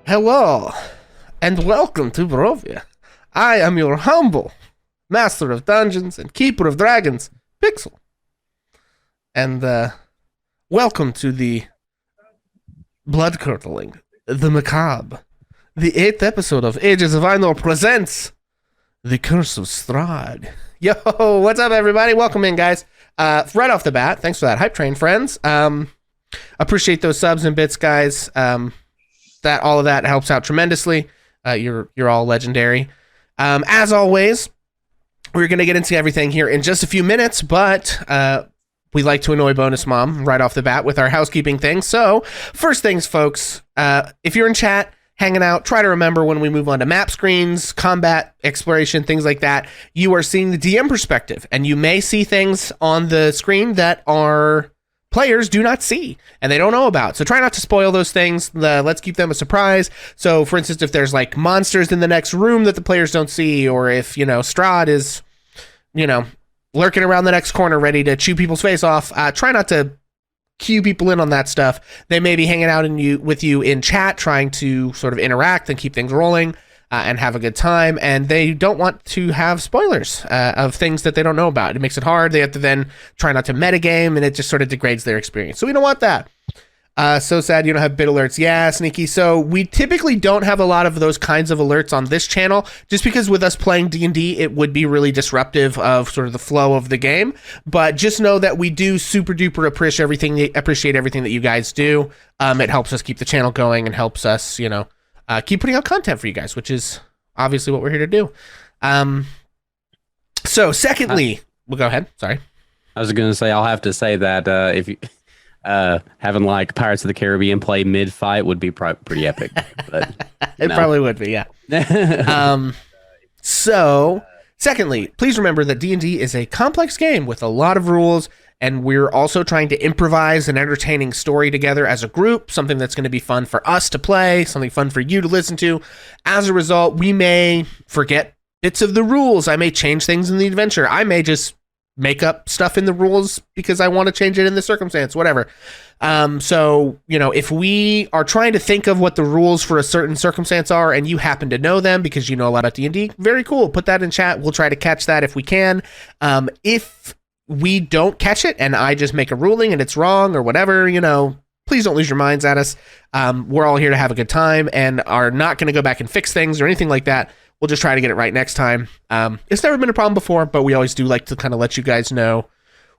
Hello, and welcome to Barovia. I am your humble master of dungeons and keeper of dragons, Pixel. And welcome to the blood-curdling, the macabre, the 8th episode of Ages of Ainor presents the Curse of Strahd. Yo, what's up, everybody? Welcome in, guys. Right off the bat, thanks for that hype train, friends. Appreciate those subs and bits, guys. All of that helps out tremendously. You're all legendary. As always, we're going to get into everything here in just a few minutes, but we like to annoy Bonus Mom right off the bat with our housekeeping thing. So, first things, folks, if you're in chat, hanging out, try to remember when we move on to map screens, combat, exploration, things like that, you are seeing the DM perspective, and you may see things on the screen that are players do not see and they don't know about. So try not to spoil those things. Let's keep them a surprise. So for instance, if there's like monsters in the next room that the players don't see, or if, Strahd is, lurking around the next corner ready to chew people's face off, try not to cue people in on that stuff. They may be hanging out with you in chat, trying to sort of interact and keep things rolling and have a good time, and they don't want to have spoilers of things that they don't know about. It makes it hard. They have to then try not to metagame, and it just sort of degrades their experience. So we don't want that. So sad you don't have bit alerts. Yeah, Sneaky. So we typically don't have a lot of those kinds of alerts on this channel, just because with us playing D&D, it would be really disruptive of sort of the flow of the game. But just know that we do super duper appreciate everything that you guys do. It helps us keep the channel going and helps us, keep putting out content for you guys, which is obviously what we're here to do. So secondly, we'll go ahead. Sorry. I was going to say, I'll have to say that if you having like Pirates of the Caribbean play mid-fight would be pretty epic. But, it probably would be, yeah. So secondly, please remember that D&D is a complex game with a lot of rules, and we're also trying to improvise an entertaining story together as a group, something that's going to be fun for us to play, something fun for you to listen to. As a result, we may forget bits of the rules. I may change things in the adventure. I may just make up stuff in the rules because I want to change it in the circumstance, whatever. So, if we are trying to think of what the rules for a certain circumstance are and you happen to know them because you know a lot of D&D, very cool. Put that in chat. We'll try to catch that if we can. If we don't catch it and I just make a ruling and it's wrong or whatever, please don't lose your minds at us. We're all here to have a good time and are not going to go back and fix things or anything like that. We'll just try to get it right next time. It's never been a problem before, but we always do like to kind of let you guys know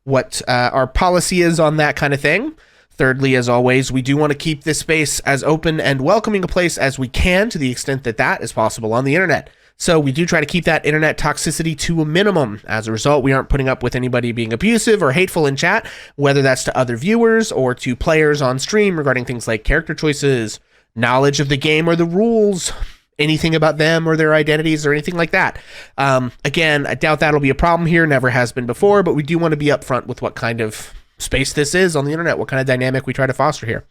what our policy is on that kind of thing. Thirdly, as always, we do want to keep this space as open and welcoming a place as we can to the extent that that is possible on the internet. So we do try to keep that internet toxicity to a minimum. As a result, we aren't putting up with anybody being abusive or hateful in chat, whether that's to other viewers or to players on stream regarding things like character choices, knowledge of the game or the rules, anything about them or their identities or anything like that. Again, I doubt that'll be a problem here, never has been before, but we do want to be upfront with what kind of space this is on the internet, what kind of dynamic we try to foster here.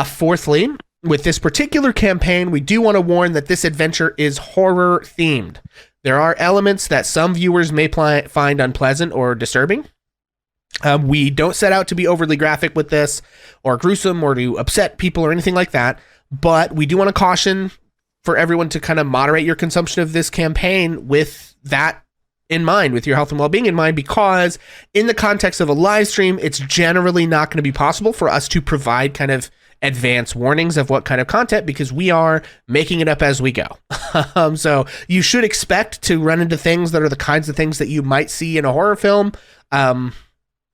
Fourthly, with this particular campaign, we do want to warn that this adventure is horror themed. There are elements that some viewers may find unpleasant or disturbing. We don't set out to be overly graphic with this or gruesome or to upset people or anything like that, but we do want to caution for everyone to kind of moderate your consumption of this campaign with that in mind, with your health and well-being in mind, because in the context of a live stream, it's generally not going to be possible for us to provide kind of advance warnings of what kind of content, because we are making it up as we go. So you should expect to run into things that are the kinds of things that you might see in a horror film.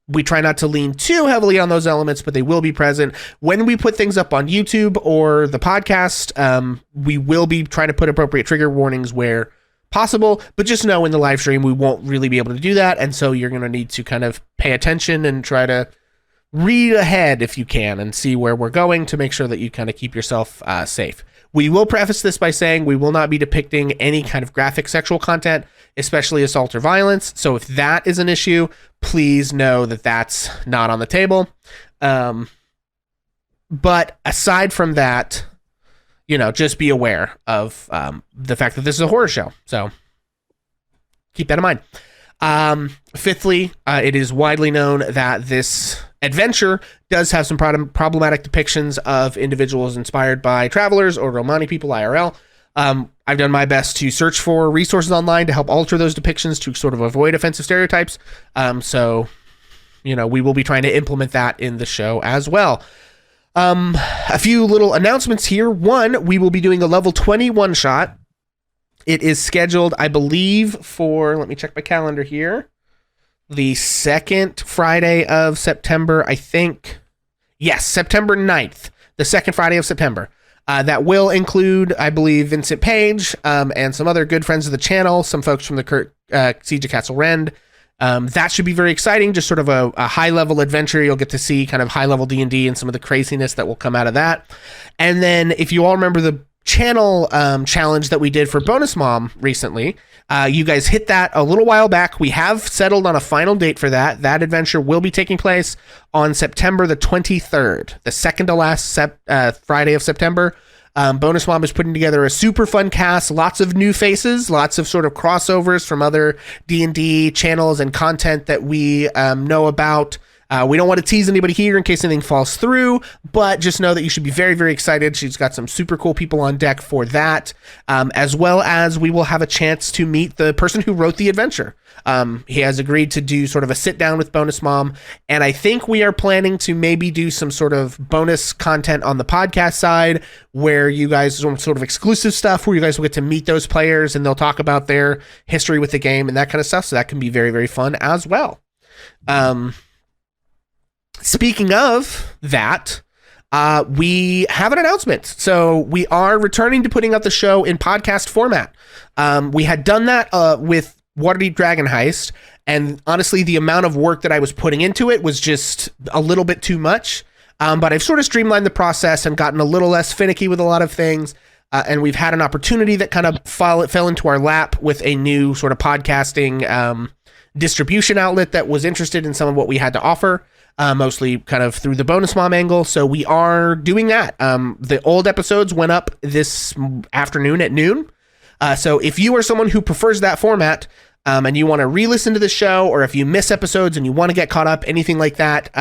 We try not to lean too heavily on those elements, but they will be present. When we put things up on YouTube or the podcast, we will be trying to put appropriate trigger warnings where possible, but just know in the live stream, we won't really be able to do that. And so you're going to need to kind of pay attention and try to read ahead if you can and see where we're going to make sure that you kind of keep yourself safe. We will preface this by saying we will not be depicting any kind of graphic sexual content, especially assault or violence. So if that is an issue, please know that that's not on the table. But aside from that, just be aware of the fact that this is a horror show. So keep that in mind. Fifthly, it is widely known that this adventure does have some problematic depictions of individuals inspired by travelers or Romani people IRL. I've done my best to search for resources online to help alter those depictions to sort of avoid offensive stereotypes. So, we will be trying to implement that in the show as well. A few little announcements here. One, we will be doing a level 20 one-shot. It is scheduled, I believe, for, let me check my calendar here, the second Friday of September, I think. Yes, September 9th, the second Friday of September. That will include, I believe, Vincent Page and some other good friends of the channel, some folks from the Siege of Castle Rend. That should be very exciting, just sort of a high-level adventure. You'll get to see kind of high-level D&D and some of the craziness that will come out of that. And then, if you all remember the channel challenge that we did for Bonus Mom recently, you guys hit that a little while back. We have settled on a final date for that. That adventure will be taking place on September the 23rd, the second to last Friday of September. Bonus Mom is putting together a super fun cast, lots of new faces, lots of sort of crossovers from other D&D channels and content that we know about. We don't want to tease anybody here in case anything falls through, but just know that you should be very, very excited. She's got some super cool people on deck for that, as well as we will have a chance to meet the person who wrote the adventure. He has agreed to do sort of a sit down with Bonus Mom, and I think we are planning to maybe do some sort of bonus content on the podcast side where you guys, sort of exclusive stuff where you guys will get to meet those players and they'll talk about their history with the game and that kind of stuff. So that can be very, very fun as well. Speaking of that, we have an announcement. So we are returning to putting up the show in podcast format. We had done that with Waterdeep Dragon Heist, and honestly, the amount of work that I was putting into it was just a little bit too much. But I've sort of streamlined the process and gotten a little less finicky with a lot of things. And we've had an opportunity that kind of fell into our lap with a new sort of podcasting distribution outlet that was interested in some of what we had to offer. Mostly kind of through the Bonus Mom angle. So we are doing that. The old episodes went up this afternoon at noon. So if you are someone who prefers that format and you want to re-listen to the show, or if you miss episodes and you want to get caught up, anything like that, !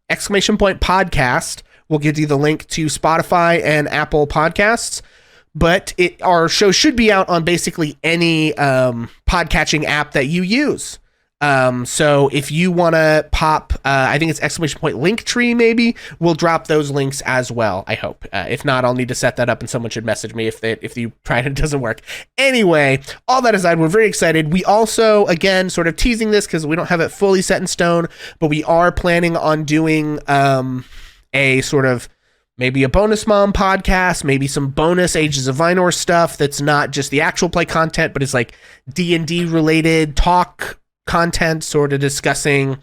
Podcast will give you the link to Spotify and Apple Podcasts. But our show should be out on basically any podcatching app that you use. So if you want to pop, I think it's ! Linktree maybe, we'll drop those links as well, I hope. If not, I'll need to set that up and someone should message me if you try and it doesn't work. Anyway, all that aside, we're very excited. We also, again, sort of teasing this because we don't have it fully set in stone, but we are planning on doing a sort of maybe a Bonus Mom podcast, maybe some bonus Ages of Ainor stuff that's not just the actual play content, but it's like D&D related talk content, sort of discussing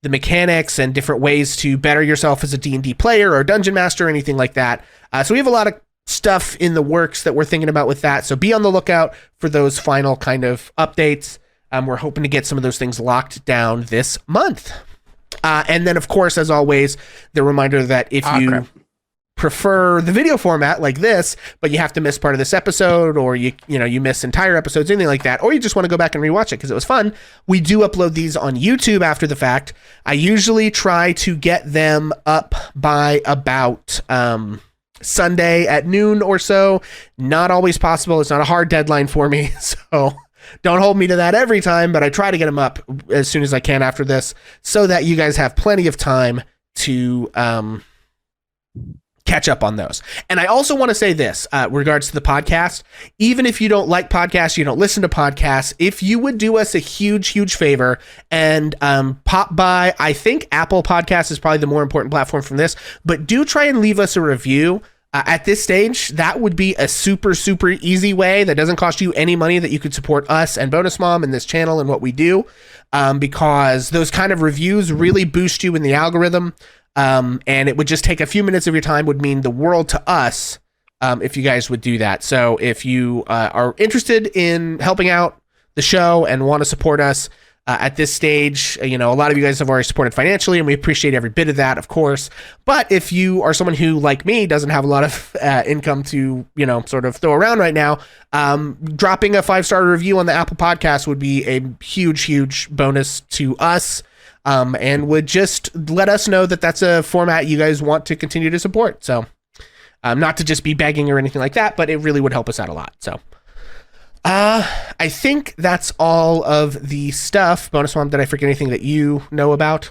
the mechanics and different ways to better yourself as a D&D player or dungeon master or anything like that. So we have a lot of stuff in the works that we're thinking about with that. So be on the lookout for those final kind of updates. We're hoping to get some of those things locked down this month. And then, of course, as always, the reminder that if you prefer the video format like this, but you have to miss part of this episode, or you miss entire episodes, anything like that, or you just want to go back and rewatch it because it was fun, we do upload these on YouTube after the fact. I usually try to get them up by about Sunday at noon or so. Not always possible. It's not a hard deadline for me, so don't hold me to that every time, but I try to get them up as soon as I can after this so that you guys have plenty of time to catch up on those. And I also want to say this, regards to the podcast, even if you don't like podcasts, you don't listen to podcasts, if you would do us a huge, huge favor and pop by, I think Apple Podcasts is probably the more important platform from this, but do try and leave us a review. At this stage, that would be a super, super easy way that doesn't cost you any money that you could support us and Bonus Mom and this channel and what we do, because those kind of reviews really boost you in the algorithm. And it would just take a few minutes of your time, would mean the world to us if you guys would do that. So if you are interested in helping out the show and want to support us at this stage, a lot of you guys have already supported financially, and we appreciate every bit of that, of course. But if you are someone who, like me, doesn't have a lot of income to, sort of throw around right now, dropping a 5-star review on the Apple Podcast would be a huge, huge bonus to us. and would just let us know that that's a format you guys want to continue to support. So not to just be begging or anything like that, but it really would help us out a lot. So I think that's all of the stuff. Bonus Mom, did I forget anything that you know about?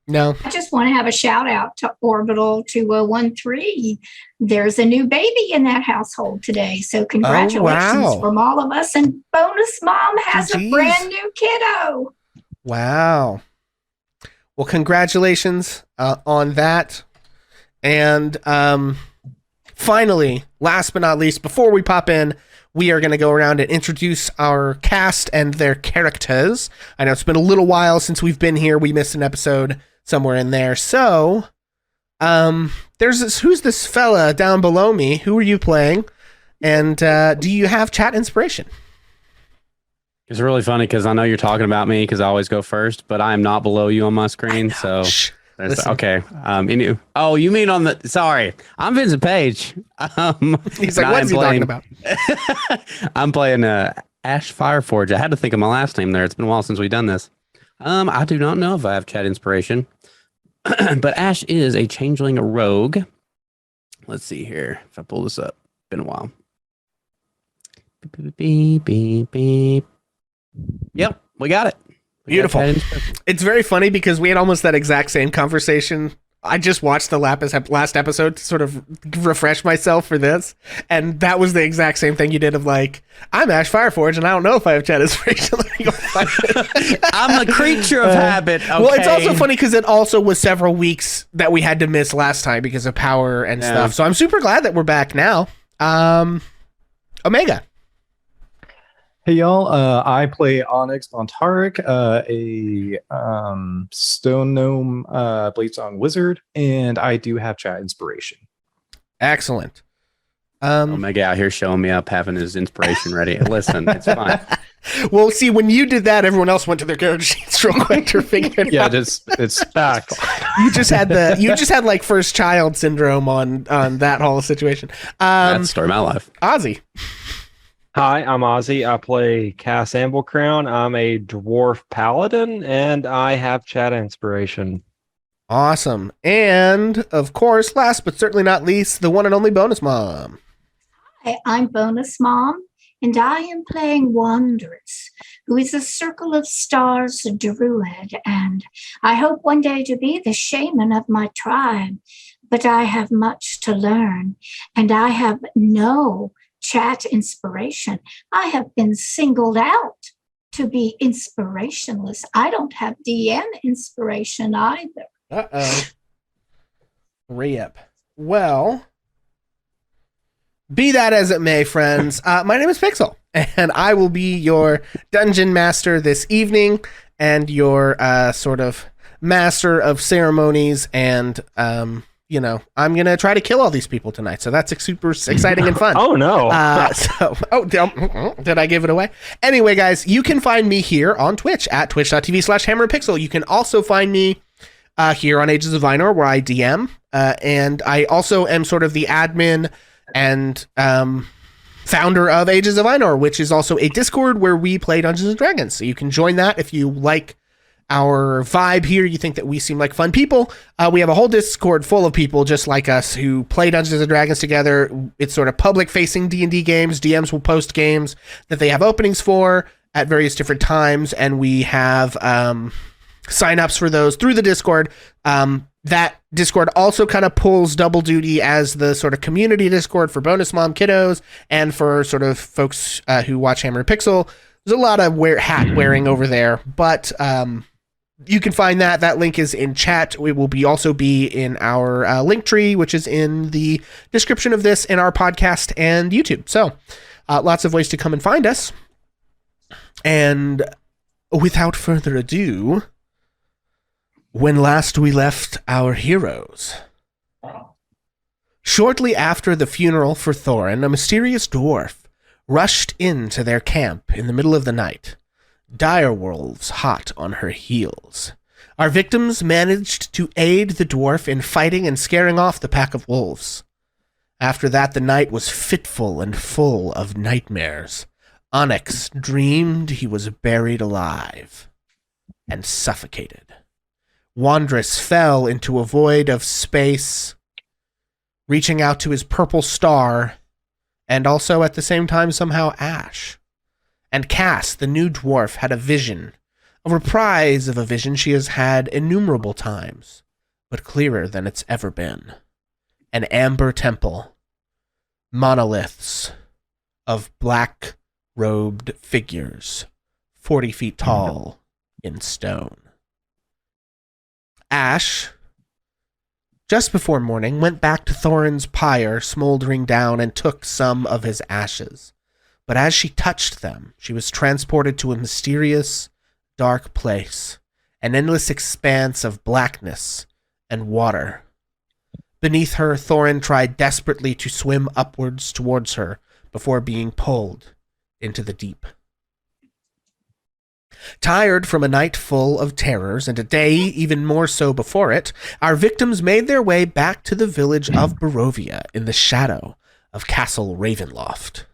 No. I just want to have a shout out to Orbital 2013. There's a new baby in that household today. So congratulations from all of us. And Bonus Mom has a brand new kiddo. Wow. Well, congratulations on that. And finally, last but not least, before we pop in, we are going to go around and introduce our cast and their characters. I know it's been a little while since we've been here. We missed an episode somewhere in there. So, who's this fella down below me? Who are you playing? And do you have chat inspiration? It's really funny because I know you're talking about me because I always go first, but I am not below you on my screen. So, okay. You mean on the? Sorry, I'm Vincent Page. He's like, what's he talking about? I'm playing Ash Fireforge. I had to think of my last name there. It's been a while since we've done this. I do not know if I have chat inspiration, but Ash is a changeling, a rogue. Let's see here. If I pull this up, been a while. Beep, beep, beep. Yep, we got it. Beautiful. It's very funny because we had almost that exact same conversation. I just watched the last episode to sort of refresh myself for this, and that was the exact same thing you did of like, I'm Ash Fireforge, and I don't know if I have chat inspiration. I'm a creature of habit. Okay. Well, it's also funny because it also was several weeks that we had to miss last time because of power and stuff. So I'm super glad that we're back now. Omega. Hey y'all, I play Onyx Bontarik, a stone gnome Bladesong wizard, and I do have chat inspiration. Excellent. Omega out here showing me up, having his inspiration ready. Listen, it's fine. Well, see, when you did that, everyone else went to their character sheets real quick to figure it out. Yeah, it's back. You just had like first child syndrome on that whole situation. That's the story of my life. Ozzy. Hi, I'm Ozzy. I play Cass Amblecrown. I'm a dwarf paladin, and I have chat inspiration. Awesome. And, of course, last but certainly not least, the one and only Bonus Mom. Hi, I'm Bonus Mom, and I am playing Wanderess, who is a Circle of Stars druid, and I hope one day to be the shaman of my tribe, but I have much to learn, and I have no chat inspiration. I have been singled out to be inspirationless. I don't have DM inspiration either. Uh-oh. Re-up. Well, be that as it may, friends, my name is Pixel, and I will be your dungeon master this evening and your sort of master of ceremonies and I'm going to try to kill all these people tonight. So that's super exciting and fun. Oh, no. Did I give it away? Anyway, guys, you can find me here on Twitch at twitch.tv/hammerpixel. You can also find me here on Ages of Ainor, where I DM. And I also am sort of the admin and founder of Ages of Ainor, which is also a Discord where we play Dungeons & Dragons. So you can join that if you like our vibe here, you think that we seem like fun people. We have a whole Discord full of people just like us who play Dungeons & Dragons together. It's sort of public-facing D&D games. DMs will post games that they have openings for at various different times, and we have sign-ups for those through the Discord. That Discord also kind of pulls double duty as the sort of community Discord for Bonus Mom kiddos and for sort of folks who watch Hammer and Pixel. There's a lot of hat wearing over there, but you can find that. That link is in chat. It will also be in our link tree, which is in the description of this in our podcast and YouTube. So lots of ways to come and find us. And without further ado, when last we left our heroes. Shortly after the funeral for Thorin, a mysterious dwarf rushed into their camp in the middle of the night. Direwolves hot on her heels. Our victims managed to aid the dwarf in fighting and scaring off the pack of wolves. After that, the night was fitful and full of nightmares. Onyx dreamed he was buried alive. and suffocated. Wandress fell into a void of space, reaching out to his purple star, and also at the same time somehow Ash. And Cass, the new dwarf, had a vision, a reprise of a vision she has had innumerable times, but clearer than it's ever been. An amber temple, monoliths of black-robed figures, 40 feet tall in stone. Ash, just before morning, went back to Thorin's pyre smoldering down and took some of his ashes. But as she touched them, she was transported to a mysterious, dark place, an endless expanse of blackness and water. Beneath her, Thorin tried desperately to swim upwards towards her before being pulled into the deep. Tired from a night full of terrors and a day even more so before it, our victims made their way back to the village of Barovia in the shadow of Castle Ravenloft.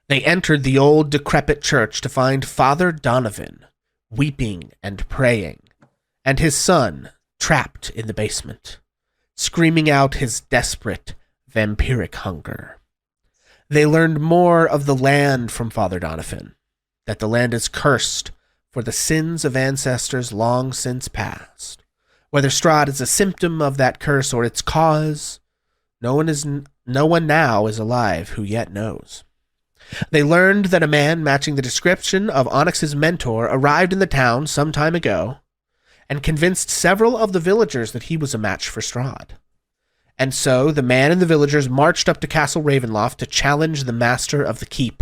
They entered the old decrepit church to find Father Donovan weeping and praying, and his son trapped in the basement, screaming out his desperate vampiric hunger. They learned more of the land from Father Donovan, that the land is cursed for the sins of ancestors long since past. Whether Strahd is a symptom of that curse or its cause, no one now is alive who yet knows. They learned that a man matching the description of Onyx's mentor arrived in the town some time ago and convinced several of the villagers that he was a match for Strahd. And so the man and the villagers marched up to Castle Ravenloft to challenge the master of the keep.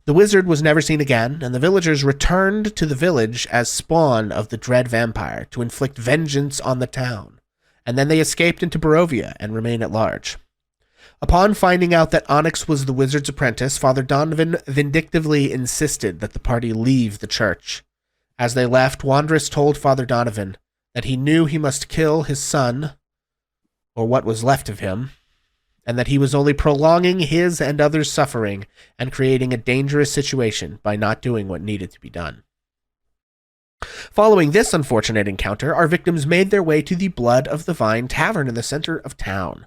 The wizard was never seen again, and the villagers returned to the village as spawn of the dread vampire to inflict vengeance on the town, and then they escaped into Barovia and remain at large. Upon finding out that Onyx was the wizard's apprentice, Father Donovan vindictively insisted that the party leave the church. As they left, Wandress told Father Donovan that he knew he must kill his son, or what was left of him, and that he was only prolonging his and others' suffering and creating a dangerous situation by not doing what needed to be done. Following this unfortunate encounter, our victims made their way to the Blood of the Vine Tavern in the center of town.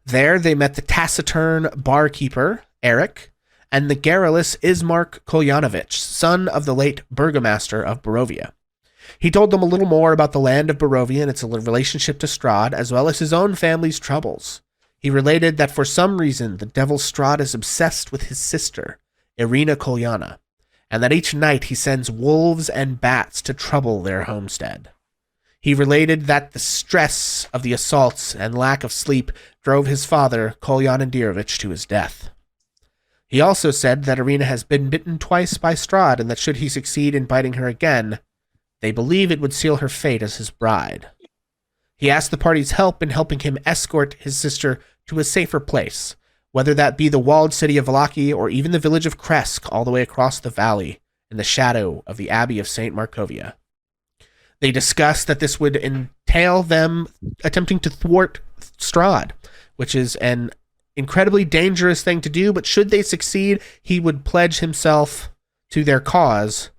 There they met the taciturn barkeeper, Eric, and the garrulous Ismark Kolyanovich, son of the late Burgomaster of Barovia. He told them a little more about the land of Barovia and its relationship to Strahd, as well as his own family's troubles. He related that for some reason the devil Strahd is obsessed with his sister, Ireena Kolyana, and that each night he sends wolves and bats to trouble their homestead. He related that the stress of the assaults and lack of sleep drove his father, Kolyana Dirovich, to his death. He also said that Ireena has been bitten twice by Strahd, and that should he succeed in biting her again, they believe it would seal her fate as his bride. He asked the party's help in helping him escort his sister to a safer place, whether that be the walled city of Vallaki or even the village of Kresk all the way across the valley in the shadow of the Abbey of St. Markovia. They discussed that this would entail them attempting to thwart Strahd, which is an incredibly dangerous thing to do, but should they succeed, he would pledge himself to their cause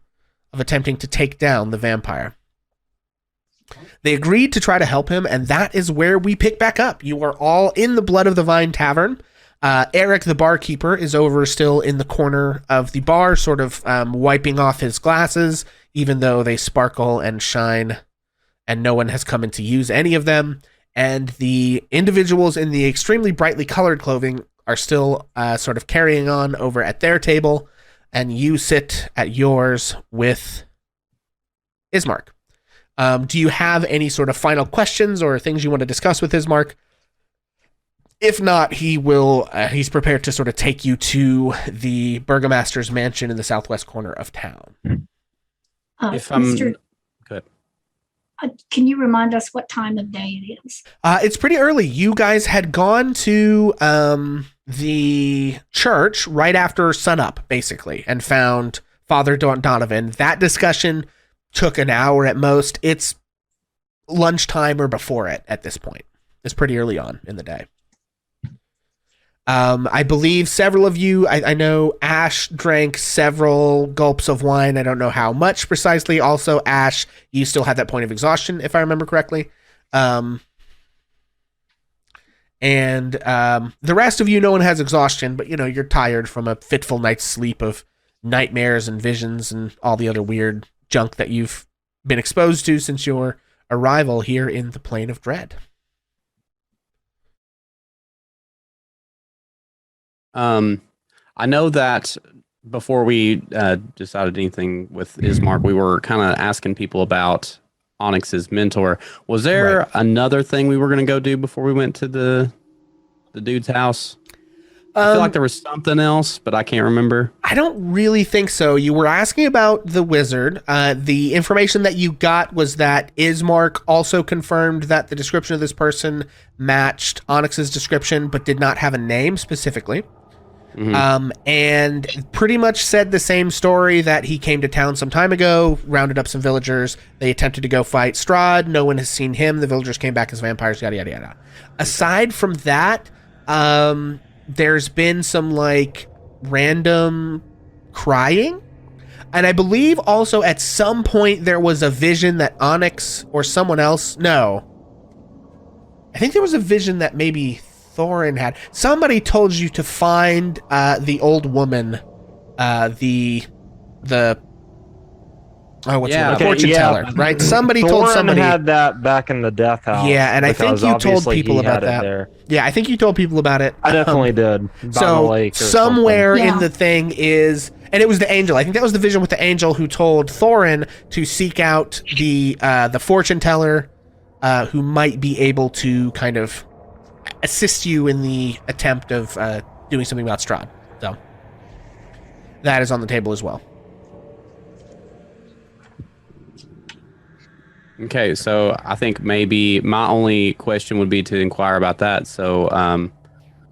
of attempting to take down the vampire. They agreed to try to help him, and that is where we pick back up. You are all in the Blood of the Vine Tavern. Eric, the barkeeper, is over still in the corner of the bar, sort of wiping off his glasses, even though they sparkle and shine, and no one has come in to use any of them. And the individuals in the extremely brightly colored clothing are still sort of carrying on over at their table, and you sit at yours with Ismark. Do you have any sort of final questions or things you want to discuss with Ismark? If not, he's prepared to sort of take you to the Burgomaster's mansion in the southwest corner of town. If I'm Mr. good. Can you remind us what time of day it is? It's pretty early. You guys had gone to the church right after sunup, basically, and found Father Donovan. That discussion took an hour at most. It's lunchtime or before it at this point. It's pretty early on in the day. I believe several of you, I know Ash drank several gulps of wine. I don't know how much precisely. Also, Ash, you still had that point of exhaustion, if I remember correctly. And the rest of you, no one has exhaustion, but you're tired from a fitful night's sleep of nightmares and visions and all the other weird junk that you've been exposed to since your arrival here in the Plane of Dread. I know that before we decided anything with Ismark, we were kind of asking people about Onyx's mentor. Was there another thing we were going to go do before we went to the dude's house? I feel like there was something else, but I can't remember. I don't really think so. You were asking about the wizard. The information that you got was that Ismark also confirmed that the description of this person matched Onyx's description, but did not have a name specifically. Mm-hmm. And pretty much said the same story, that he came to town some time ago, rounded up some villagers. They attempted to go fight Strahd. No one has seen him. The villagers came back as vampires, yada, yada, yada. Aside from that, there's been some random crying. And I believe also at some point there was a vision that Onyx or someone else, no. I think there was a vision that maybe Thorin had. Somebody told you to find the old woman, the fortune teller, right? Somebody told somebody had that back in the death house. Yeah, and I think you told people about that. Yeah, I think you told people about it. I definitely did. So somewhere in the thing is, and it was the angel. I think that was the vision with the angel who told Thorin to seek out the fortune teller, who might be able to kind of assist you in the attempt of doing something about Strahd. So that is on the table as well. Okay, so I think maybe my only question would be to inquire about that. So I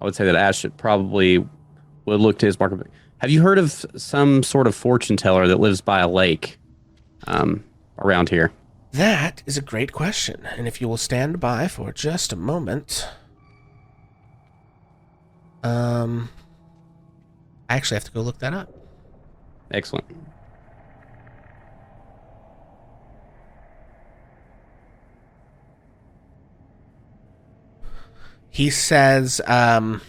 would say that Ash probably would look to his market. Have you heard of some sort of fortune teller that lives by a lake around here? That is a great question. And if you will stand by for just a moment. I actually have to go look that up. Excellent. He says, an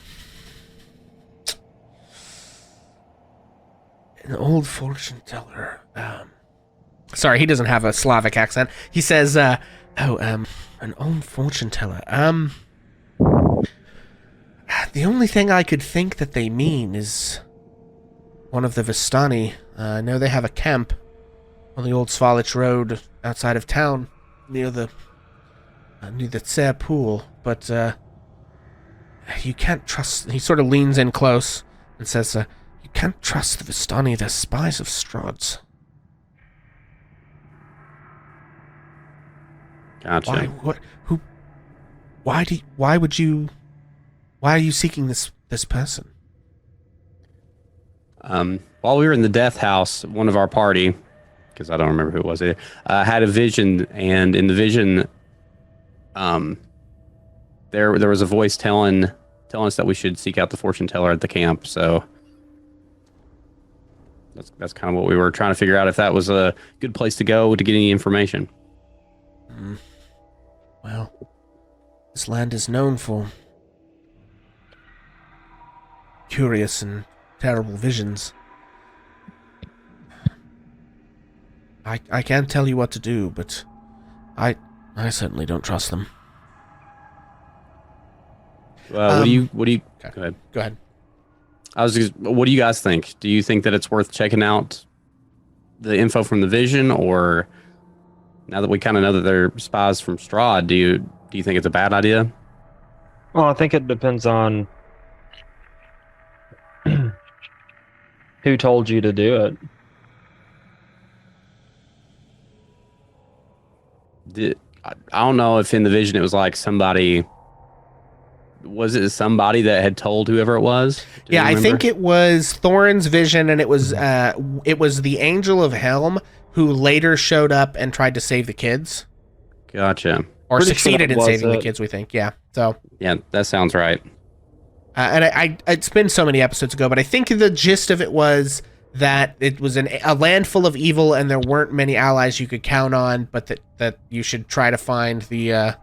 old fortune teller. Sorry, he doesn't have a Slavic accent. He says, an old fortune teller. The only thing I could think that they mean is one of the Vistani. I know they have a camp on the old Svalich Road outside of town, near the Tser pool, but you can't trust. He sort of leans in close and says, "You can't trust the Vistani. They're spies of Strahd's." Gotcha. Why? What? Who? Why do? Why would you? Why are you seeking this person? While we were in the death house, one of our party, because I don't remember who it was, had a vision, and in the vision, there was a voice telling us that we should seek out the fortune teller at the camp. So that's kind of what we were trying to figure out, if that was a good place to go to get any information. Well, this land is known for curious and terrible visions. I can't tell you what to do, but I certainly don't trust them. What do you? Okay. Go ahead. Go ahead. What do you guys think? Do you think that it's worth checking out the info from the vision, or now that we kind of know that they're spies from Strahd, do you think it's a bad idea? Well, I think it depends on who told you to do it. I don't know if in the vision it was like somebody. Was it somebody that had told whoever it was? Yeah, I think it was Thorin's vision, and it was the Angel of Helm who later showed up and tried to save the kids. Gotcha. Or Pretty succeeded sure in that saving was the it. kids, we think. Yeah. So Yeah, that sounds right. And it's been so many episodes ago, but I think the gist of it was that it was a land full of evil, and there weren't many allies you could count on, but that you should try to find the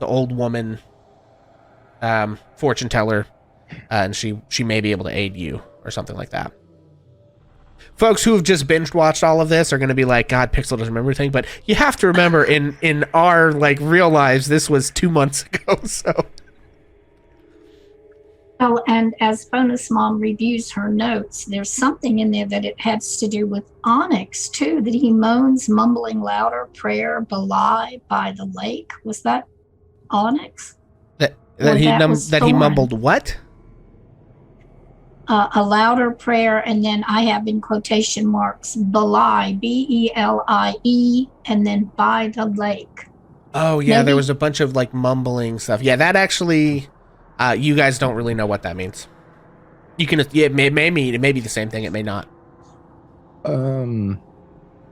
old woman, fortune teller, and she may be able to aid you or something like that. Folks who have just binge watched all of this are going to be like, God, Pixel doesn't remember everything, but you have to remember in our like real lives, this was 2 months ago, so. Oh, and as Bonus Mom reviews her notes, there's something in there that it has to do with Onyx, too, that he moans, mumbling louder, prayer, belie by the lake. Was that Onyx? That he mumbled what? A louder prayer, and then I have in quotation marks, belie, Belie, and then by the lake. Oh, yeah, there was a bunch of, like, mumbling stuff. Yeah, that actually... you guys don't really know what that means. You can, yeah, it may be the same thing. It may not.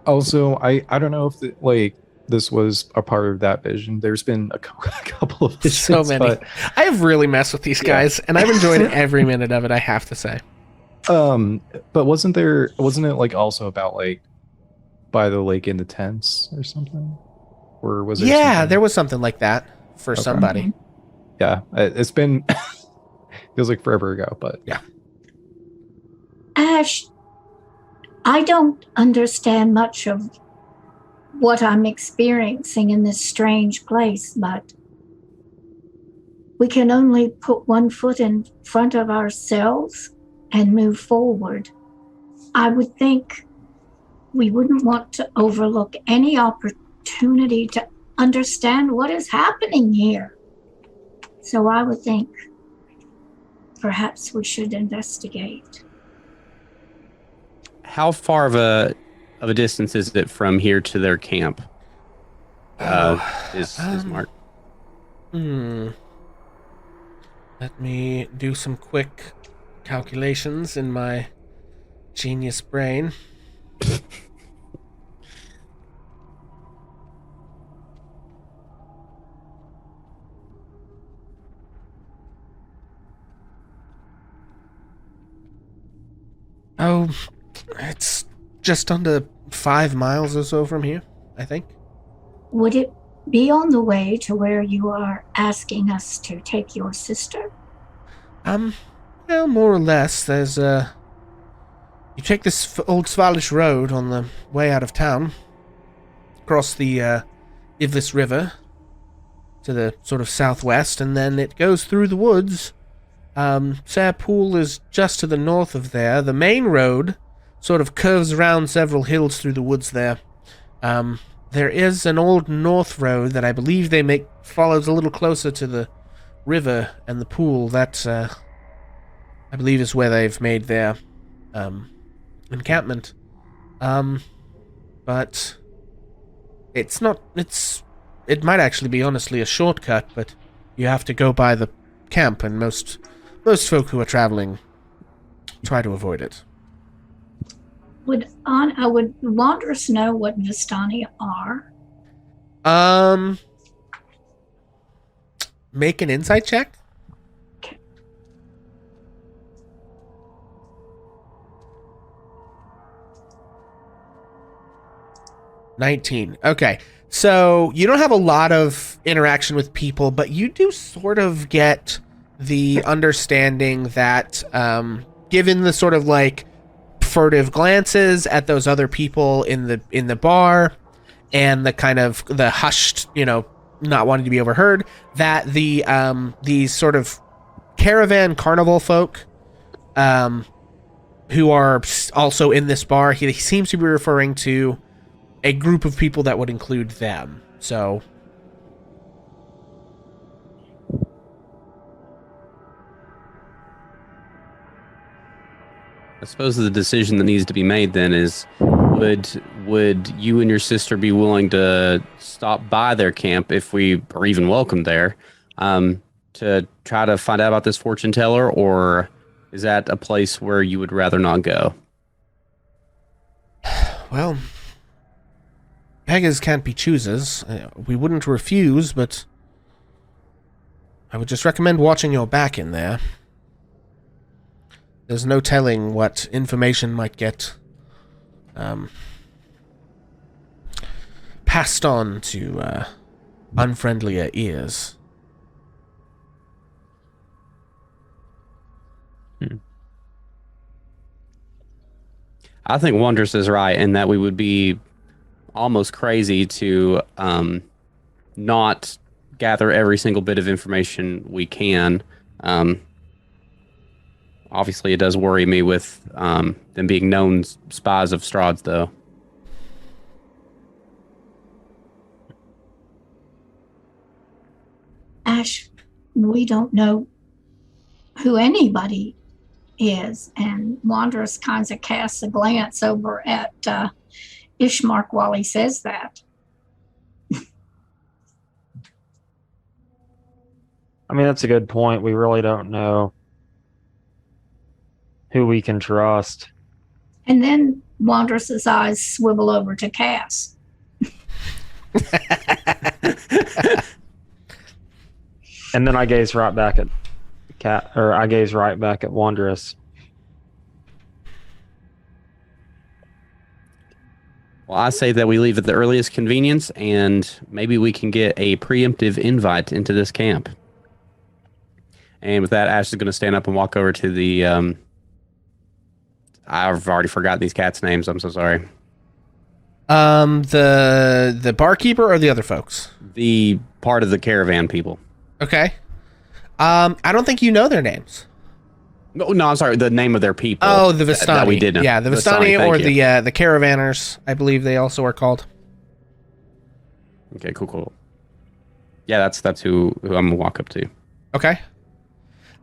Also, I don't know if this was a part of that vision. There's been a couple of visions, so many. but I have really messed with these guys, and I've enjoyed every minute of it. I have to say. But wasn't it like also about like by the lake in the tents or something, or was it? Yeah, something? there was something like that for somebody. Yeah, it's been feels like forever ago, but yeah. Ash, I don't understand much of what I'm experiencing in this strange place, but we can only put one foot in front of ourselves and move forward. I would think we wouldn't want to overlook any opportunity to understand what is happening here. So I would think perhaps we should investigate. How far of a distance is it from here to their camp? Is Mark? Let me do some quick calculations in my genius brain. Oh, it's just under 5 miles or so from here, I think. Would it be on the way to where you are asking us to take your sister? Well, more or less. There's, you take this old Svalish road on the way out of town, across the, Ivlis River to the sort of southwest, and then it goes through the woods. Sayre Pool is just to the north of there. The main road sort of curves around several hills through the woods there. There is an old north road that I believe they make follows a little closer to the river and the pool. That, I believe is where they've made their, encampment. But it might actually be honestly a shortcut, but you have to go by the camp, and most folk who are traveling try to avoid it. Would Wanderers know what Vistani are? Make an insight check. Okay. $19. Okay. So you don't have a lot of interaction with people, but you do sort of get the understanding that, given the sort of like furtive glances at those other people in the bar, and the kind of the hushed, not wanting to be overheard, that these sort of caravan carnival folk, who are also in this bar, he seems to be referring to a group of people that would include them. So I suppose the decision that needs to be made then is, would you and your sister be willing to stop by their camp if we are even welcome there, to try to find out about this fortune teller, or is that a place where you would rather not go? Well, beggars can't be choosers. We wouldn't refuse, but I would just recommend watching your back in there. There's no telling what information might get passed on to unfriendlier ears. I think Wondrous is right in that we would be almost crazy to not gather every single bit of information we can. Obviously, it does worry me with them being known spies of Strahd's, though. Ash, we don't know who anybody is. And Wanderous kind of casts a glance over at Ishmark while he says that. I mean, that's a good point. We really don't know who we can trust. And then Wanderous's eyes swivel over to Cass. And then I gaze right back at I gaze right back at Wondrous. Well, I say that we leave at the earliest convenience, and maybe we can get a preemptive invite into this camp. And with that, Ash is going to stand up and walk over to the... I've already forgotten these cats' names. I'm so sorry. The barkeeper or the other folks? The part of the caravan people. Okay. I don't think you know their names. No, I'm sorry. The name of their people. Oh, the Vistani. That we did know. Yeah, the Vistani or the Caravanners, I believe they also are called. Okay, cool. Yeah, that's who I'm gonna walk up to. Okay.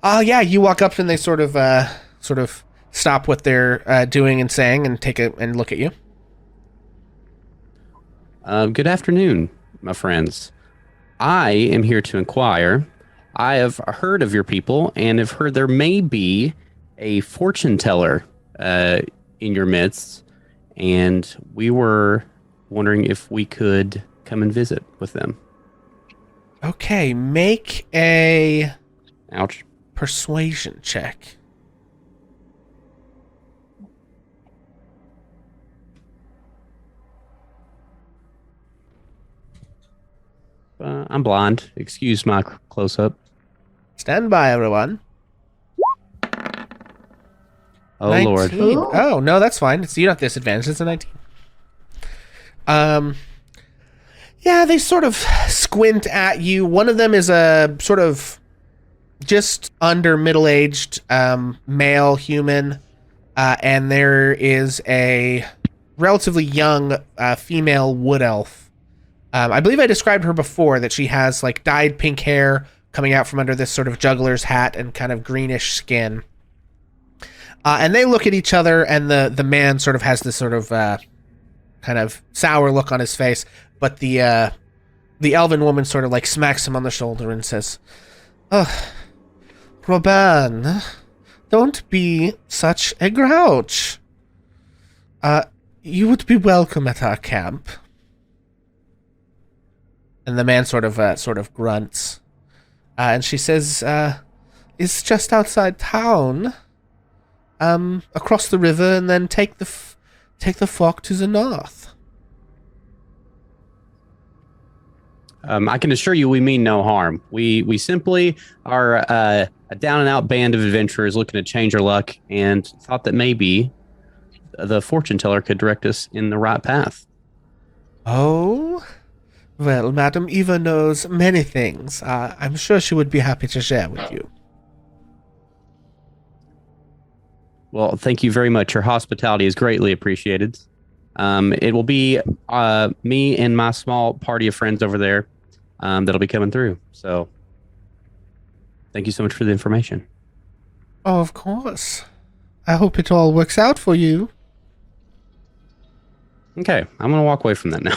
Yeah, you walk up and they sort of stop what they're doing and saying and take and look at you. Good afternoon, my friends. I am here to inquire. I have heard of your people and have heard there may be a fortune teller in your midst, and we were wondering if we could come and visit with them. Okay, make a Ouch. persuasion check. I'm blind. Excuse my close-up. Stand by, everyone. Oh, 19. Lord. Ooh. Oh, no, that's fine. You don't have disadvantage. It's a 19. Yeah, they sort of squint at you. One of them is a sort of just under middle-aged male human, and there is a relatively young female wood elf. I believe I described her before, that she has like dyed pink hair coming out from under this sort of juggler's hat and kind of greenish skin. And they look at each other, and the man sort of has this sort of kind of sour look on his face, but the elven woman sort of like smacks him on the shoulder and says, "Oh, Robin, don't be such a grouch. You would be welcome at our camp." And the man sort of grunts, and she says, "It's just outside town, across the river, and then take the fork to the north." I can assure you we mean no harm. We simply are a down and out band of adventurers looking to change our luck, and thought that maybe the fortune teller could direct us in the right path. Oh, well, Madam Eva knows many things. I'm sure she would be happy to share with you. Well, thank you very much. Your hospitality is greatly appreciated. It will be me and my small party of friends over there that'll be coming through. So thank you so much for the information. Oh, of course. I hope it all works out for you. Okay, I'm going to walk away from that now.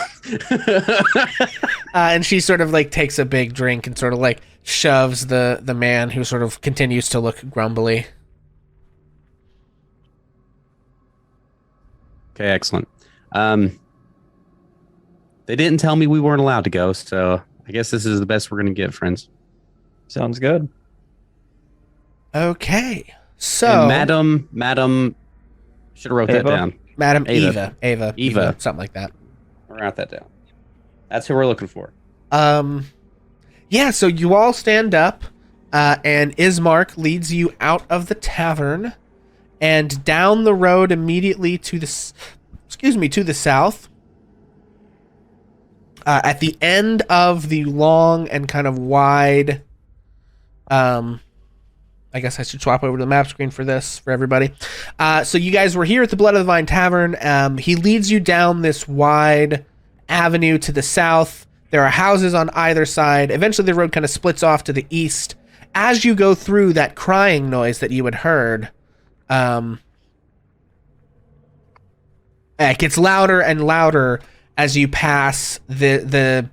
And she sort of like takes a big drink and sort of like shoves the man, who sort of continues to look grumbly. Okay, excellent. They didn't tell me we weren't allowed to go, so I guess this is the best we're going to get, friends. Sounds good. Okay, So, And Madam, should have wrote that Ava? down. Madam Ava. Eva, something like that. Write that down. That's who we're looking for. Yeah, so you all stand up, and Ismark leads you out of the tavern and down the road immediately to the south. At the end of the long and kind of wide, I guess I should swap over to the map screen for this for everybody. So you guys were here at the Blood of the Vine Tavern. He leads you down this wide avenue to the south. There are houses on either side. Eventually the road kind of splits off to the east. As you go through, that crying noise that you had heard, it gets louder and louder as you pass there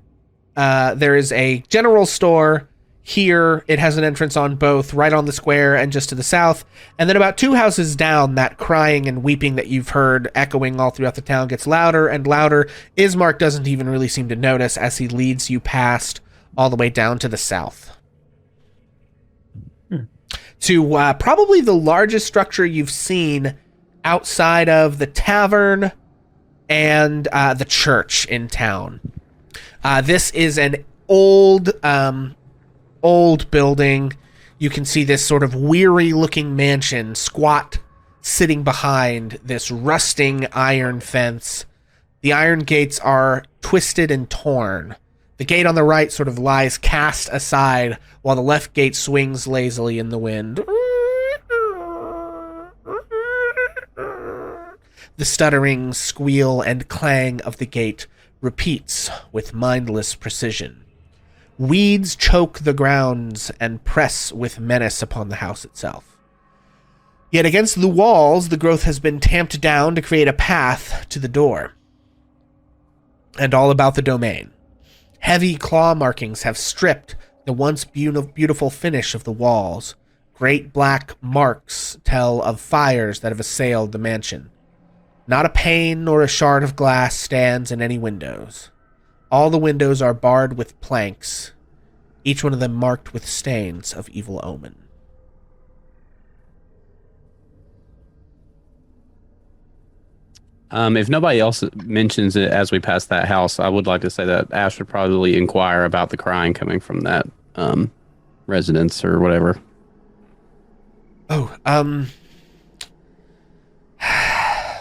is a general store here. It has an entrance on both, right on the square and just to the south. And then about 2 houses down, that crying and weeping that you've heard echoing all throughout the town gets louder and louder. Ismark doesn't even really seem to notice as he leads you past all the way down to the south. To probably the largest structure you've seen outside of the tavern and the church in town. This is an old building. You can see this sort of weary-looking mansion squat sitting behind this rusting iron fence. The iron gates are twisted and torn. The gate on the right sort of lies cast aside, while the left gate swings lazily in the wind. The stuttering squeal and clang of the gate repeats with mindless precision. Weeds choke the grounds and press with menace upon the house itself. Yet against the walls, the growth has been tamped down to create a path to the door. And all about the domain. Heavy claw markings have stripped the once beautiful finish of the walls. Great black marks tell of fires that have assailed the mansion. Not a pane nor a shard of glass stands in any windows. All the windows are barred with planks, each one of them marked with stains of evil omen. If nobody else mentions it as we pass that house, I would like to say that Ash would probably inquire about the crying coming from that residence or whatever.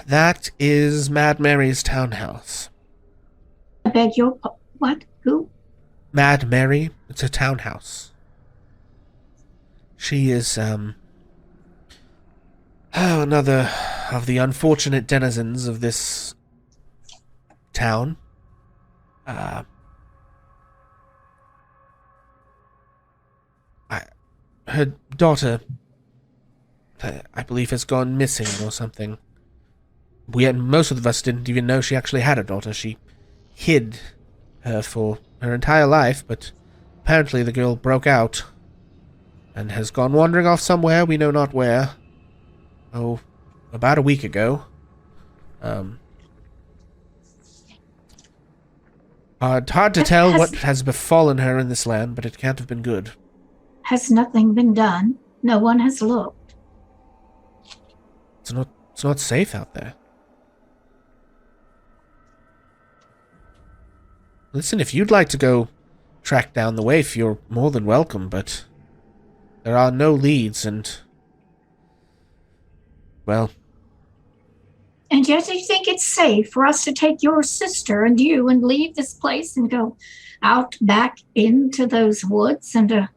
That is Mad Mary's townhouse. I beg your what? Who? Mad Mary, it's a townhouse. She is, another of the unfortunate denizens of this town. Her daughter, I believe, has gone missing or something. Most of us didn't even know she actually had a daughter. She hid her for her entire life, but apparently the girl broke out and has gone wandering off somewhere, we know not where. Oh, about a week ago. Hard to tell what has befallen her in this land, but it can't have been good. Has nothing been done? No one has looked. It's not safe out there. Listen, if you'd like to go track down the waif, you're more than welcome, but there are no leads, and, well... And yet you think it's safe for us to take your sister and you and leave this place and go out back into those woods and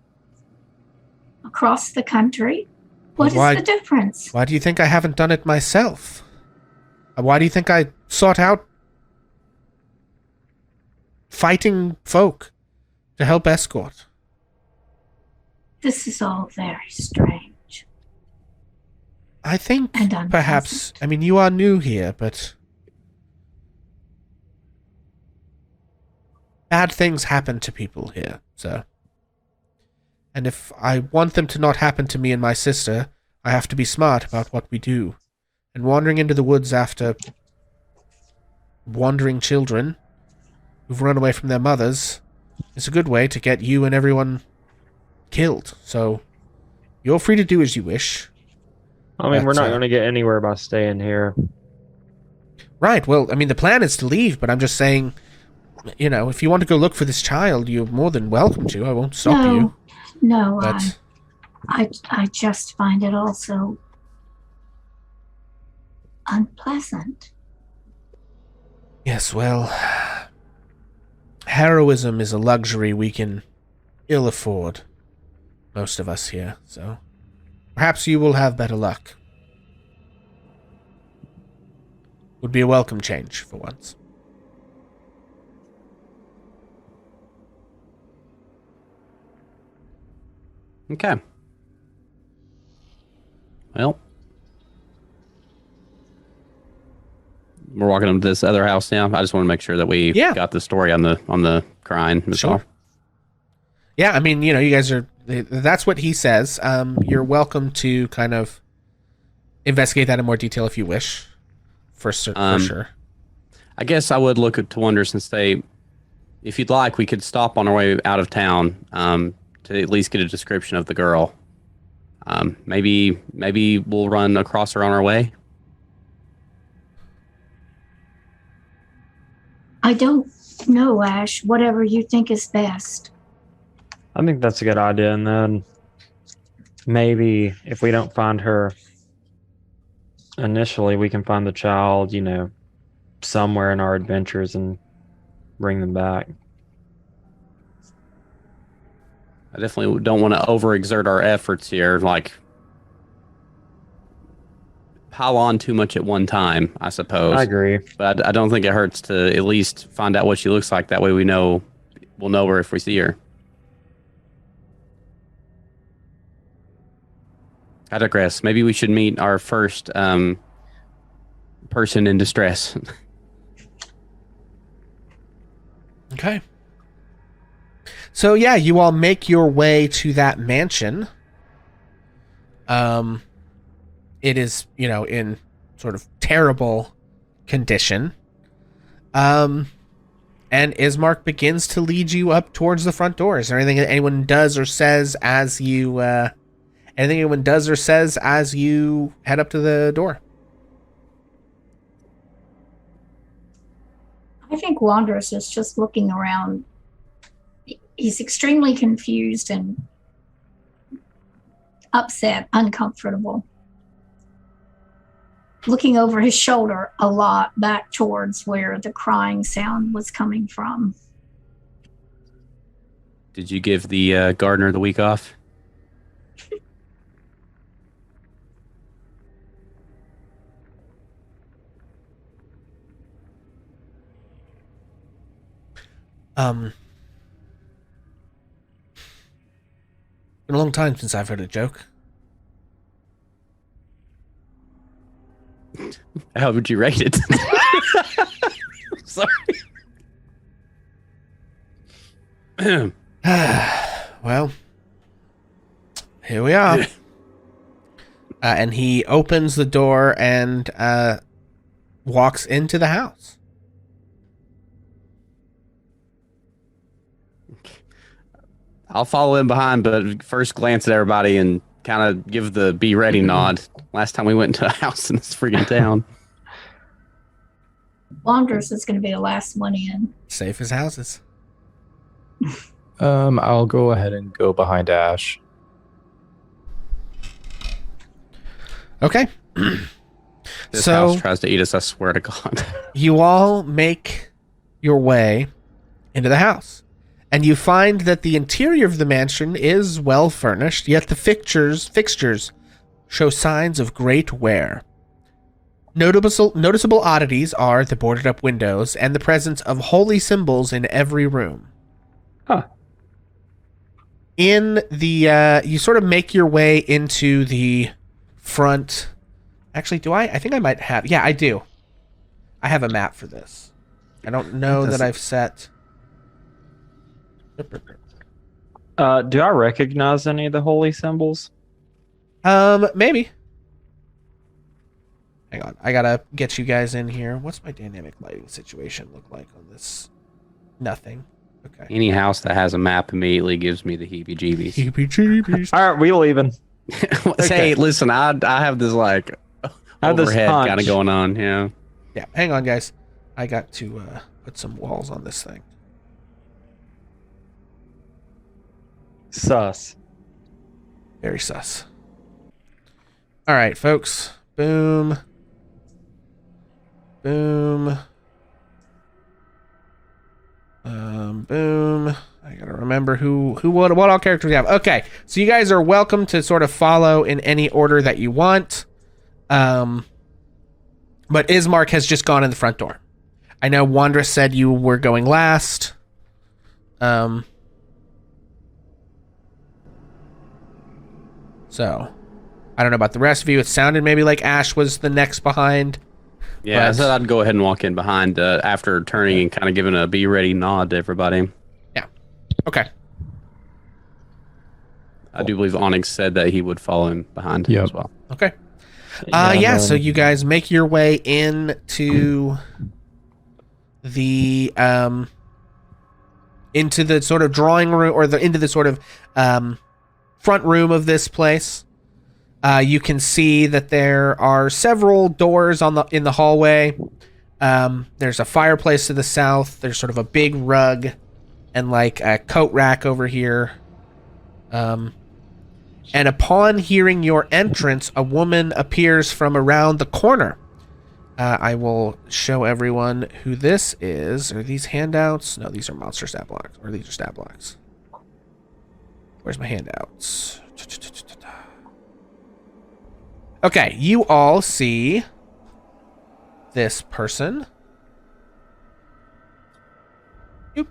across the country? What is the difference? Why do you think I haven't done it myself? Why do you think I sought out fighting folk to help escort? This is all very strange. I think And unpleasant. perhaps, I mean, you are new here, but bad things happen to people here, sir. And if I want them to not happen to me and my sister, I have to be smart about what we do. And wandering into the woods after wandering children who've run away from their mothers is a good way to get you and everyone killed. So you're free to do as you wish. I mean, we're But, not going to get anywhere by staying here. Right. Well, I mean, the plan is to leave, but I'm just saying, if you want to go look for this child, you're more than welcome to. I won't stop you. No, But I just find it also unpleasant. yes, well, heroism is a luxury we can ill afford, most of us here. So perhaps you will have better luck. Would be a welcome change for once. Okay. Well, we're walking up to this other house now. I just want to make sure that we got the story on the crying. Sure. Yeah, I mean, you guys are. That's what he says. You're welcome to kind of investigate that in more detail if you wish. For sure. I guess I would look to wonder, since if you'd like, we could stop on our way out of town to at least get a description of the girl. Maybe we'll run across her on our way. I don't know, Ash. Whatever you think is best. I think that's a good idea. And then maybe if we don't find her initially, we can find the child, somewhere in our adventures and bring them back. I definitely don't want to overexert our efforts here, like pile on too much at one time, I suppose. I agree. But I don't think it hurts to at least find out what she looks like. That way we'll know her if we see her. I digress. Maybe we should meet our first person in distress. Okay. So yeah, you all make your way to that mansion. It is, in sort of terrible condition. And Ismark begins to lead you up towards the front door. Is there anything that anyone does or says as you head up to the door? I think Wanderous is just looking around. He's extremely confused and upset, uncomfortable. Looking over his shoulder a lot back towards where the crying sound was coming from. Did you give the gardener the week off? Been a long time since I've heard a joke. How would you rate it? Sorry. Well, here we are. And he opens the door and walks into the house. I'll follow in behind, but first glance at everybody and kind of give the be ready nod. Last time we went into a house in this friggin' town. Wanderous is going to be the last one in. Safe as houses. I'll go ahead and go behind Ash. Okay. This house tries to eat us, I swear to God. You all make your way into the house. And you find that the interior of the mansion is well furnished, yet the fixtures show signs of great wear. Noticeable oddities are the boarded up windows and the presence of holy symbols in every room. Huh. In the you sort of make your way into the front. Actually, I think I might have. Yeah, I do. I have a map for this. I don't know that I've set. Do I recognize any of the holy symbols? Maybe. Hang on. I gotta get you guys in here. What's my dynamic lighting situation look like on this? Nothing. Okay. Any house that has a map immediately gives me the heebie-jeebies. Heebie-jeebies. All right, we leaving. Hey, listen, I have this like have this overhead kind hunch. of going on. Yeah. Yeah, hang on, guys. I got to put some walls on this thing. Sus. Very sus. All right, folks. Boom. Boom. Boom. I gotta remember what all characters we have. Okay, so you guys are welcome to sort of follow in any order that you want. But Ismark has just gone in the front door. I know Wandra said you were going last. So, I don't know about the rest of you. It sounded maybe like Ash was the next behind. Yeah, I But- said I'd go ahead and walk in behind after turning and kind of giving a be ready nod to everybody. Okay. I do believe Onyx said that he would follow him behind Yep. as well. Okay. Yeah, So you guys make your way into the sort of drawing room, or into the sort of front room of this place. You can see that there are several doors in the hallway. There's a fireplace to the south. There's sort of a big rug and like a coat rack over here. And upon hearing your entrance, a woman appears from around the corner. I will show everyone who this is. Are these handouts? No, these are monster stat blocks. Or these are stat blocks. Where's my handouts? Okay, you all see this person. Boop.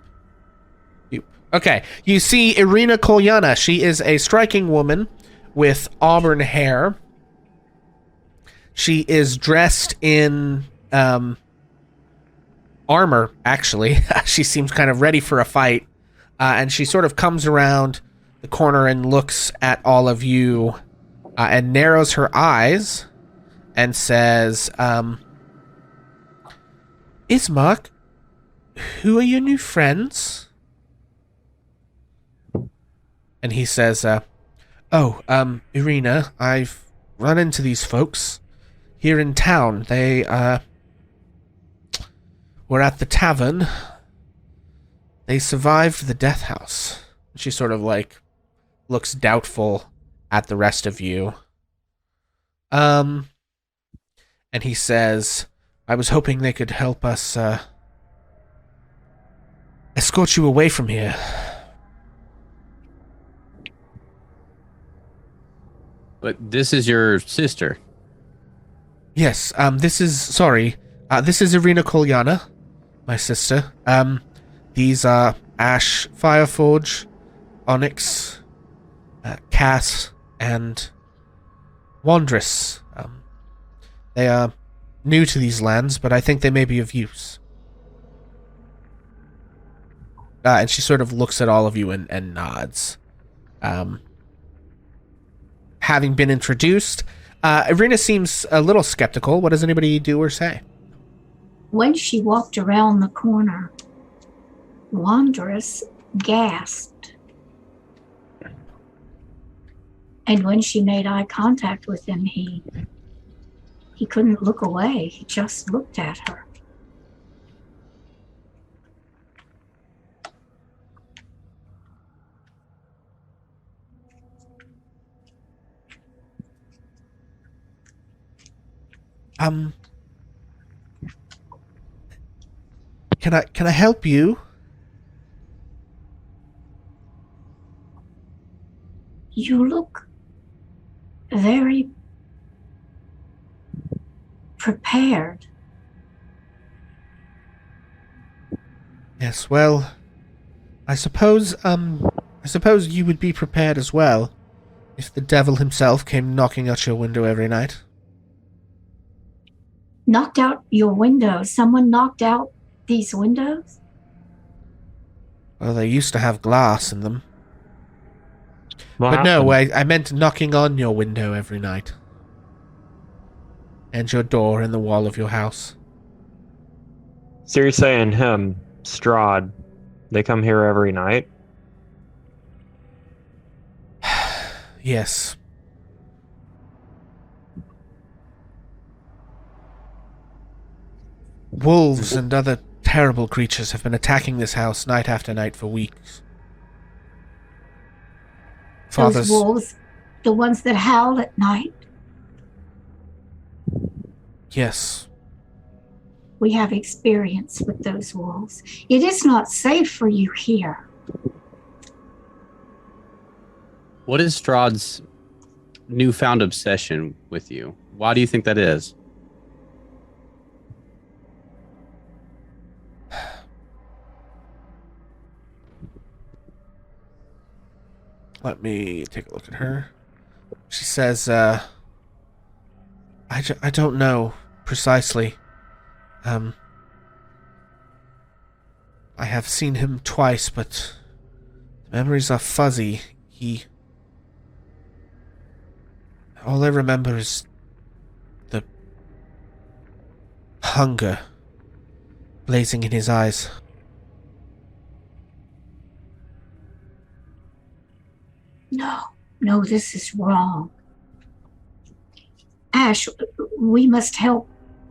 Boop. Okay, you see Ireena Kolyana. She is a striking woman with auburn hair. She is dressed in armor, actually. She seems kind of ready for a fight. And she sort of comes around the corner and looks at all of you and narrows her eyes and says, Ismark, who are your new friends? And he says, Ireena, I've run into these folks here in town. They, were at the tavern. They survived the death house. She sort of, like, looks doubtful at the rest of you. And he says, I was hoping they could help us, escort you away from here. But this is your sister. Yes, this is Ireena Kolyana, my sister. These are Ash Fireforge, Onyx, Cass, and Wandress. They are new to these lands, but I think they may be of use. And she sort of looks at all of you and nods. Having been introduced, Ireena seems a little skeptical. What does anybody do or say? When she walked around the corner, Wandrous gasped. And when she made eye contact with him, he couldn't look away. He just looked at her. Can I help you? You look very prepared. Yes, well, I suppose you would be prepared as well if the devil himself came knocking at your window every night. Knocked out your window. Someone knocked out these windows? Well, they used to have glass in them. What But no, happened? I meant knocking on your window every night. And your door in the wall of your house. So you're saying him, Strahd, they come here every night? Yes. wolves and other terrible creatures have been attacking this house night after night for weeks. Those wolves, the ones that howl at night. Yes. We have experience with those wolves. It is not safe for you here. What is Strahd's newfound obsession with you? Why do you think that is? Let me take a look at her. She says, I don't know precisely. I have seen him twice, but the memories are fuzzy. All I remember is the hunger blazing in his eyes. No, this is wrong. Ash, we must help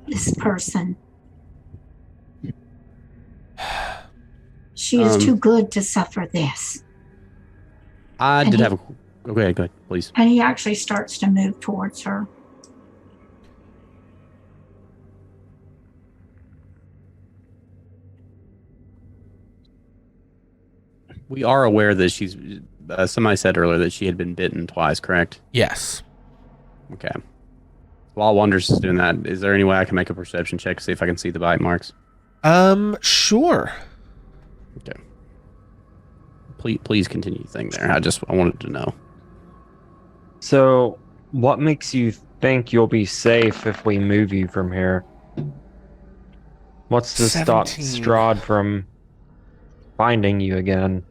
this person. She is too good to suffer this. I did have a... Okay, go ahead, please. And he actually starts to move towards her. We are aware that she's... somebody said earlier that she had been bitten twice, correct? Yes. Okay. While Wonders is doing that, is there any way I can make a perception check to see if I can see the bite marks? Sure. Okay. Please continue the thing there. I wanted to know. So, what makes you think you'll be safe if we move you from here? What's to stop 17. Strahd from finding you again?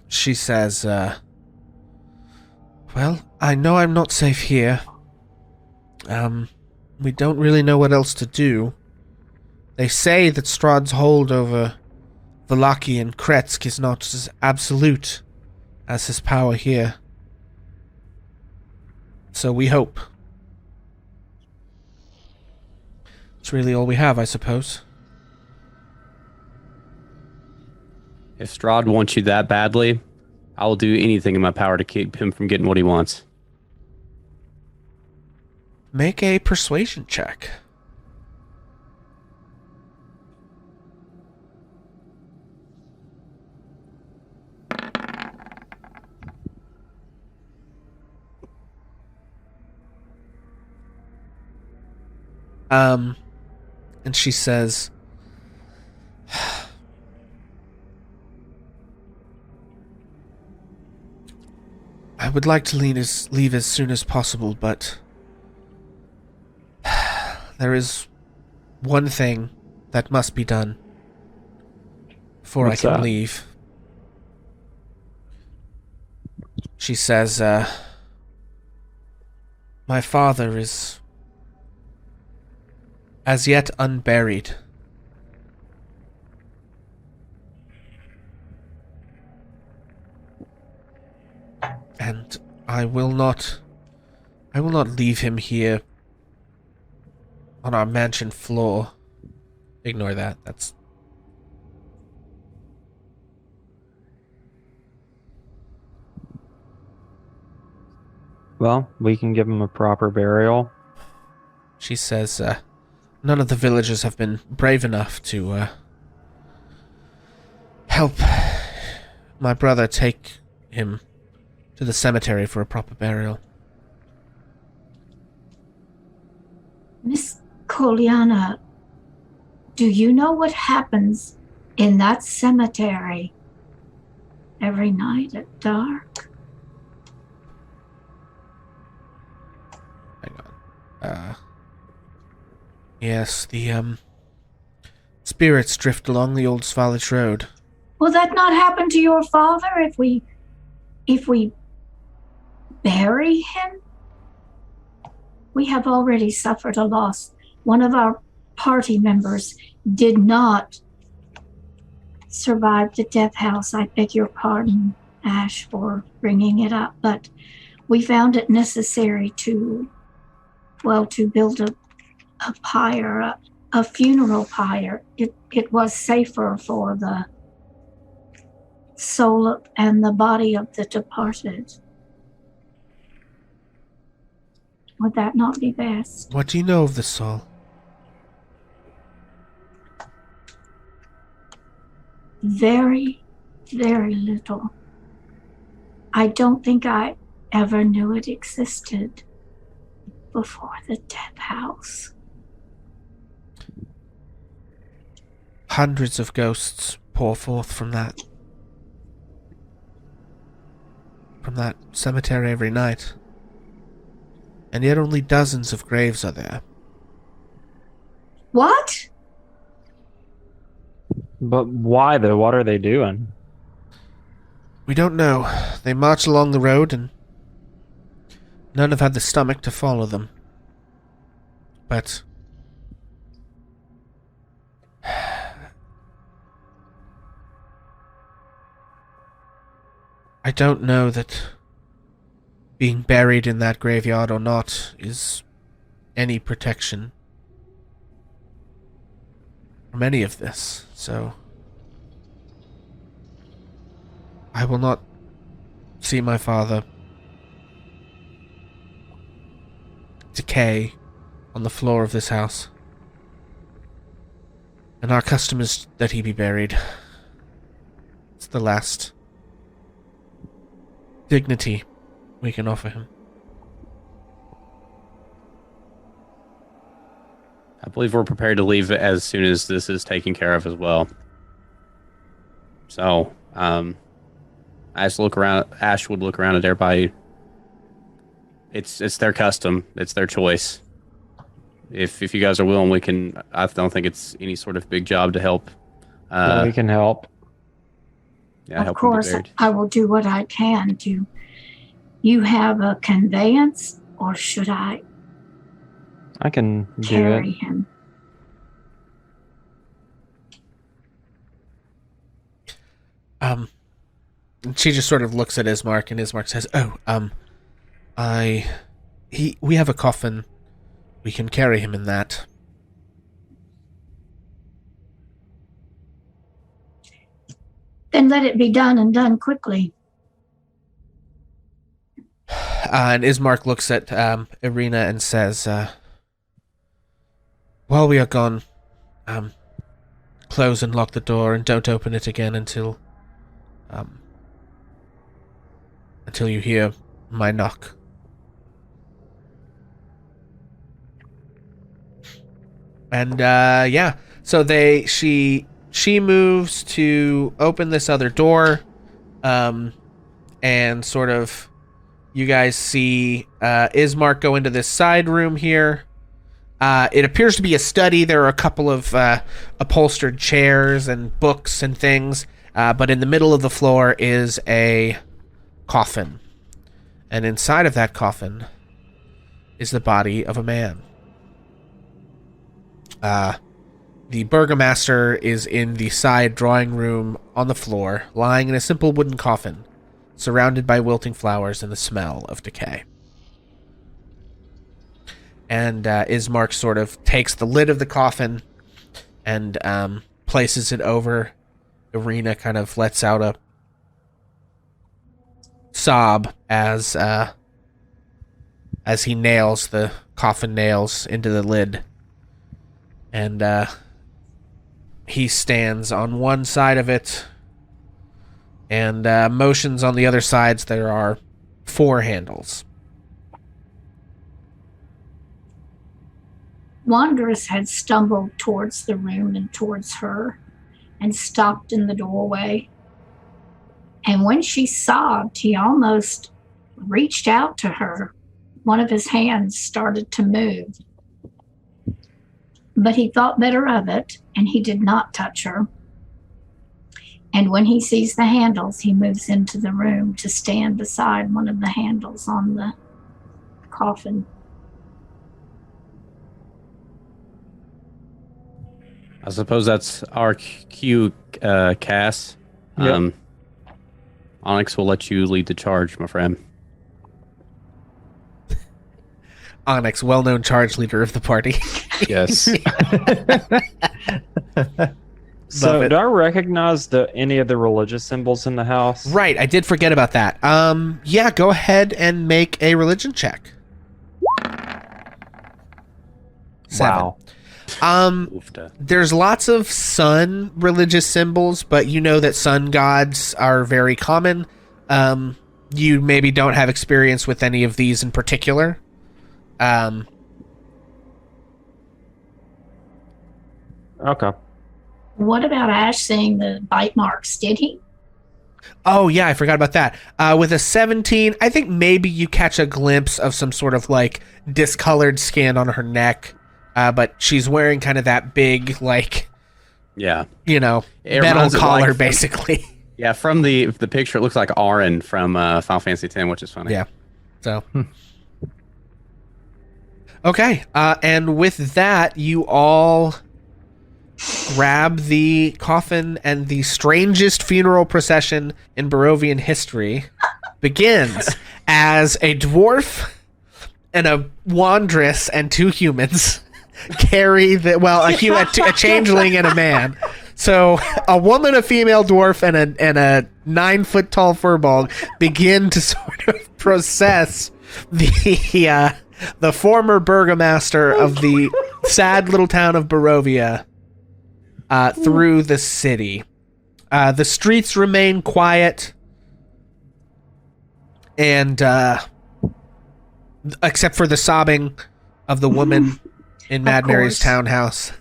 She says, well, I know I'm not safe here. We don't really know what else to do. They say that Strahd's hold over Vallaki and Kretsk is not as absolute as his power here. So we hope. It's really all we have, I suppose. If Strahd wants you that badly, I will do anything in my power to keep him from getting what he wants. Make a persuasion check. And she says, I would like to leave as soon as possible, but there is one thing that must be done before What's I can that? leave. She says, my father is as yet unburied. And I will not leave him here on our mansion floor. Ignore that. That's... Well, we can give him a proper burial. She says, none of the villagers have been brave enough to, help my brother take him to the cemetery for a proper burial. Miss Kolyana, do you know what happens in that cemetery every night at dark? Hang on. Yes, the, spirits drift along the old Svalich Road. Will that not happen to your father if we bury him? We have already suffered a loss. One of our party members did not survive the death house. I beg your pardon, Ash, for bringing it up, but we found it necessary to build a pyre, a funeral pyre. It was safer for the soul and the body of the departed. Would that not be best? What do you know of the soul? Very, very little. I don't think I ever knew it existed before the death house. Hundreds of ghosts pour forth from that cemetery every night. And yet only dozens of graves are there. What? But why though? What are they doing? We don't know. They march along the road and none have had the stomach to follow them. But I don't know that being buried in that graveyard or not is any protection from any of this, so I will not see my father decay on the floor of this house. And our custom is that he be buried. It's the last dignity we can offer him. I believe we're prepared to leave as soon as this is taken care of as well. So, Ash would look around at everybody. It's their custom. It's their choice. If you guys are willing, we can. I don't think it's any sort of big job to help. We can help. Yeah, Of help him be course, buried. I will do what I can. Do you have a conveyance, or should I I can do carry it. him? She just sort of looks at Ismark, and Ismark says, we have a coffin. We can carry him in that. Then let it be done, and done quickly. And Ismark looks at Ireena and says, while we are gone, close and lock the door and don't open it again until you hear my knock. And yeah, so she moves to open this other door, and sort of you guys see Ismark go into this side room here. It appears to be a study. There are a couple of upholstered chairs and books and things, but in the middle of the floor is a coffin. And inside of that coffin is the body of a man. The Burgomaster is in the side drawing room on the floor, lying in a simple wooden coffin, surrounded by wilting flowers and the smell of decay. And Ismark sort of takes the lid of the coffin and places it over. Ireena kind of lets out a sob as he nails the coffin nails into the lid. And he stands on one side of it and motions on the other sides. There are 4 handles. Wanderous had stumbled towards the room and towards her and stopped in the doorway. And when she sobbed, he almost reached out to her. One of his hands started to move. But he thought better of it, and he did not touch her. And when he sees the handles, he moves into the room to stand beside one of the handles on the coffin. I suppose that's our cue, Cass. Yep. Onyx will let you lead the charge, my friend. Onyx, well-known charge leader of the party. Yes. So, it. do I recognize any of the religious symbols in the house? Right, I did forget about that. Yeah, go ahead and make a religion check. 7. Wow. Oofta. There's lots of sun religious symbols, but you know that sun gods are very common. You maybe don't have experience with any of these in particular. Okay. What about Ash seeing the bite marks? Did he? Oh, yeah, I forgot about that. With a 17, I think maybe you catch a glimpse of some sort of, like, discolored skin on her neck. But she's wearing kind of that big, like, Yeah. you know, It metal reminds it collar, like- basically. Yeah, from the picture, it looks like Auron from Final Fantasy X, which is funny. Yeah. So. Okay. And with that, you all grab the coffin, and the strangest funeral procession in Barovian history begins as a dwarf and a wandress and 2 humans carry a changeling and a man. So a woman, a female dwarf, and a 9-foot tall furball begin to sort of process the former burgomaster of the sad little town of Barovia through the city. The streets remain quiet, and except for the sobbing of the woman in Mad Mary's course. townhouse.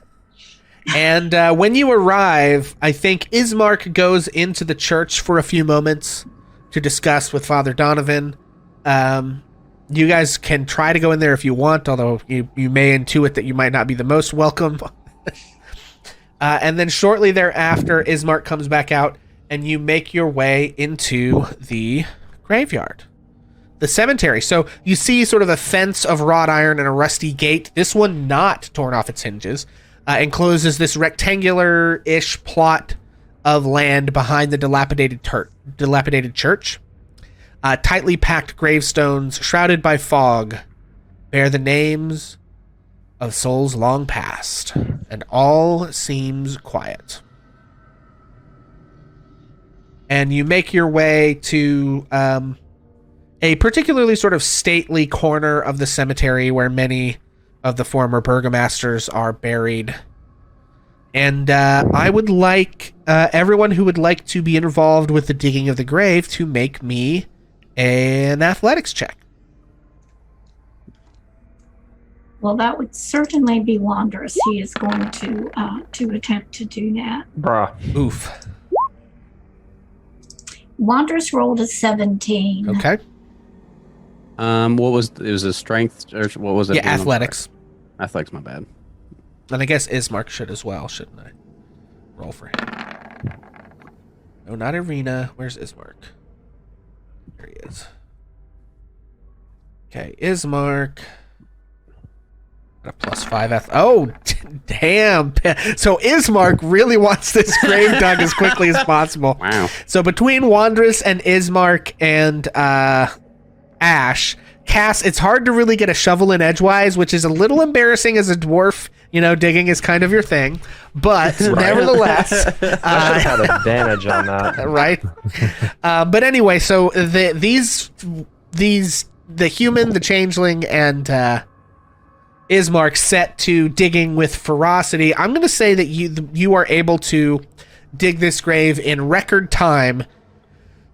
And when you arrive, I think Ismark goes into the church for a few moments to discuss with Father Donovan. You guys can try to go in there if you want, although you may intuit that you might not be the most welcome. And then shortly thereafter, Ismark comes back out, and you make your way into the graveyard. The cemetery. So you see sort of a fence of wrought iron and a rusty gate. This one not torn off its hinges. Encloses this rectangular-ish plot of land behind the dilapidated church. Tightly packed gravestones, shrouded by fog, bear the names of souls long past, and all seems quiet. And you make your way to a particularly sort of stately corner of the cemetery where many of the former burgomasters are buried. And I would like everyone who would like to be involved with the digging of the grave to make me an athletics check. Well, that would certainly be wondrous. He is going to attempt to do that. Bruh. Oof. Wondrous rolled a 17. Okay. What was it? Was a strength or what was it? Yeah, again? I'm sorry. athletics. Athletics, my bad. And I guess Ismark should as well, shouldn't I? Roll for him. No, not Ireena. Where's Ismark? There he is. Okay, Ismark. Got a +5 Oh, damn. So Ismark really wants this grave dug as quickly as possible. Wow. So between Wandress and Ismark and Ash, Cass, it's hard to really get a shovel in edgewise, which is a little embarrassing as a dwarf. You know, digging is kind of your thing. But nevertheless... I had advantage on that. right? But anyway, so the human, the changeling, and Ismark set to digging with ferocity. I'm going to say that you are able to dig this grave in record time.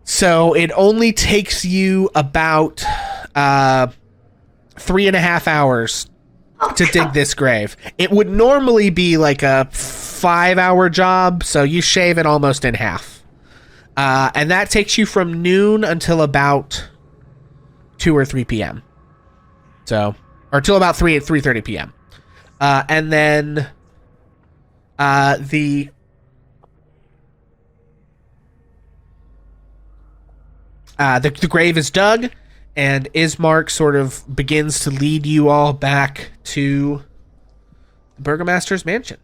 So it only takes you about 3.5 hours to dig this grave. It would normally be like a 5-hour job, so you shave it almost in half. And that takes you from noon until about 2 or 3 p.m. So, or till about 3:30 p.m. And then the grave is dug, and Ismark sort of begins to lead you all back to the Burgomaster's mansion.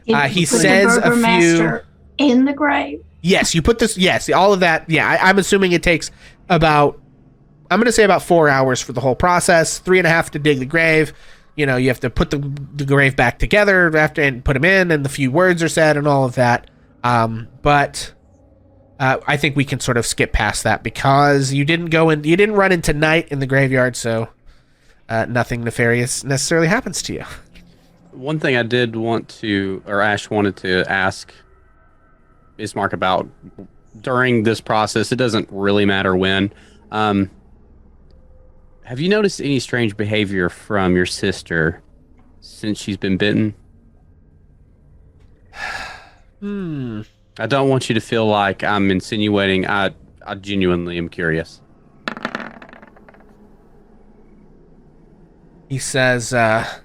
Did He you put the says a few... Burgomaster in the grave. Yes, you put this... Yes, all of that. Yeah, I'm assuming it takes about... I'm going to say about 4 hours for the whole process. 3.5 to dig the grave. you have to put the grave back together after and put him in, and the few words are said and all of that. But I think we can sort of skip past that because you didn't run into night in the graveyard, so nothing nefarious necessarily happens to you. One thing I did want to, or Ash wanted to ask Bismarck about during this process, it doesn't really matter when. Have you noticed any strange behavior from your sister since she's been bitten? I don't want you to feel like I'm insinuating. I genuinely am curious. He says, I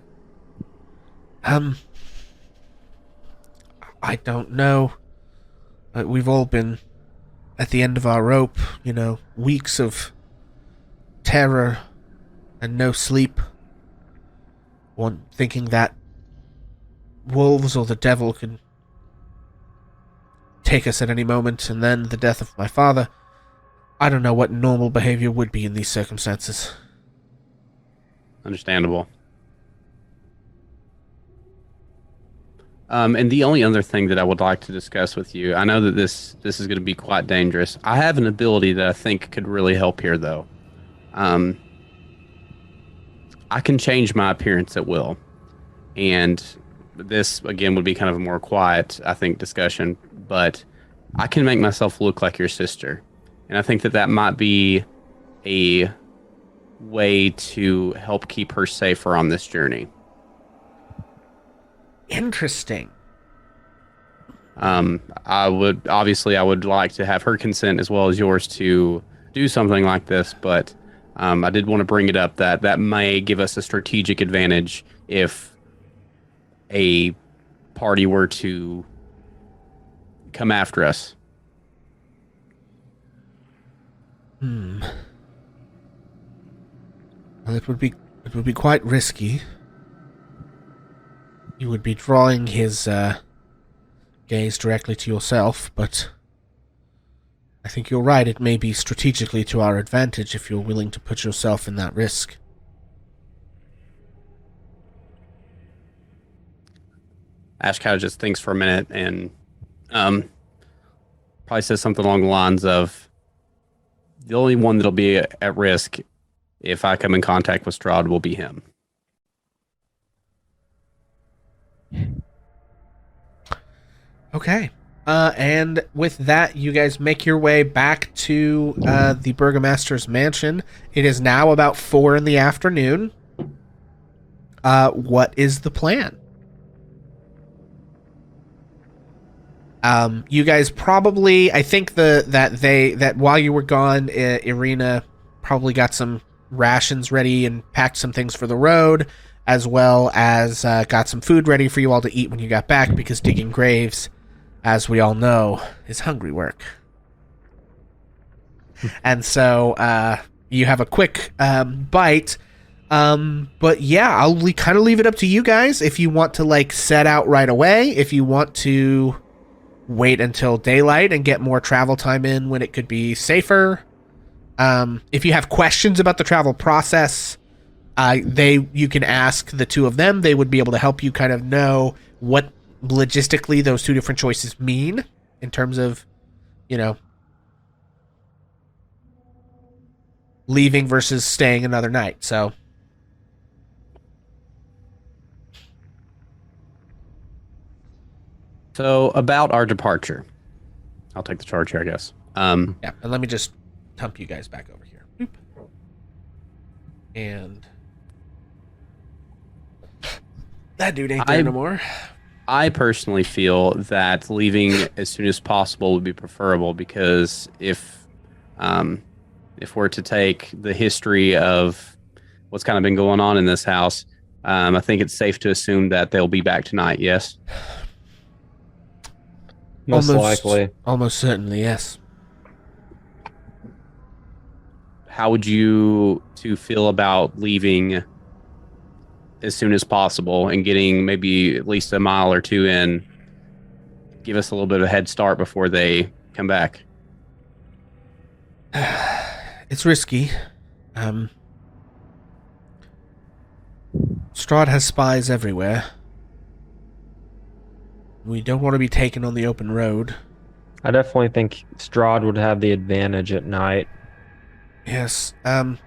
don't know. We've all been at the end of our rope, weeks of terror and no sleep. One thinking that wolves or the devil can take us at any moment, and then the death of my father. I don't know what normal behavior would be in these circumstances. Understandable. And the only other thing that I would like to discuss with you, I know that this is going to be quite dangerous. I have an ability that I think could really help here, though. I can change my appearance at will. And this, again, would be kind of a more quiet, I think, discussion. But I can make myself look like your sister. And I think that might be a way to help keep her safer on this journey. Interesting. I would like to have her consent as well as yours to do something like this, but I did want to bring it up that may give us a strategic advantage if a party were to come after us. Well, it would be quite risky. You would be drawing his gaze directly to yourself, but I think you're right. It may be strategically to our advantage if you're willing to put yourself in that risk. Ash kind of just thinks for a minute and probably says something along the lines of, the only one that'll be at risk if I come in contact with Strahd will be him. Okay. And with that, you guys make your way back to the Burgomaster's mansion. It is now about 4 p.m. What is the plan? You guys probably, I think that while you were gone, Ireena probably got some rations ready and packed some things for the road, as well as got some food ready for you all to eat when you got back, because digging graves, as we all know, is hungry work. And so you have a quick bite. But yeah, I'll kind of leave it up to you guys if you want to set out right away, if you want to wait until daylight and get more travel time in when it could be safer. If you have questions about the travel process, you can ask the two of them. They would be able to help you kind of know what logistically those two different choices mean in terms of, leaving versus staying another night. So about our departure, I'll take the charge here, I guess. yeah, and let me just dump you guys back over here. Boop. And that dude ain't there no more. I personally feel that leaving as soon as possible would be preferable, because if we're to take the history of what's kind of been going on in this house, I think it's safe to assume that they'll be back tonight. Yes. Most likely. Almost certainly, yes. How would you two feel about leaving as soon as possible and getting maybe at least a mile or two in? Give us a little bit of a head start before they come back. It's risky. Strahd has spies everywhere. We don't want to be taken on the open road. I definitely think Strahd would have the advantage at night. Yes,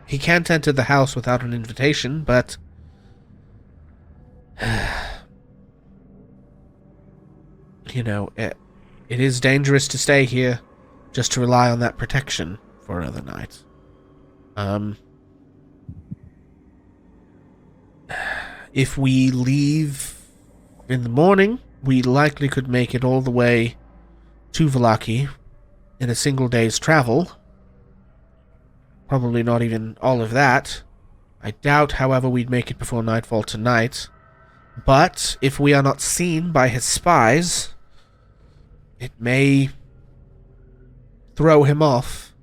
he can't enter the house without an invitation, but... you know, it is dangerous to stay here just to rely on that protection for another night. If we leave in the morning, we likely could make it all the way to Vallaki in a single day's travel. Probably not even all of that. I doubt, however, we'd make it before nightfall tonight. But if we are not seen by his spies, it may throw him off.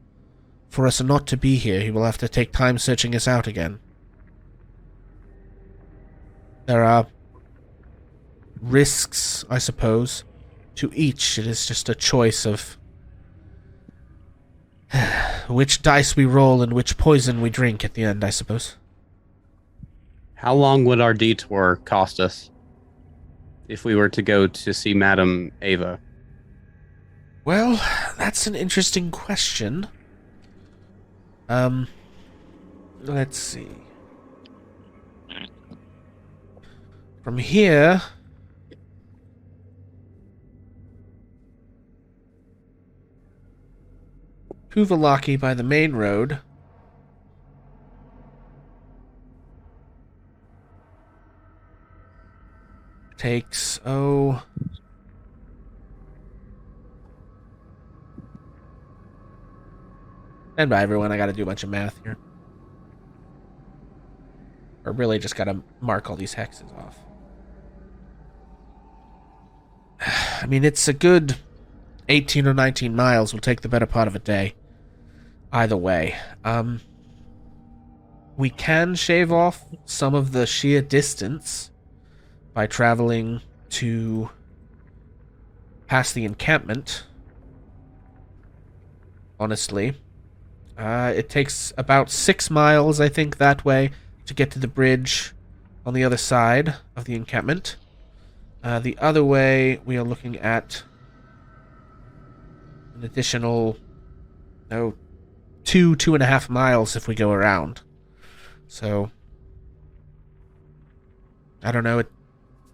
For us not to be here, he will have to take time searching us out again. There are risks, I suppose, to each. It is just a choice of which dice we roll and which poison we drink at the end, I suppose. How long would our detour cost us if we were to go to see Madame Ava? Well, that's an interesting question. Let's see. From here... to Vallaki by the main road... takes, And by everyone, I gotta do a bunch of math here. Or really just gotta mark all these hexes off. I mean, it's a good 18 or 19 miles. Will take the better part of a day. Either way. We can shave off some of the sheer distance by traveling to past the encampment. Honestly. It takes about 6 miles, I think, that way to get to the bridge on the other side of the encampment. The other way, we are looking at an additional 2.5 miles if we go around. So, I don't know, it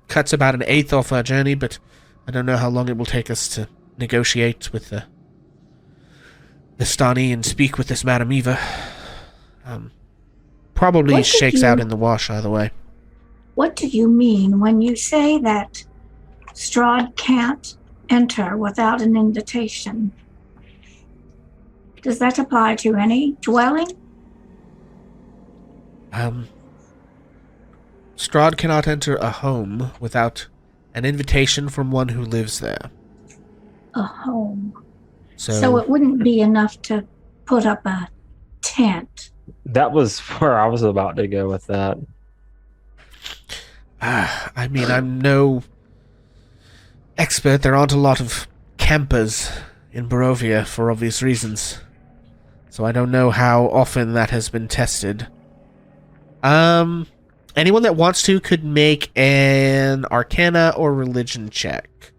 cuts about an eighth off our journey, but I don't know how long it will take us to negotiate with the Stani and speak with this Madame Eva. Probably shakes out in the wash either way. What do you mean when you say that Strahd can't enter without an invitation? Does that apply to any dwelling? Strahd cannot enter a home without an invitation from one who lives there. A home. So So it wouldn't be enough to put up a tent. That was where I was about to go with that. I mean, I'm no expert. There aren't a lot of campers in Barovia for obvious reasons. So I don't know how often that has been tested. Anyone that wants to could make an Arcana or Religion check.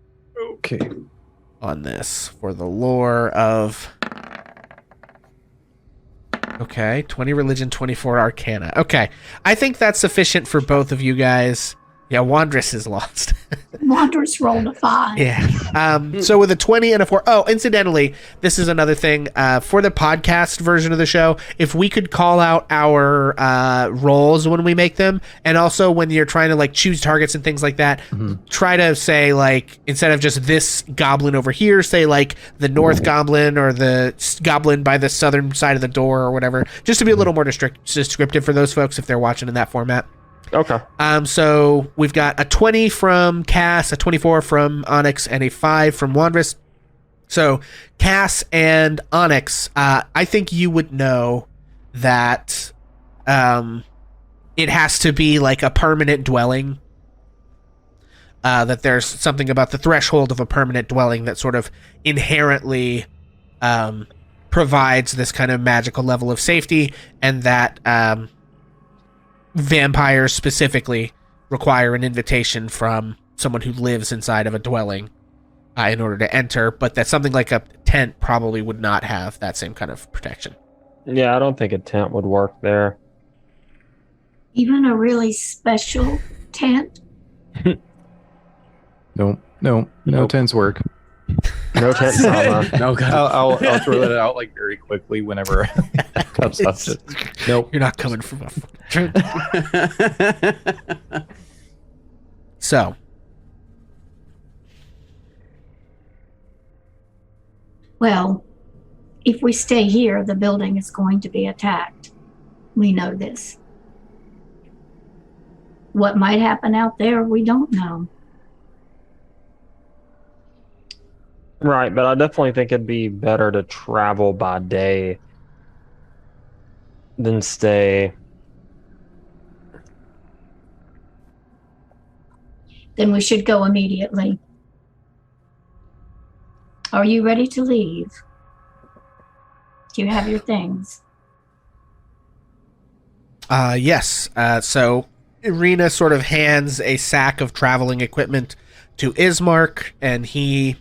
Okay. On this for the lore of... Okay, 20 Religion, 24 Arcana. Okay, I think that's sufficient for both of you guys. Yeah, Wandress is lost. Wanderers rolled a 5. Yeah. So with a 20 and a 4... Oh, incidentally, this is another thing. For the podcast version of the show, if we could call out our rolls when we make them, and also when you're trying to choose targets and things like that, try to say, instead of just this goblin over here, say, the north goblin or the goblin by the southern side of the door or whatever, just to be a little more descriptive for those folks if they're watching in that format. Okay. So we've got a 20 from Cass, a 24 from Onyx, and a 5 from Wandress. So Cass and Onyx, I think you would know that it has to be a permanent dwelling. That there's something about the threshold of a permanent dwelling that sort of inherently provides this kind of magical level of safety, and that vampires specifically require an invitation from someone who lives inside of a dwelling in order to enter, but that something like a tent probably would not have that same kind of protection. Yeah, I don't think a tent would work there. Even a really special tent? No Nope. tents work. No tent trauma. No, God. I'll throw that out like very quickly whenever it comes up. Just, nope. You're not coming from a fucking tent. So, Well, if we stay here, the building is going to be attacked. We know this. What might happen out there, we don't know. Right, but I definitely think it'd be better to travel by day than stay. Then we should go immediately. Are you ready to leave? Do you have your things? yes. So Ireena sort of hands a sack of traveling equipment to Ismark, and he,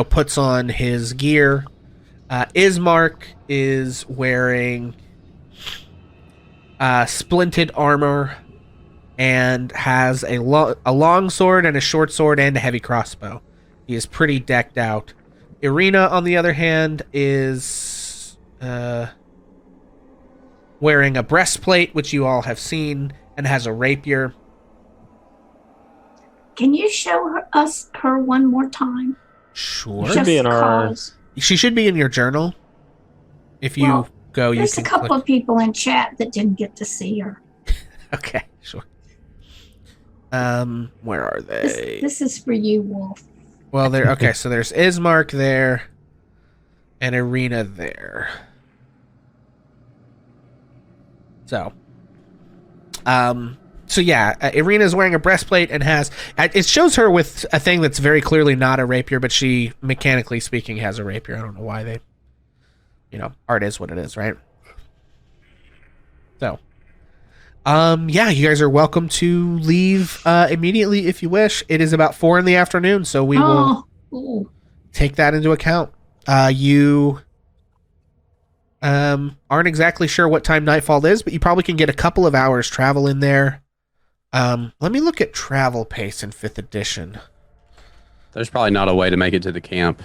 puts on his gear. Ismark is wearing splinted armor and has a long sword and a short sword and a heavy crossbow. He is pretty decked out. Ireena, on the other hand, is wearing a breastplate, which you all have seen, and has a rapier. Can you show her one more time? Sure. Should be in our- cause She should be in your journal. If you go, you there's can a couple click. of people in chat that didn't get to see her. Okay, sure. Where are they? This is for you, Wolf. Well, there. Okay, so there's Ismark there, and Ireena there. So yeah, Ireena's wearing a breastplate and has. It shows her with a thing that's very clearly not a rapier, but she, mechanically speaking, has a rapier. I don't know why they. Art is what it is, right? So, yeah, you guys are welcome to leave immediately if you wish. It is about 4 p.m, so we will Ooh. take that into account. You aren't exactly sure what time nightfall is, but you probably can get a couple of hours travel in there. Let me look at travel pace in 5th edition. There's probably not a way to make it to the camp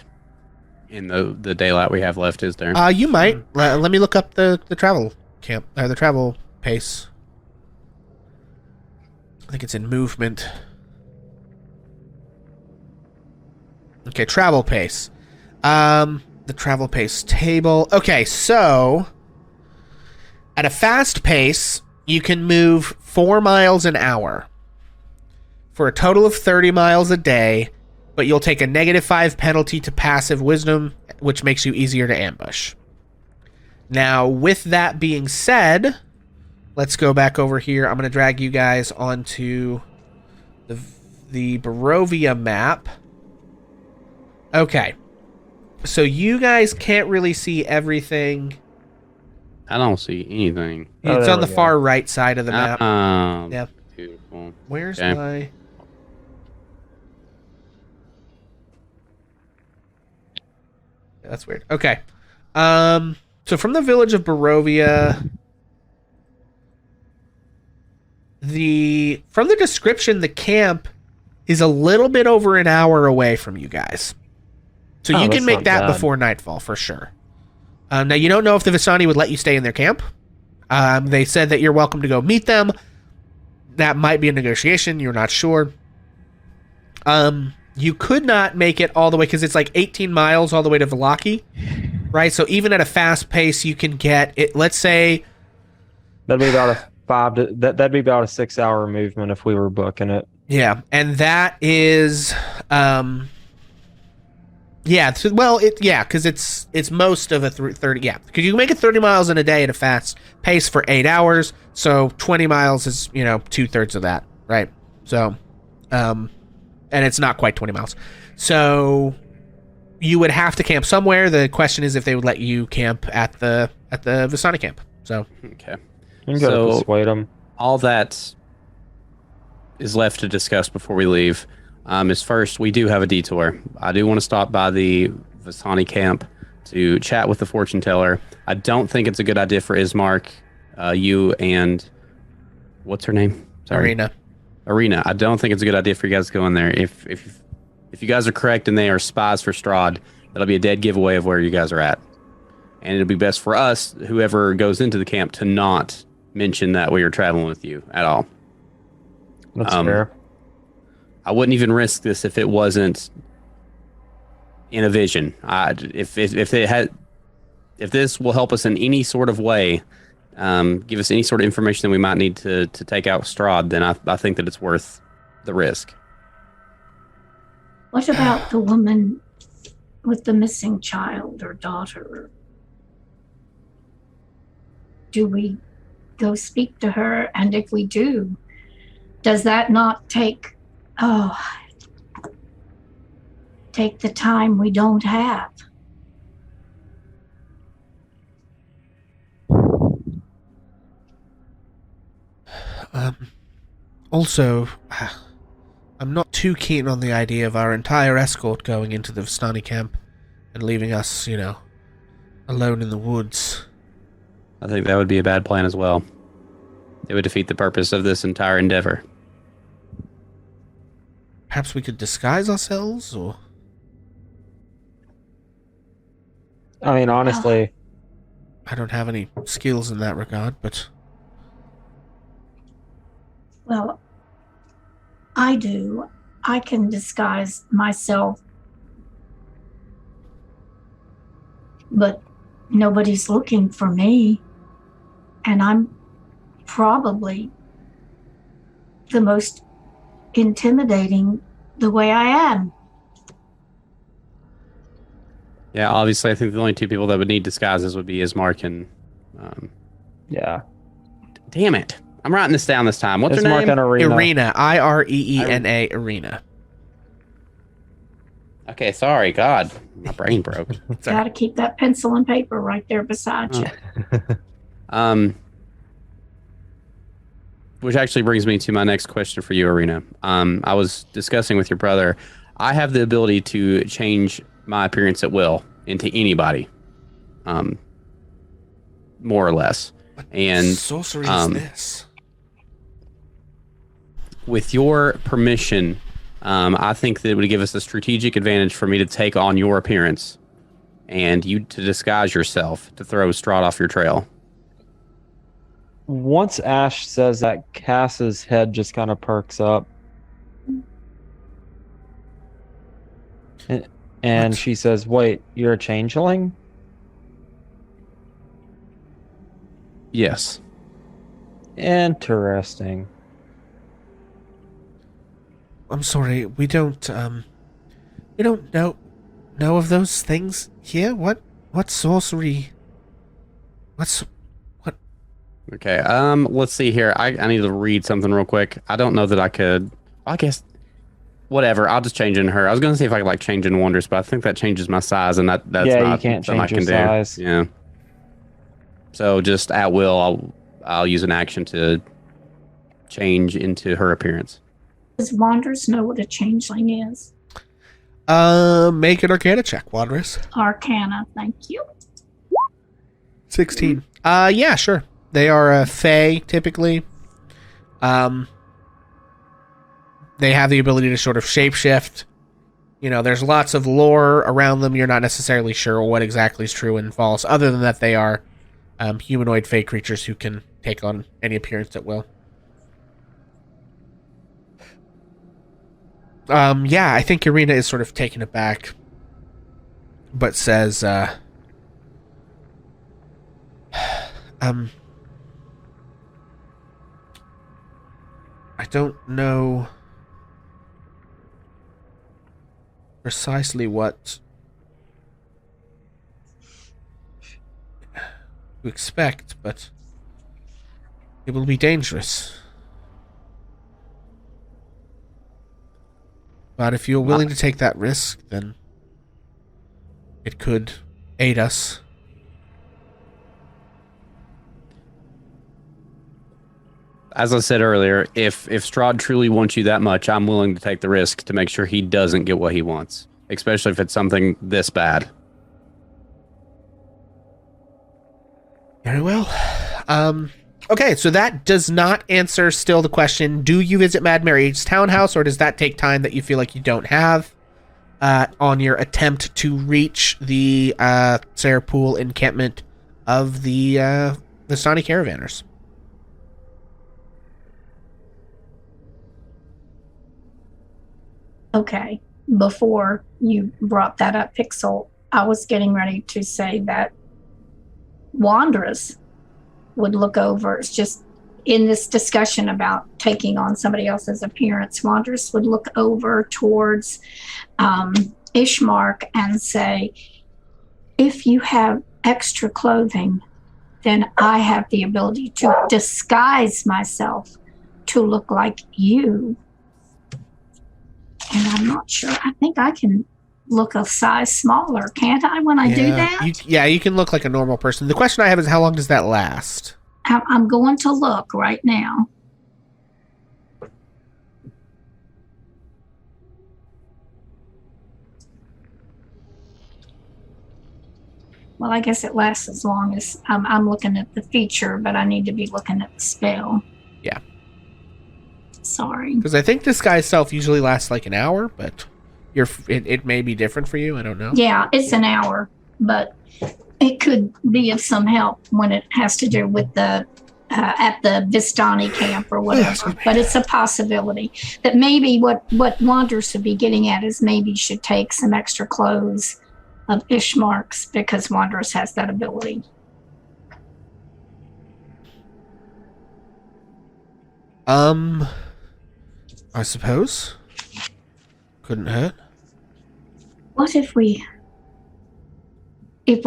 in the daylight we have left, is there? You might. Let me look up the travel camp, the travel pace. I think it's in movement. Okay, travel pace. The travel pace table. Okay, so at a fast pace, you can move 4 miles an hour for a total of 30 miles a day, but you'll take a -5 penalty to passive wisdom, which makes you easier to ambush. Now, with that being said, let's go back over here. I'm going to drag you guys onto the Barovia map. Okay. So you guys can't really see everything. I don't see anything. It's there on the we go. far right side of the map. Yeah. Beautiful. Where's Okay. my... That's weird. Okay. So from the village of Barovia, from the description, the camp is a little bit over an hour away from you guys. So you that's can make not that bad. before nightfall for sure. Now, you don't know if the Visani would let you stay in their camp. They said that you're welcome to go meet them. That might be a negotiation. You're not sure. You could not make it all the way because it's like 18 miles all the way to Vallaki, right? So even at a fast pace, you can get it. Let's say That'd be that'd be about a 6-hour movement if we were booking it. yeah, and that is yeah. Because it's most of a 30. Yeah, because you can make it 30 miles in a day at a fast pace for 8 hours. So 20 miles is 2/3 of that, right? So, and it's not quite 20 miles. So you would have to camp somewhere. The question is if they would let you camp at the Visani camp. So You Okay. can go So- persuade them. all that is left to discuss before we leave is first, we do have a detour. I do want to stop by the Vistani camp to chat with the fortune teller. I don't think it's a good idea for Ismark, you and what's her name? Ireena. I don't think it's a good idea for you guys to go in there. If you guys are correct and they are spies for Strahd, that'll be a dead giveaway of where you guys are at. And it'll be best for us, whoever goes into the camp, to not mention that we are traveling with you at all. That's fair. I wouldn't even risk this if it wasn't in a vision. If this will help us in any sort of way, give us any sort of information that we might need to take out Strahd, then I think that it's worth the risk. What about the woman with the missing child or daughter? Do we go speak to her? And if we do, does that not take the time we don't have? Also, I'm not too keen on the idea of our entire escort going into the Vistani camp and leaving us, alone in the woods. I think that would be a bad plan as well. It would defeat the purpose of this entire endeavor. Perhaps we could disguise ourselves, or... I mean, honestly, I don't have any skills in that regard, but... Well, I do. I can disguise myself, but nobody's looking for me, and I'm probably the most intimidating the way I am. Yeah, obviously, I think the only two people that would need disguises would be Ismark and... yeah. Damn it. I'm writing this down this time. What's her Ismark name? and Ireena. Ireena. Ireena. Ireena. Okay, sorry. God, my brain broke. Got to keep that pencil and paper right there beside you. Which actually brings me to my next question for you, Ireena. I was discussing with your brother. I have the ability to change my appearance at will into anybody, more or less. And sorcery is this? With your permission, I think that it would give us a strategic advantage for me to take on your appearance and you to disguise yourself to throw Strahd off your trail. Once Ash says that, Cass's head just kind of perks up. And What? she says, "Wait, you're a changeling?" Yes. Interesting. I'm sorry, we don't know of those things here? What sorcery? What? Okay, let's see here. I need to read something real quick. I don't know that I could. I guess, whatever. I'll just change in her. I was going to see if I could, change in Wonders, but I think that changes my size, and that's Yeah, not you can't something I change can your do. size. Yeah. So just at will, I'll use an action to change into her appearance. Does Wanders know what a changeling is? Make an Arcana check, Wanderers. Arcana, thank you. 16. Yeah, sure. They are a fae, typically. They have the ability to sort of shapeshift. There's lots of lore around them. You're not necessarily sure what exactly is true and false, other than that they are humanoid fae creatures who can take on any appearance at will. Yeah, I think Ireena is sort of taken aback, but says, I don't know precisely what to expect, but it will be dangerous. But if you're willing to take that risk, then it could aid us. as I said earlier, if Strahd truly wants you that much, I'm willing to take the risk to make sure he doesn't get what he wants, especially if it's something this bad. Very well. Okay, so that does not answer still the question, do you visit Mad Mary's townhouse, or does that take time that you feel like you don't have on your attempt to reach the Sarahpool encampment of the Vistani caravanners? Okay, before you brought that up, Pixel, I was getting ready to say that Wanderers would look over. It's just in this discussion about taking on somebody else's appearance, Wanderers would look over towards Ishmark and say, if you have extra clothing, then I have the ability to disguise myself to look like you. And I'm not sure. I think I can look a size smaller, can't I, when I do that? You can look like a normal person. The question I have is, how long does that last? I'm going to look right now. Well, I guess it lasts as long as I'm looking at the feature, but I need to be looking at the spell. Yeah. Sorry. Because I think disguise self usually lasts like an hour, but it may be different for you. I don't know. Yeah, it's an hour, but it could be of some help when it has to do with the at the Vistani camp or whatever. But it's a possibility that maybe what Wanderers would be getting at is maybe should take some extra clothes of Ishmark's because Wanderers has that ability. I suppose. Couldn't hurt. What if we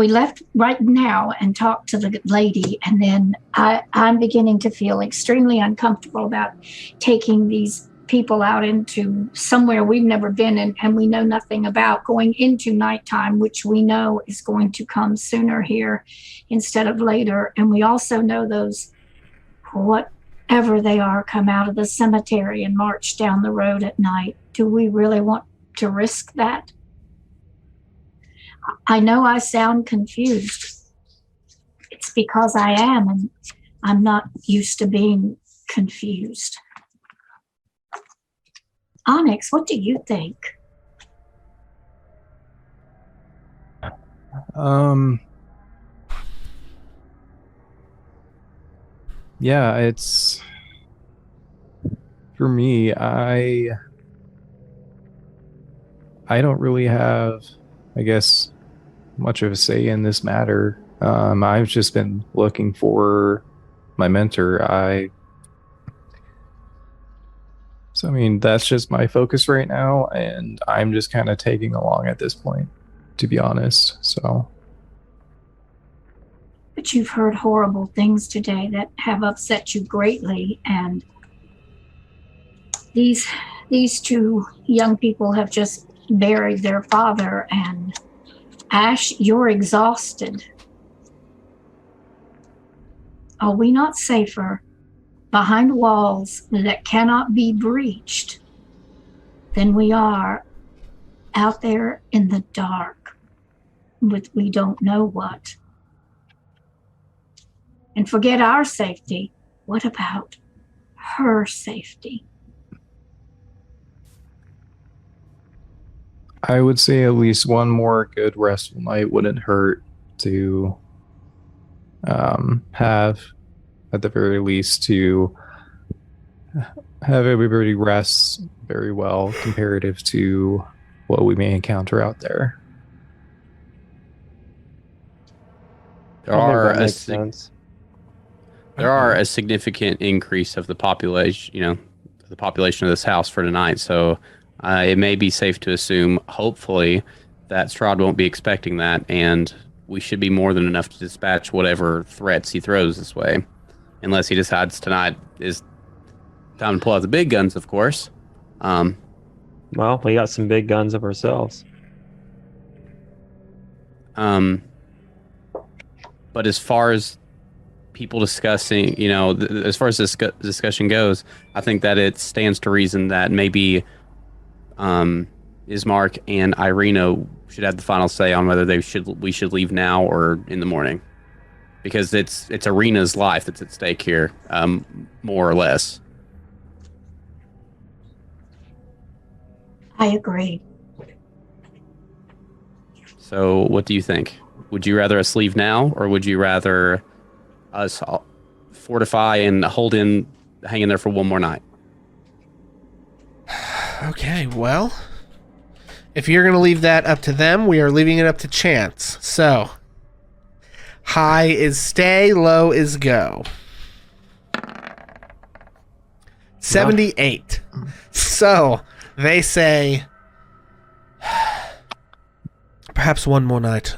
left right now and talked to the lady, and then I'm beginning to feel extremely uncomfortable about taking these people out into somewhere we've never been in and we know nothing about, going into nighttime, which we know is going to come sooner here instead of later. And we also know those, whatever they are, come out of the cemetery and march down the road at night. Do we really want to risk that? I know I sound confused. It's because I am, and I'm not used to being confused. Onyx, what do you think? Yeah, it's for me, I don't really have, I guess, much of a say in this matter. I've just been looking for my mentor. So, I mean, that's just my focus right now, and I'm just kind of tagging along at this point, to be honest. So. But you've heard horrible things today that have upset you greatly, and these two young people have just buried their father, and Ash, you're exhausted. Are we not safer behind walls that cannot be breached than we are out there in the dark with we don't know what? And forget our safety. What about her safety? I would say at least one more good restful night wouldn't hurt to have, at the very least, to have everybody rest very well comparative to what we may encounter out there. There are a significant increase of the population, the population of this house for tonight. So it may be safe to assume, hopefully, that Strahd won't be expecting that, and we should be more than enough to dispatch whatever threats he throws this way. Unless he decides tonight is time to pull out the big guns, of course. Well, we got some big guns of ourselves. But as far as people discussing, as far as this discussion goes, I think that it stands to reason that maybe Ismark and Ireena should have the final say on whether we should leave now or in the morning, because it's Ireena's life that's at stake here, more or less. I agree. So, what do you think? Would you rather us leave now, or would you rather us fortify and hang in there for one more night? Okay, well, if you're going to leave that up to them, we are leaving it up to chance. So, high is stay, low is go. 78. So, they say, perhaps one more night.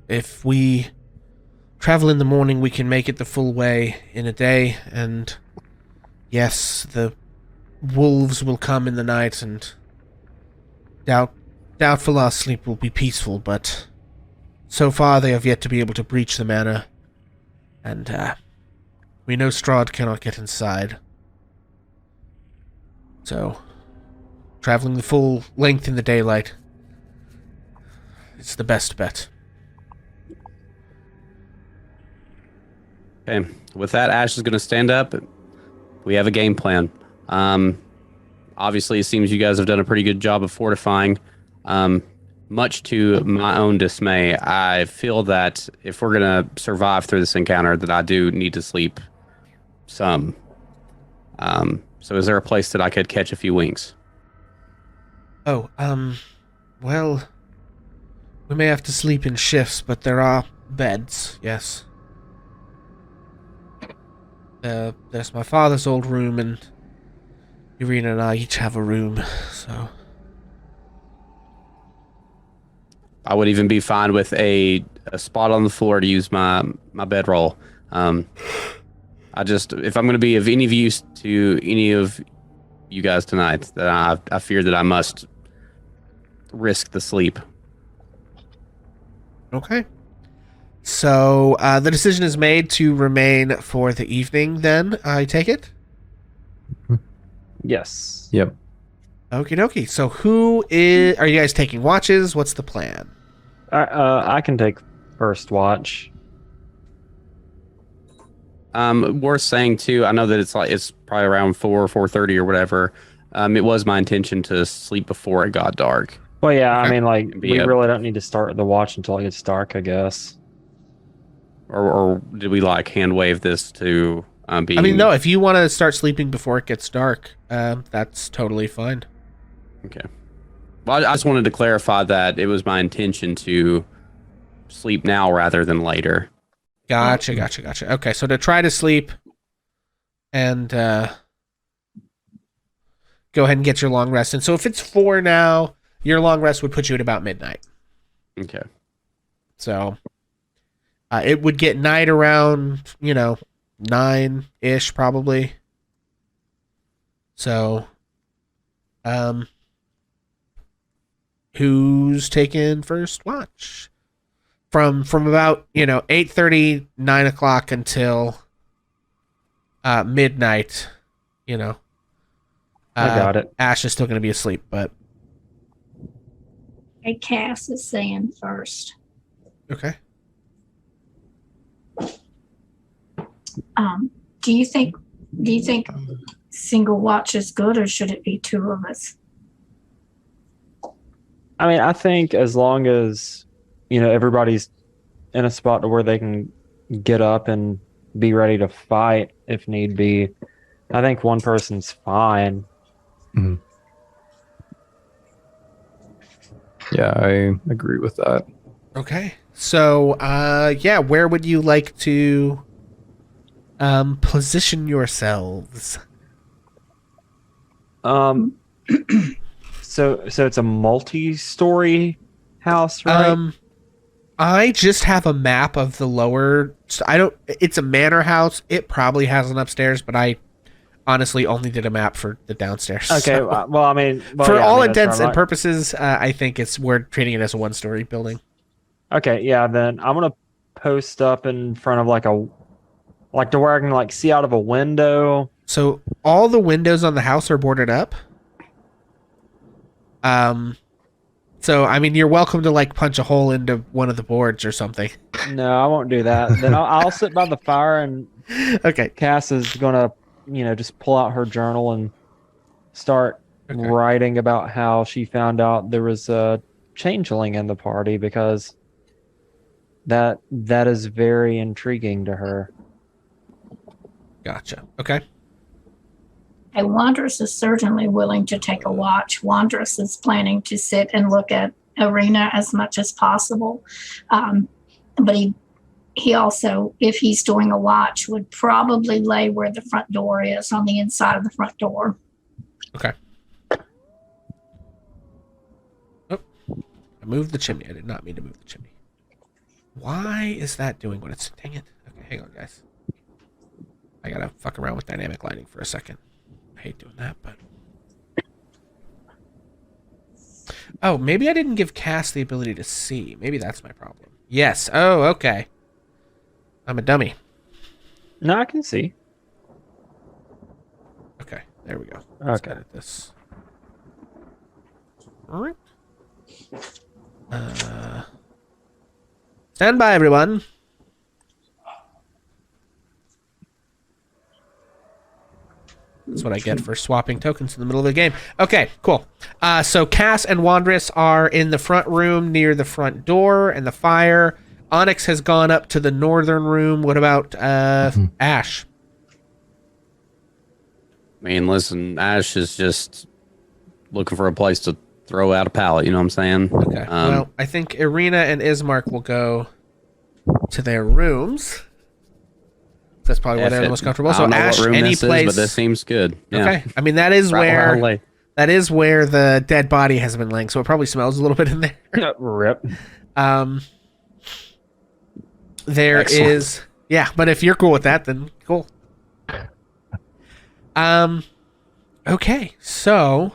If we travel in the morning, we can make it the full way in a day. And yes, the wolves will come in the night, and doubtful our sleep will be peaceful. But so far, they have yet to be able to breach the manor, and we know Strahd cannot get inside. So, traveling the full length in the daylight, it's the best bet. Okay. With that, Ash is going to stand up. We have a game plan. Obviously, it seems you guys have done a pretty good job of fortifying. Much to my own dismay, I feel that if we're going to survive through this encounter, that I do need to sleep some. So is there a place that I could catch a few winks? Oh, well, we may have to sleep in shifts, but there are beds, yes. There's my father's old room, and Ireena and I each have a room, so... I would even be fine with a spot on the floor to use my bedroll. If I'm going to be of any use to any of you guys tonight, that I fear that I must risk the sleep. Okay. So, the decision is made to remain for the evening, then, I take it? Yes. Yep. Okie dokie. So are you guys taking watches? What's the plan? I can take first watch. Worth saying too, I know that it's probably around 4:30 or whatever. It was my intention to sleep before it got dark. Well, yeah, I mean, we Yeah. really don't need to start the watch until it gets dark, I guess. Or did we hand wave this to be? I mean, no, if you want to start sleeping before it gets dark, that's totally fine. Okay. Well, I just wanted to clarify that it was my intention to sleep now rather than later. Gotcha. Okay, so to try to sleep and go ahead and get your long rest. And so if it's 4 now, your long rest would put you at about midnight. Okay. So it would get night around, 9-ish probably. So, who's taking first watch? From about 8:30, 9 o'clock until midnight. I got it. Ash is still going to be asleep, but Hey, Cass is saying first. okay. Do you think single watch is good, or should it be 2 of us? I mean, I think as long as, everybody's in a spot to where they can get up and be ready to fight if need be, I think one person's fine. Mm-hmm. Yeah, I agree with that. Okay. So, where would you like to position yourselves? So it's a multi-story house, right? I just have a map of the lower. It's a manor house. It probably has an upstairs, but I honestly only did a map for the downstairs. Okay. So, Well, I mean, for all that's intents and right. purposes, I think we're treating it as a 1-story building. Okay, yeah, then I'm gonna post up in front of Like to where I can like see out of a window. So all the windows on the house are boarded up. So I mean, you're welcome to like punch a hole into one of the boards or something. No, I won't do that. Then I'll sit by the fire, and Okay. Cass is gonna, just pull out her journal and start writing about how she found out there was a changeling in the party, because that is very intriguing to her. Gotcha. Okay. And Wanderous is certainly willing to take a watch. Wanderous is planning to sit and look at Ireena as much as possible. But he also, if he's doing a watch, would probably lay where the front door is, on the inside of the front door. Okay. Oh, I moved the chimney. I did not mean to move the chimney. Why is that doing what it's... Dang it. Okay, hang on, guys. I gotta fuck around with dynamic lighting for a second. I hate doing that, but... Oh, maybe I didn't give Cass the ability to see. Maybe that's my problem. Yes. Oh, okay. I'm a dummy. No, I can see. Okay, there we go. Let's Okay. edit this. All right. Stand by, everyone. That's what I get for swapping tokens in the middle of the game. Okay, cool. So Cass and Wanderous are in the front room near the front door and the fire. Onyx has gone up to the northern room. What about Ash? I mean, listen, Ash is just looking for a place to throw out a pallet. You know what I'm saying? Okay. Well, I think Ireena and Ismark will go to their rooms. That's probably where they're the most comfortable. So Ash, any place, but this seems good. Yeah. Okay. I mean, that is where the dead body has been laying. So it probably smells a little bit in there. Rip. There Excellent. is, yeah. But if you're cool with that, then cool. Okay. So,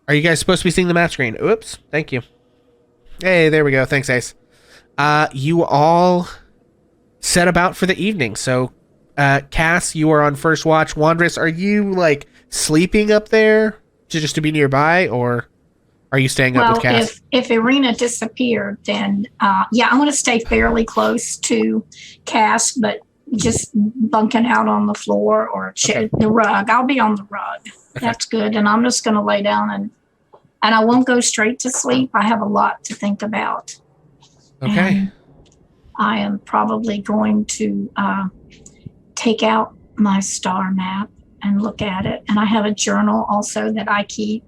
are you guys supposed to be seeing the map screen? Oops. Thank you. Hey, there we go. Thanks, Ace. You all set about for the evening. So, Cass, you are on first watch. Wanderous, are you like sleeping up there just to be nearby, or are you staying up with Cass? If Ireena disappeared, then yeah, I'm going to stay fairly close to Cass, but just bunking out on the floor or the rug. I'll be on the rug. Okay. That's good. And I'm just going to lay down and I won't go straight to sleep. I have a lot to think about. Okay. And I am probably going to take out my star map and look at it. And I have a journal also that I keep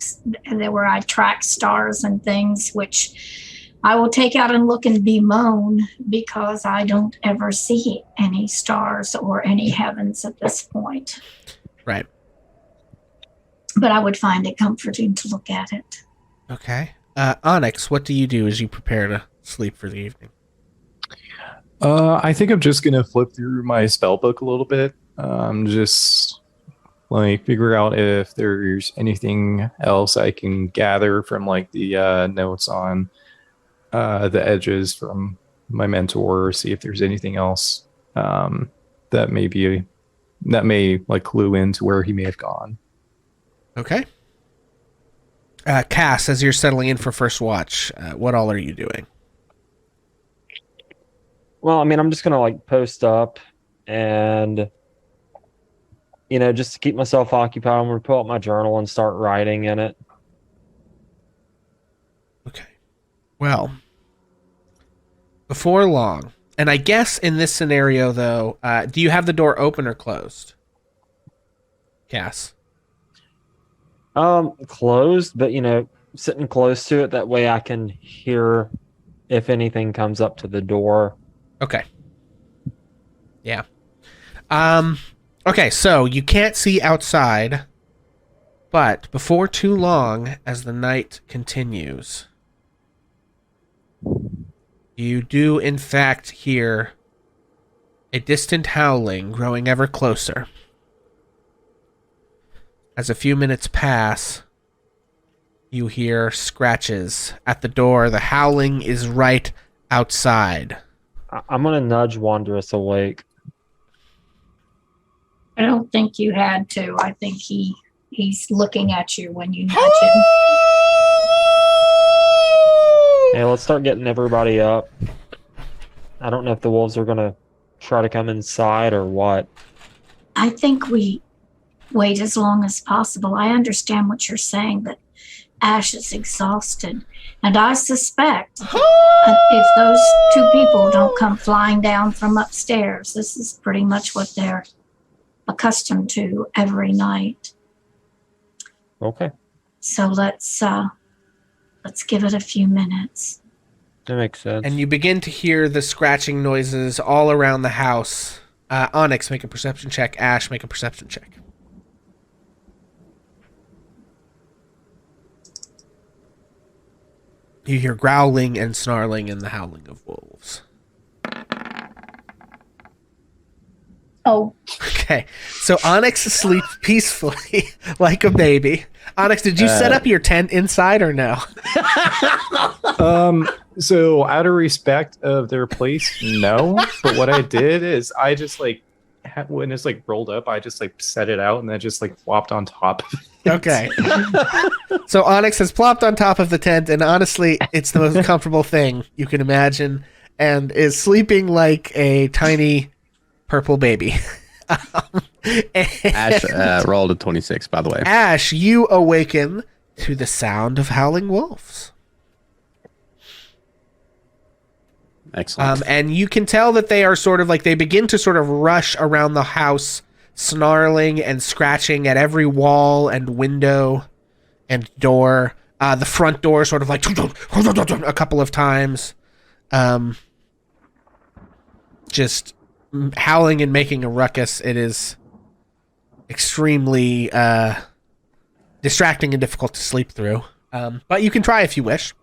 where I track stars and things, which I will take out and look and bemoan because I don't ever see any stars or any heavens at this point. Right. But I would find it comforting to look at it. Okay. Onyx, what do you do as you prepare to sleep for the evening? I think I'm just gonna flip through my spell book a little bit. Just like figure out if there's anything else I can gather from like the notes on the edges from my mentor, see if there's anything else that may like clue into where he may have gone. Okay. Cass, as you're settling in for first watch, what all are you doing? Well, I mean, I'm just gonna like post up and just to keep myself occupied, I'm gonna pull out my journal and start writing in it. Okay. Well, before long, and I guess in this scenario though, do you have the door open or closed? Cass. Closed, but sitting close to it, that way I can hear if anything comes up to the door. Okay. Yeah. Okay, so you can't see outside, but before too long, as the night continues, you do in fact hear a distant howling growing ever closer. As a few minutes pass, you hear scratches at the door. The howling is right outside. I'm gonna nudge Wanderous awake. I don't think you had to. I think he's looking at you when you nudge him. Hey, let's start getting everybody up. I don't know if the wolves are gonna try to come inside or what. I think we wait as long as possible. I understand what you're saying, but Ash is exhausted. And I suspect if those two people don't come flying down from upstairs, this is pretty much what they're accustomed to every night. Okay, So let's give it a few minutes. that makes sense. And you begin to hear the scratching noises all around the house. Onyx, make a perception check. Ash, make a perception check. You hear growling and snarling and the howling of wolves. Oh, Okay, so Onyx sleeps peacefully like a baby. Onyx, did you set up your tent inside or no? So out of respect of their place, no. But what I did is I just like when it's like rolled up, I just like set it out and then just like flopped on top of it. Okay. So Onyx has plopped on top of the tent, and honestly, it's the most comfortable thing you can imagine, and is sleeping like a tiny purple baby. Ash rolled a 26, by the way. Ash, you awaken to the sound of howling wolves. Excellent. And you can tell that they are sort of like, they begin to sort of rush around the house, snarling and scratching at every wall and window and door. The front door sort of like a couple of times. Just howling and making a ruckus. It is extremely distracting and difficult to sleep through. But you can try if you wish.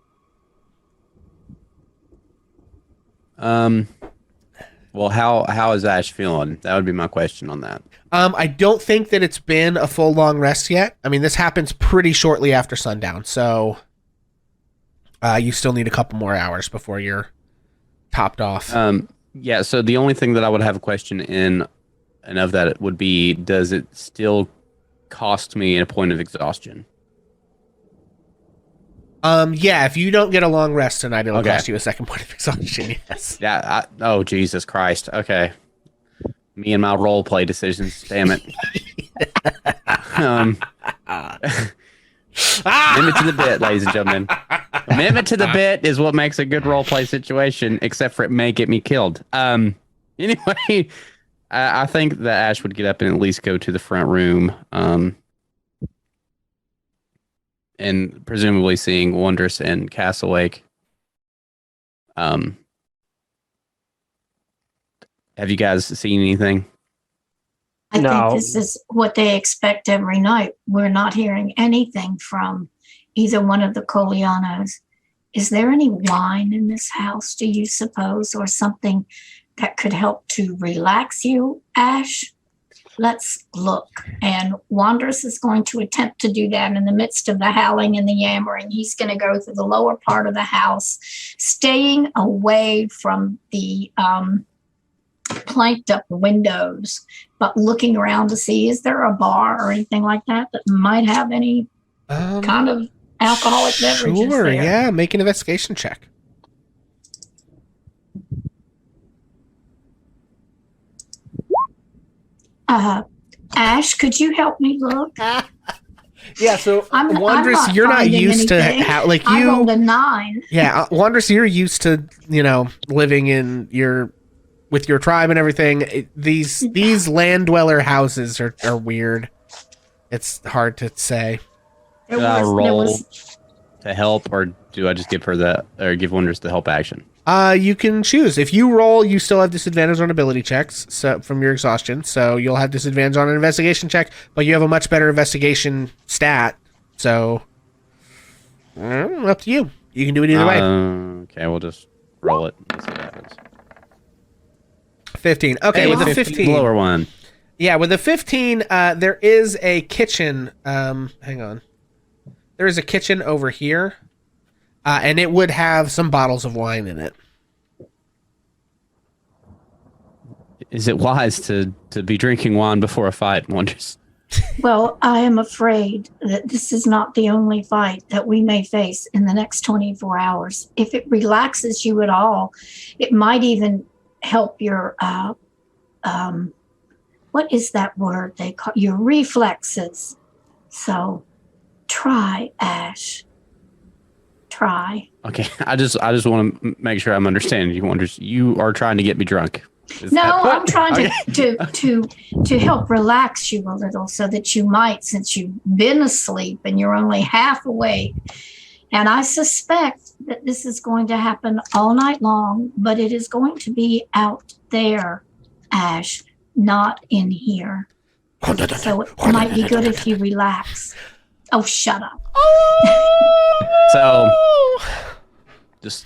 Well, how is Ash feeling? That would be my question on that. I don't think that it's been a full long rest yet. I mean, this happens pretty shortly after sundown, so you still need a couple more hours before you're topped off. Yeah, so the only thing that I would have a question in and of that would be, does it still cost me a point of exhaustion? Yeah, if you don't get a long rest tonight, it'll Okay. cost you a second point of exhaustion, yes. Yeah, oh, Jesus Christ. Okay. Me and my role play decisions. Damn it. Amendment to the bit, ladies and gentlemen. Amendment to the bit is what makes a good role play situation, except for it may get me killed. Anyway, I think that Ash would get up and at least go to the front room. And presumably seeing Wondrous and Castlewake. Have you guys seen anything? I No. think this is what they expect every night. We're not hearing anything from either one of the Kolyanas. Is there any wine in this house, do you suppose, or something that could help to relax you, Ash? Let's look. And Wanderous is going to attempt to do that in the midst of the howling and the yammering. He's going to go through the lower part of the house, staying away from the planked up windows, but looking around to see, is there a bar or anything like that that might have any kind of alcoholic beverages Sure, there? yeah, make an investigation check. Ash, could you help me look? Yeah, so I'm Wondrous, not you're not finding used anything. to how, like I rolled you. a 9. Yeah, Wondrous, you're used to living in with your tribe and everything. These land dweller houses are weird. It's hard to say. There Do I was- there roll was- to help, or do I just give Wondrous the help action? You can choose. If you roll, you still have disadvantage on ability checks from your exhaustion, so you'll have disadvantage on an investigation check, but you have a much better investigation stat, so up to you. You can do it either way. Okay, we'll just roll it and see what happens. 15. Okay, Hey, with a 15. Lower one. Yeah, with a 15, there is a kitchen. Hang on. There is a kitchen over here, and it would have some bottles of wine in it. Is it wise to be drinking wine before a fight, Wonders? Well, I am afraid that this is not the only fight that we may face in the next 24 hours. If it relaxes you at all, it might even help your, what is that word they call your reflexes? So try, Ash. Try. Okay, I just want to make sure I'm understanding you, Wonders. You are trying to get me drunk. No, I'm trying to help relax you a little so that you might, since you've been asleep and you're only half awake. And I suspect that this is going to happen all night long, but it is going to be out there, Ash, not in here. So it might be good if you relax. Oh, shut up. So, just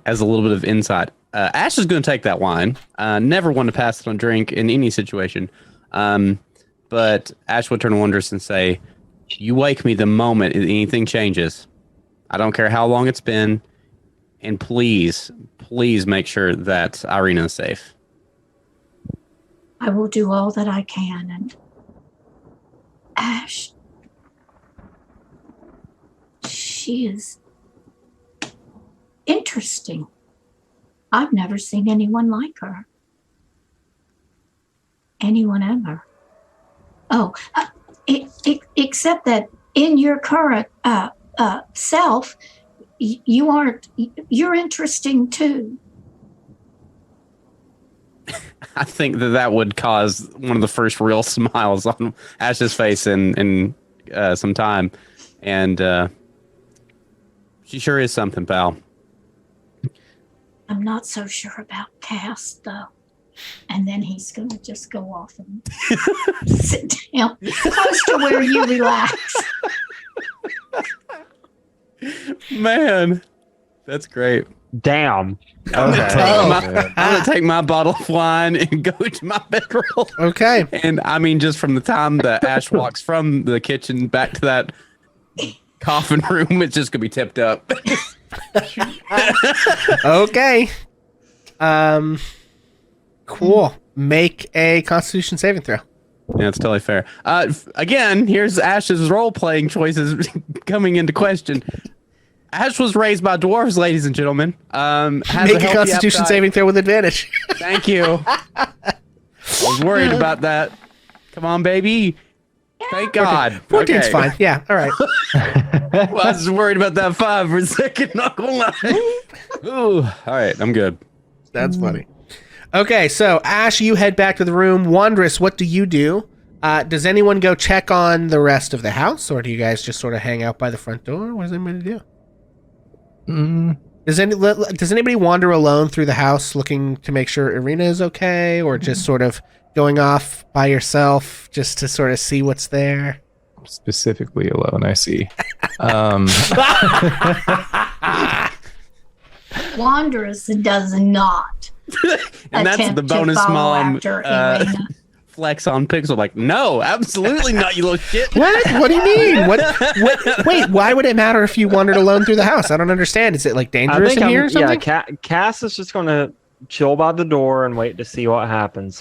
as a little bit of insight, Ash is going to take that wine. Never one to pass it on drink in any situation. But Ash would turn to Wondrous and say, "You wake me the moment anything changes. I don't care how long it's been. And please, please make sure that Ireena is safe." I will do all that I can. And Ash, she is interesting. I've never seen anyone like her. Anyone ever. Oh, except that in your current self, you aren't, you're interesting too. I think that would cause one of the first real smiles on Ash's face in some time. And she sure is something, pal. I'm not so sure about Cass, though. And then he's going to just go off and sit down close to where you relax. Man, that's great. Damn. I'm Okay. gonna take my bottle of wine and go to my bedroll. Okay. And I mean, just from the time that Ash walks from the kitchen back to that coffin room, it's just gonna be tipped up. Okay. Cool. Make a Constitution saving throw. Yeah, it's totally fair. Again, here's Ash's role-playing choices coming into question. Ash was raised by dwarves, ladies and gentlemen. Has Make a Constitution saving throw with advantage. Thank you. I was worried about that. Come on, baby. Thank God. 14's Okay. fine. Yeah. All right. Well, I was worried about that 5 for a second. Not gonna lie. Ooh. All right, I'm good. That's funny. Okay, so Ash, you head back to the room. Wondrous, what do you do? Does anyone go check on the rest of the house, or do you guys just sort of hang out by the front door? What does anybody do? Does anybody wander alone through the house looking to make sure Ireena is okay, or just sort of going off by yourself just to sort of see what's there? Specifically alone, I see. Wanderers does not. And that's attempt the to bonus follow mom after Ireena. flex on Pixel. Like, no, absolutely not, you little shit. What? What do you mean? What? Wait, why would it matter if you wandered alone through the house? I don't understand. Is it like dangerous in here or something? Yeah, Cass is just going to chill by the door and wait to see what happens.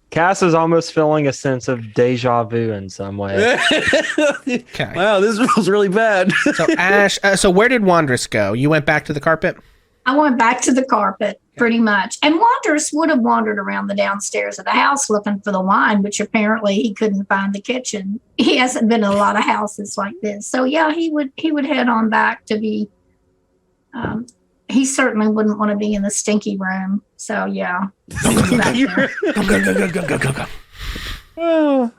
Cass is almost feeling a sense of deja vu in some way. Okay. Wow, this was really bad. So Ash, so where did Wondrous go? You went back to the carpet? I went back to the carpet, pretty much. And Wanderous would have wandered around the downstairs of the house looking for the wine, which apparently he couldn't find the kitchen. He hasn't been in a lot of houses like this. So yeah, he would head on back to be he certainly wouldn't want to be in the stinky room. So yeah. Go. Well,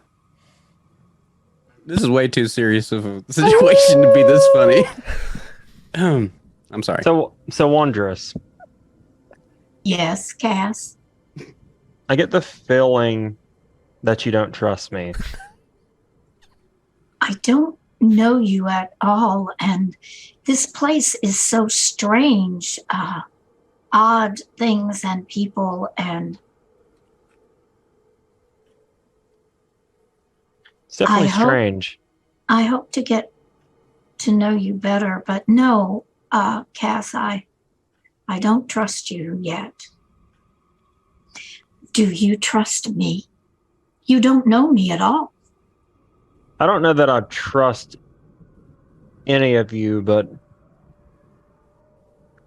this is way too serious of a situation to be this funny. I'm sorry. So wondrous. Yes, Cass. I get the feeling that you don't trust me. I don't know you at all, and this place is so strange. Odd things and people, and It's definitely I hope- strange. I hope to get to know you better. But no, Cass, I don't trust you yet. Do you trust me? You don't know me at all. I don't know that I trust any of you, but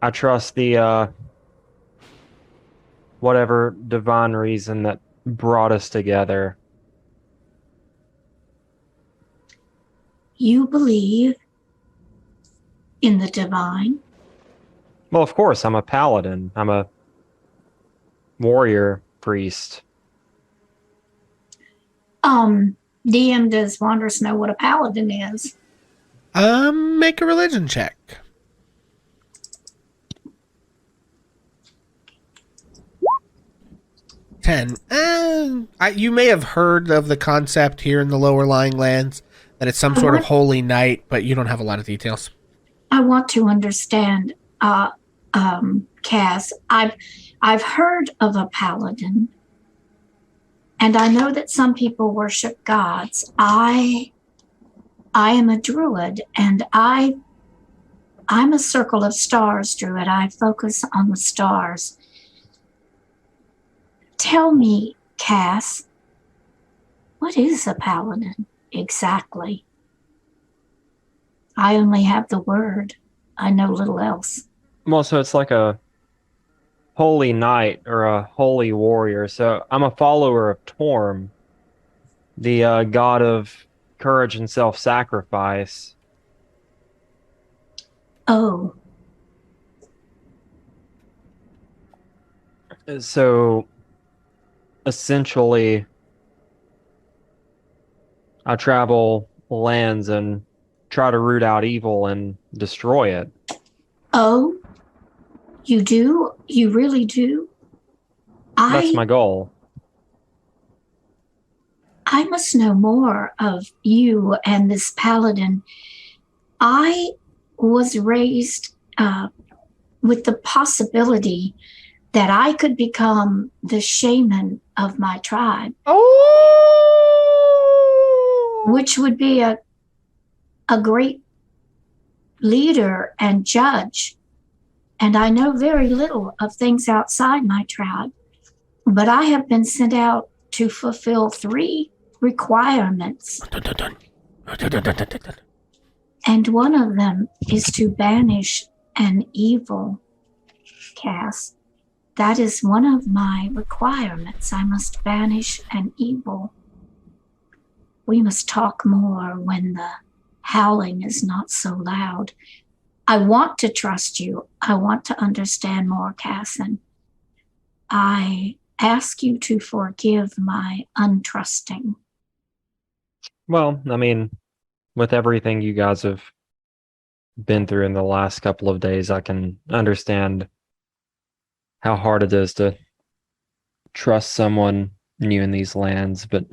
I trust the whatever divine reason that brought us together. You believe in the divine? Well, of course, I'm a paladin. I'm a warrior priest. DM, does Wanderers know what a paladin is? Make a religion check. 10. You may have heard of the concept here in the lower lying lands, that it's some sort of holy night, but you don't have a lot of details. I want to understand, Cass. I've heard of a paladin, and I know that some people worship gods. I am a druid, and I'm a circle of stars druid. I focus on the stars. Tell me, Cass, what is a paladin exactly? I only have the word. I know little else. Well, so it's like a holy knight or a holy warrior. So I'm a follower of Torm, the god of courage and self-sacrifice. Oh, So essentially, I travel lands and try to root out evil and destroy it. oh, you do? You really do? That's my goal. I must know more of you and this paladin. I was raised with the possibility that I could become the shaman of my tribe. Oh! Which would be a great leader and judge. And I know very little of things outside my tribe, but I have been sent out to fulfill 3 requirements. And one of them is to banish an evil, Cass. That is one of my requirements. I must banish an evil. We must talk more when the howling is not so loud. I want to trust you. I want to understand more, Casson. I ask you to forgive my untrusting. Well, I mean, with everything you guys have been through in the last couple of days, I can understand how hard it is to trust someone new in these lands, but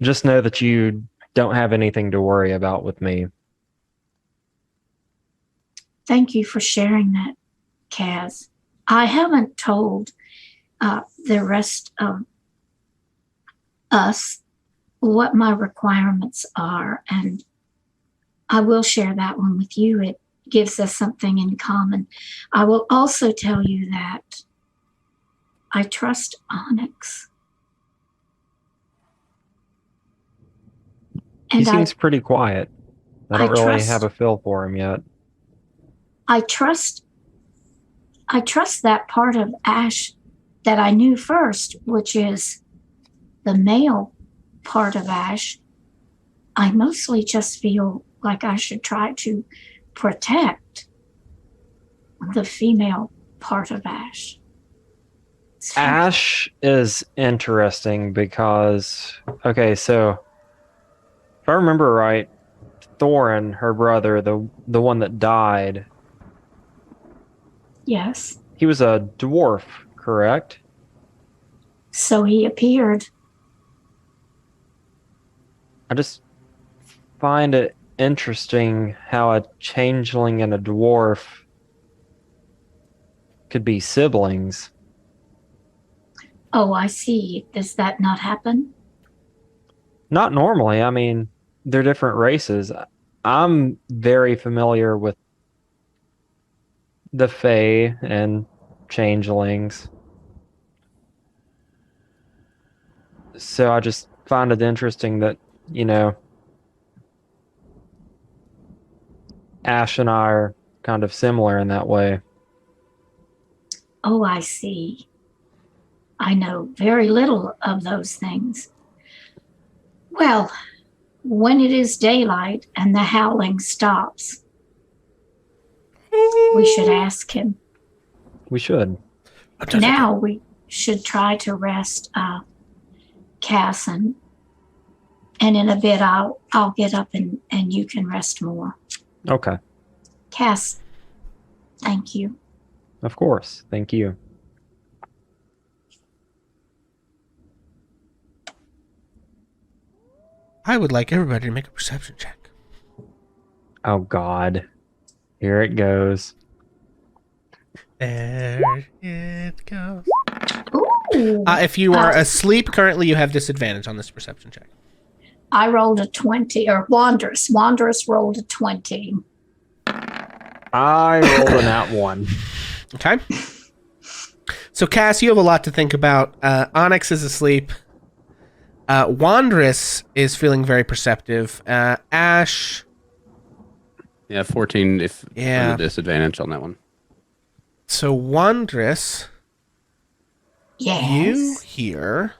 just know that you don't have anything to worry about with me. Thank you for sharing that, Kaz. I haven't told the rest of us what my requirements are, and I will share that one with you. It gives us something in common. I will also tell you that I trust Onyx. He seems pretty quiet. I don't really have a feel for him yet. I trust that part of Ash that I knew first, which is the male part of Ash. I mostly just feel like I should try to protect the female part of Ash. Ash is interesting because, okay, so if I remember right, Thorin, her brother, the one that died. Yes. He was a dwarf, correct? So he appeared. I just find it interesting how a changeling and a dwarf could be siblings. Oh, I see. Does that not happen? Not normally. I mean, they're different races. I'm very familiar with the Fae and changelings. So I just find it interesting that, Ash and I are kind of similar in that way. Oh, I see. I know very little of those things. Well, when it is daylight and the howling stops, we should ask him. We should. Now we should try to rest Cass, and in a bit I'll get up and you can rest more. Okay. Cass, thank you. Of course. Thank you. I would like everybody to make a perception check. Oh, God. Here it goes. There it goes. Ooh. If you are asleep currently, you have disadvantage on this perception check. I rolled a 20, or Wanderous. Wanderous rolled a 20. I rolled an at one. Okay. So, Cass, you have a lot to think about. Onyx is asleep. Wandress is feeling very perceptive. Ash. Yeah, 14 if Yeah. the disadvantage on that one. So, Wandress, Yes. you hear.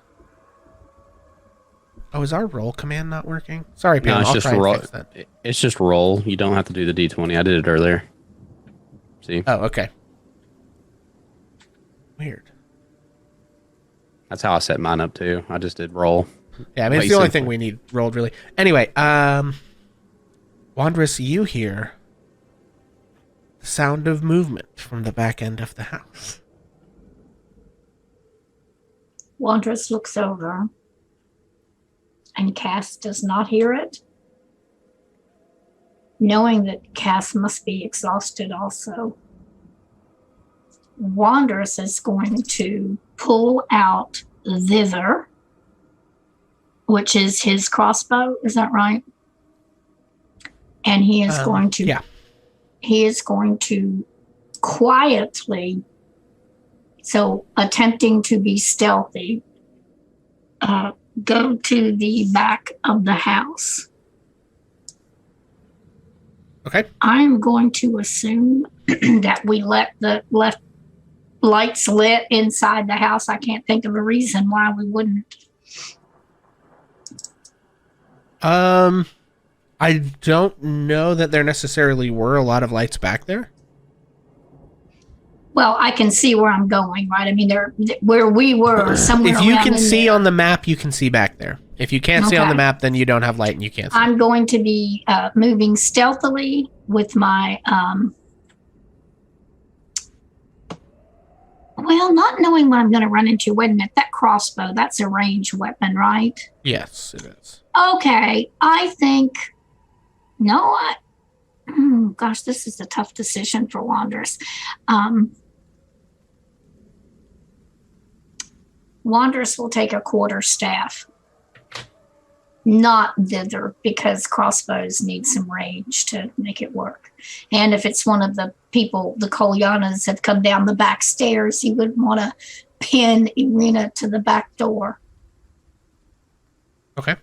Oh, is our roll command not working? Sorry, Pam. No, it's I'll just try and roll. fix that. It's just roll. You don't have to do the D20. I did it earlier. See? Oh, okay. Weird. That's how I set mine up too. I just did roll. Yeah, I mean, it's the only thing we need rolled, really. Anyway, Wandress, you hear the sound of movement from the back end of the house. Wanderous looks over, and Cass does not hear it, knowing that Cass must be exhausted also. Wanderous is going to pull out thither, which is his crossbow. Is that right? And he is going to. Yeah. He is going to quietly, so attempting to be stealthy, go to the back of the house. Okay. I'm going to assume that we left lights lit inside the house. I can't think of a reason why we wouldn't. I don't know that there necessarily were a lot of lights back there. Well, I can see where I'm going, right? I mean, where we were, somewhere. If you around can in see there. on the map, you can see back there. If you can't see on the Okay. map, then you don't have light and you can't see. I'm going to be moving stealthily with my, well, not knowing what I'm going to run into. Wait a minute, that crossbow, that's a ranged weapon, right? Yes, it is. Okay, I think, gosh, this is a tough decision for Wanderers. Wanderers will take a quarterstaff. Not thither, because crossbows need some range to make it work. And if it's one of the people, the Kolyanas have come down the back stairs, you would want to pin Ireena to the back door. Okay.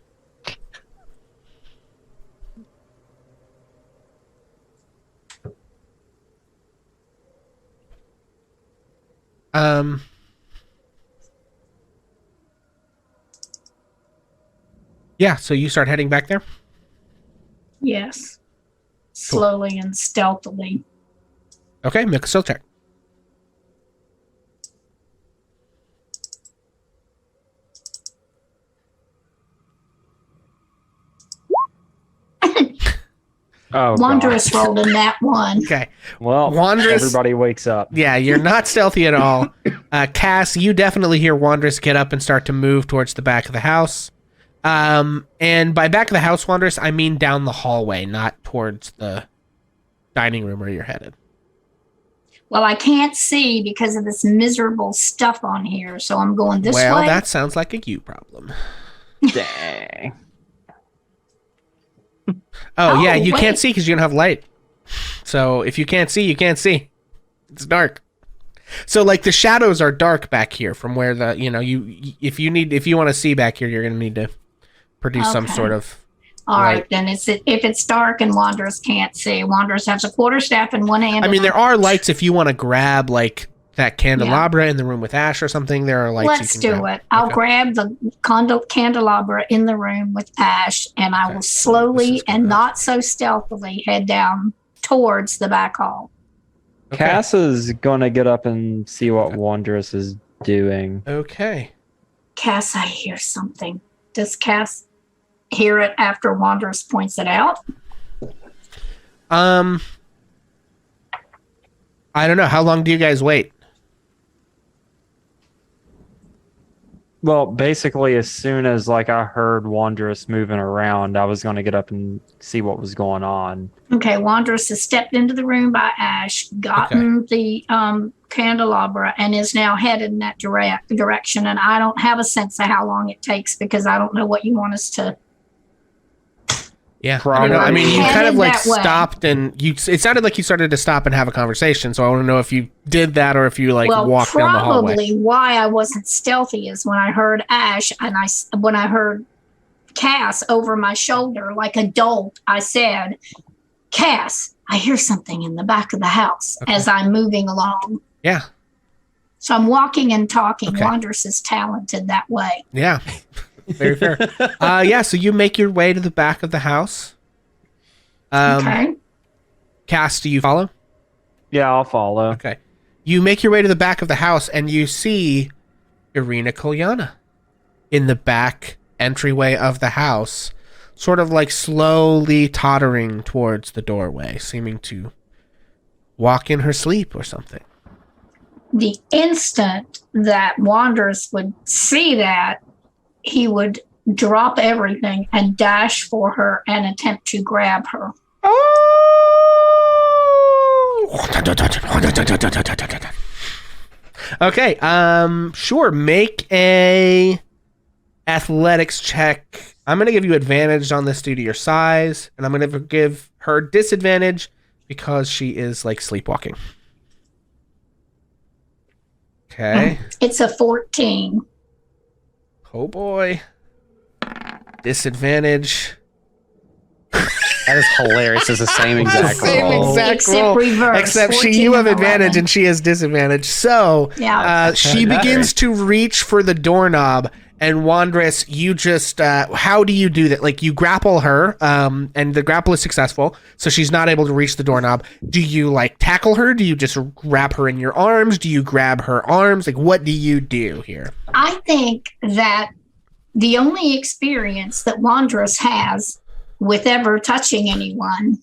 Yeah, so you start heading back there? Yes. Slowly and stealthily. Okay, make a stealth check. Oh, Wanderous God. rolled in that one. Okay. Well, Wanderous- everybody wakes up. Yeah, you're not stealthy at all. Cass, you definitely hear Wanderous get up and start to move towards the back of the house. And by back of the house, Wanderous, I mean down the hallway, not towards the dining room where you're headed. Well, I can't see because of this miserable stuff on here, so I'm going this Well, way. that sounds like a you problem. Dang. Oh, yeah, Oh, you can't wait. see because you don't have light. So if you can't see, you can't see. It's dark. So like the shadows are dark back here from where the if you want to see back here, you're gonna need to produce some Okay. sort of All right, light. then if it's dark and Wanderers can't see, Wanderers has a quarterstaff in one hand. I mean, and there are lights if you want to grab like that candelabra in the room with Ash or something. There are lights. Let's you can do grab. it. I'll Okay. grab the candelabra in the room with Ash, and I Okay, will so slowly this is and gonna- not so stealthily head down towards the back hall. Okay. Cass is gonna get up and see what Wondrous is doing. Okay. Cass, I hear something. Does Cass hear it after Wanderers points it out? I don't know. How long do you guys wait? Well, basically, as soon as like I heard Wondrous moving around, I was gonna get up and see what was going on. Okay, Wanderers has stepped into the room by Ash, gotten the candelabra, and is now headed in that direction. And I don't have a sense of how long it takes because I don't know what you want us to. Yeah, I don't know. I mean, you Headed kind of like that way. stopped and it sounded like you started to stop and have a conversation. So I want to know if you did that or if you like Well, walked down the hallway. probably why I wasn't stealthy is when I heard Ash and when I heard Cass over my shoulder like a dolt, I said, "Cass, I hear something in the back of the house," as I'm moving along. Yeah. So I'm walking and talking. Okay. Wanderous is talented that way. Yeah. Very fair. Yeah, so you make your way to the back of the house. Okay. Cass, do you follow? Yeah, I'll follow. Okay. You make your way to the back of the house and you see Ireena Kolyana in the back entryway of the house, sort of like slowly tottering towards the doorway, seeming to walk in her sleep or something. The instant that Wanderous would see that, he would drop everything and dash for her and attempt to grab her. Okay, sure. Make a athletics check. I'm gonna give you advantage on this due to your size, and I'm gonna give her disadvantage because she is like sleepwalking. Okay. It's a 14. Oh boy. Disadvantage. That is hilarious. It's the same exact Same roll. exact Except roll. reverse. Except 14 you have and advantage 11. and she has disadvantage. So Yeah. she begins to reach for the doorknob, and Wondrous, you just how do you do that? Like you grapple her, and the grapple is successful, so she's not able to reach the doorknob. Do you like tackle her? Do you just grab her in your arms? Do you grab her arms? Like what do you do here? I think that the only experience that Wanderous has with ever touching anyone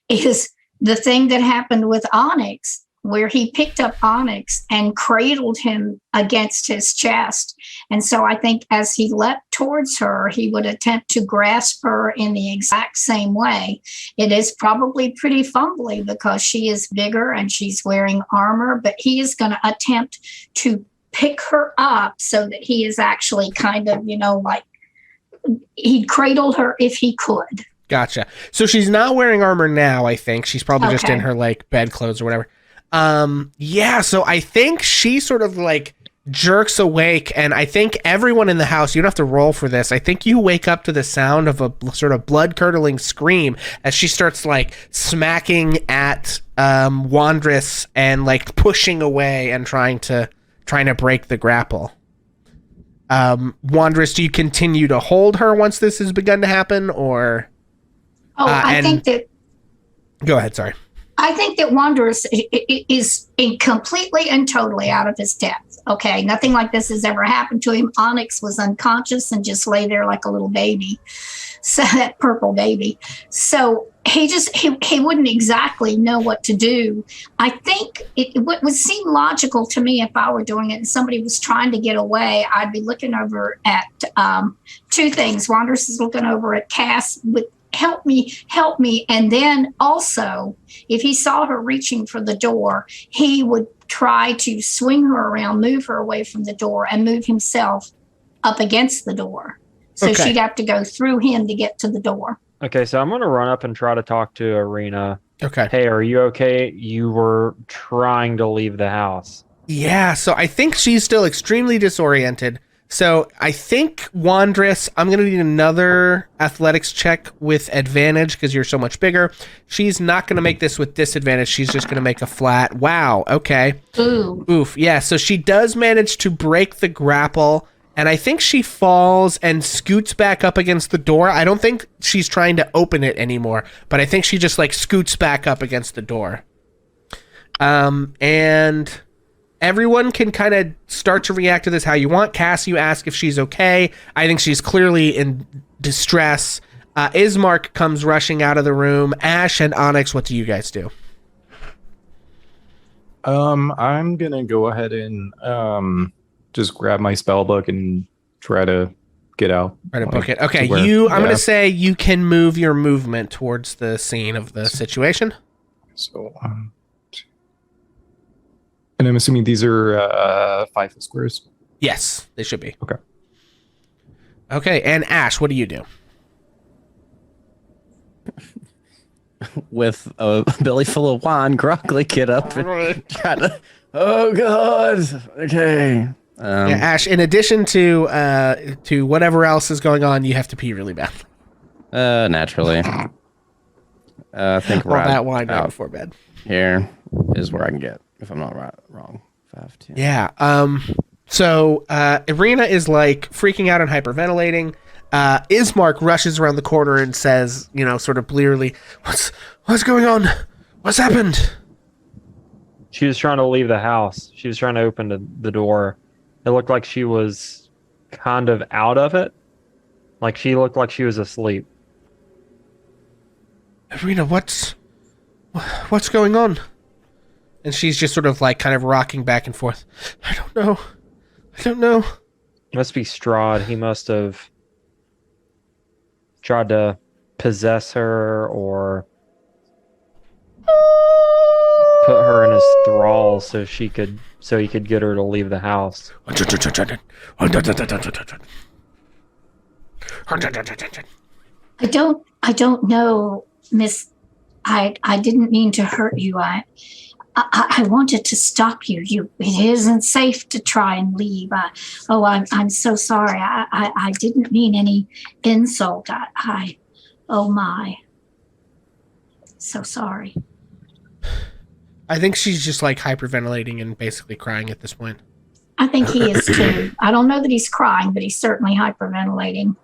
is the thing that happened with Onyx, where he picked up Onyx and cradled him against his chest. And so I think as he leapt towards her, he would attempt to grasp her in the exact same way. It is probably pretty fumbly because she is bigger and she's wearing armor, but he is going to attempt to pick her up so that he is actually kind of, like he'd cradle her if he could. Gotcha. So she's not wearing armor now, I think. She's probably just Okay. in her like bedclothes or whatever. Yeah, so I think she sort of like jerks awake, and I think everyone in the house, you don't have to roll for this. I think you wake up to the sound of a sort of blood-curdling scream as she starts like smacking at Wondrous and like pushing away and trying to break the grapple. Wondrous, do you continue to hold her once this has begun to happen, or I think that go ahead, sorry. I think that Wanderous is completely and totally out of his depth. Okay, nothing like this has ever happened to him. Onyx was unconscious and just lay there like a little baby, so that purple baby. So he wouldn't exactly know what to do. I think it would seem logical to me if I were doing it and somebody was trying to get away. I'd be looking over at two things. Wanderous is looking over at Cass with help me. And then also, if he saw her reaching for the door, he would try to swing her around, move her away from the door, and move himself up against the door. So Okay. she'd have to go through him to get to the door. Okay, so I'm gonna run up and try to talk to Ireena. Okay. Hey, are you okay? You were trying to leave the house. Yeah, so I think she's still extremely disoriented. So I think Wandress, I'm going to need another athletics check with advantage because you're so much bigger. She's not going to make this with disadvantage. She's just going to make a flat. Wow. Okay. Ooh. Oof. Yeah, so she does manage to break the grapple, and I think she falls and scoots back up against the door. I don't think she's trying to open it anymore, but I think she just like scoots back up against the door. And everyone can kind of start to react to this how you want. Cass, you ask if she's okay. I think she's clearly in distress. Ismark comes rushing out of the room. Ash and Onyx, what do you guys do? I'm gonna go ahead and just grab my spell book and try to get out. Try to book it. to Okay, where- I'm going yeah. to say you can move your movement towards the scene of the situation. So, and I'm assuming these are 5 foot squares. Yes, they should be. Okay. Okay, and Ash, what do you do? With a belly full of wine, groggily get up and try to. Oh God! Okay. Yeah, Ash, in addition to whatever else is going on, you have to pee really bad. Naturally. I think All right that wine right out before bed. here is where I can get, if I'm not wrong. 5, 10. Yeah. So Ireena is like freaking out and hyperventilating. Ismark rushes around the corner and says, sort of blearily, "What's going on? What's happened?" She was trying to leave the house. She was trying to open the door. It looked like she was kind of out of it. Like she looked like she was asleep. Ireena, what's going on? And she's just sort of like kind of rocking back and forth. I don't know. Must be Strahd. He must have tried to possess her or put her in his thrall so he could get her to leave the house. I don't know, Miss. I didn't mean to hurt you. I wanted to stop you. It isn't safe to try and leave. I'm so sorry. I didn't mean any insult. Oh my. So sorry. I think she's just like hyperventilating and basically crying at this point. I think he is too. I don't know that he's crying, but he's certainly hyperventilating.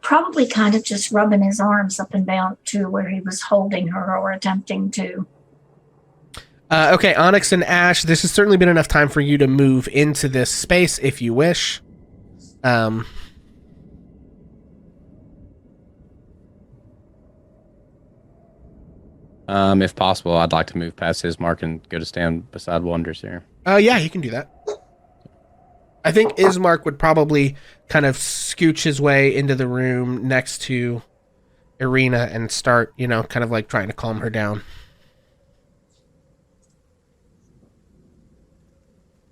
Probably kind of just rubbing his arms up and down to where he was holding her or attempting to. Okay, Onyx and Ash, this has certainly been enough time for you to move into this space if you wish. If possible, I'd like to move past his mark and go to stand beside Wonders here. Yeah, you can do that. I think Ismark would probably kind of scooch his way into the room next to Ireena and start, kind of like trying to calm her down.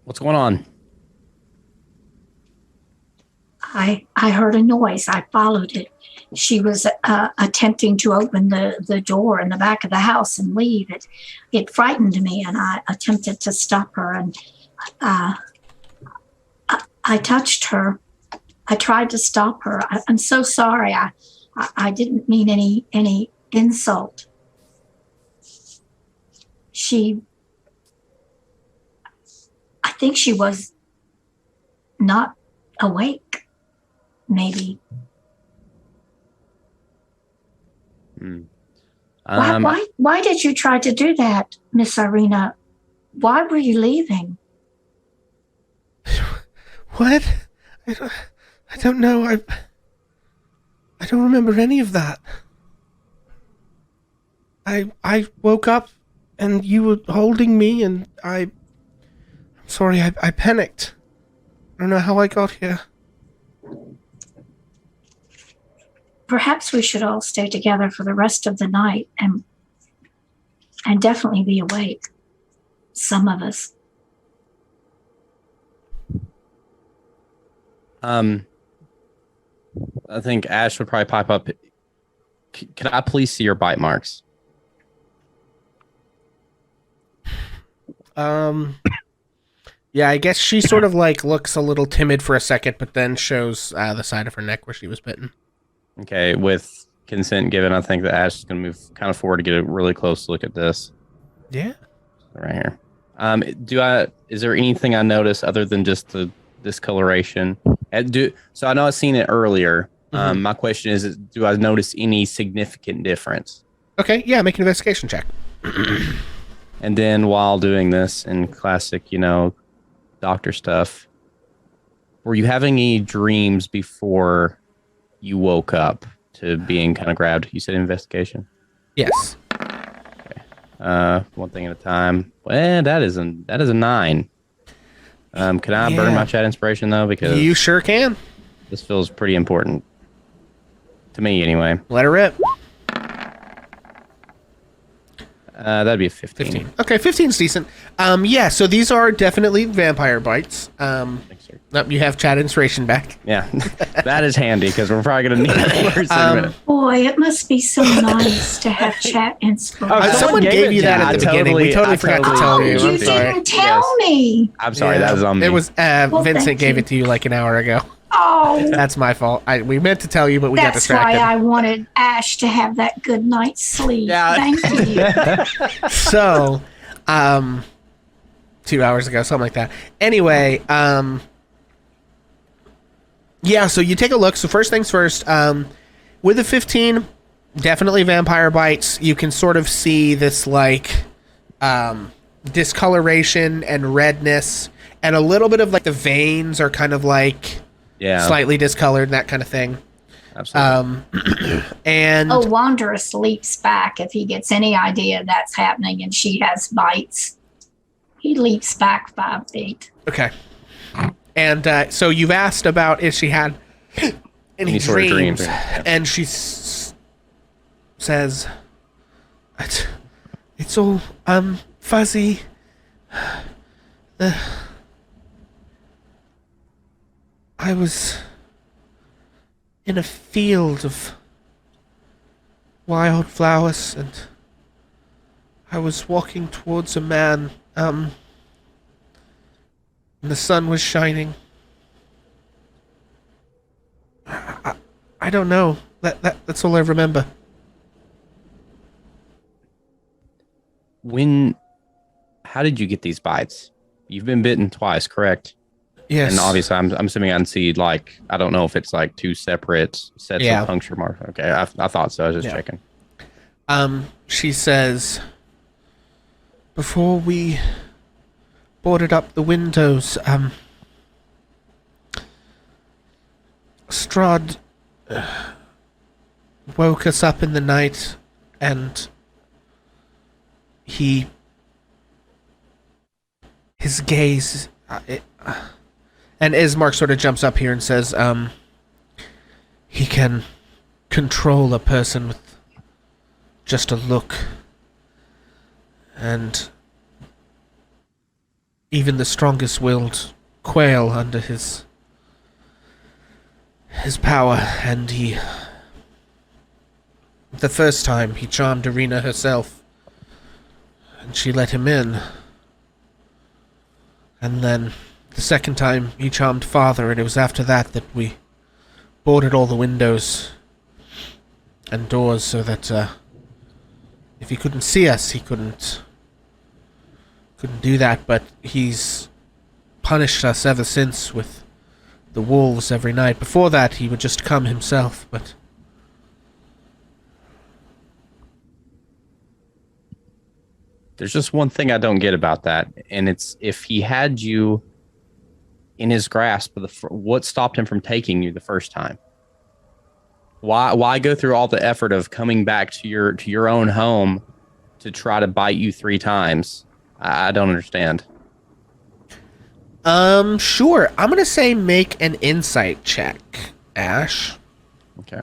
What's going on? I heard a noise. I followed it. She was attempting to open the door in the back of the house and leave. It frightened me, and I attempted to stop her. And I touched her. I tried to stop her. I'm so sorry. I didn't mean any insult. I think she was not awake. Maybe. Why did you try to do that, Miss Ireena? Why were you leaving? What? I don't know. I don't remember any of that. I woke up and you were holding me and I'm sorry, I panicked. I don't know how I got here. Perhaps we should all stay together for the rest of the night and definitely be awake. Some of us. I think Ash would probably pipe up. Can I please see your bite marks? Yeah, I guess she sort of like looks a little timid for a second, but then shows the side of her neck where she was bitten. Okay, with consent given, I think that Ash is going to move kind of forward to get a really close look at this Yeah. right here. Is there anything I notice other than just the discoloration? So I know I've seen it earlier. Mhm. My question is, do I notice any significant difference? Okay, yeah, make an investigation check. And then while doing this in classic, doctor stuff, were you having any dreams before you woke up to being kind of grabbed? You said investigation. Yes. One thing at a time. Well, that is a 9. Can I burn my chat inspiration though? Because You sure can. this feels pretty important to me anyway. Let her rip. That'd be a 15. 15. Okay, 15's decent. Yeah, so these are definitely vampire bites. Thanks, sir. Nope, you have chat inspiration back. Yeah, that is handy because we're probably gonna need it for a minute. Boy, it must be so nice to have chat inspiration. Someone gave you that at the beginning. We totally forgot to tell you. You I'm sorry. didn't tell me. I'm sorry, that was on me. It was Well, Vincent thank gave you. it to you like an hour ago. Oh, That's my fault. We meant to tell you, but we got that's why distracted. I wanted Ash to have that good night's sleep. Yeah. Thank you. So, 2 hours ago, something like that. Anyway, yeah, so you take a look. So first things first, with the 15, definitely vampire bites. You can sort of see this like discoloration and redness, and a little bit of like the veins are kind of like slightly discolored, that kind of thing. Absolutely. And Wanderous leaps back if he gets any idea that's happening and she has bites. He leaps back 5 feet. okay. And so you've asked about if she had any sort of dreams, dreams, yeah. and she says, "It's all fuzzy. I was in a field of wild flowers, and I was walking towards a man. And the sun was shining. I don't know. That's all I remember." How did you get these bites? You've been bitten twice, correct? Yes. And obviously, I'm assuming I can see, like, I don't know if it's like 2 separate sets of puncture marks. Okay, I thought so. I was just checking. She says, "Before we boarded up the windows, Strahd woke us up in the night, and his gaze, and Ismark sort of jumps up here and says, he can control a person with just a look, and even the strongest willed quail under his power. And the first time he charmed Ireena herself, and she let him in. And then the second time he charmed Father, and it was after that we boarded all the windows and doors so that if he couldn't see us, he couldn't do that. But he's punished us ever since with the wolves every night. Before that, he would just come himself, but There's just one thing I don't get about that, and it's if he had you in his grasp, what stopped him from taking you the first time? Why go through all the effort of coming back to your own home to try to bite you 3 times? I don't understand. Sure. I'm gonna say make an insight check, Ash. Okay.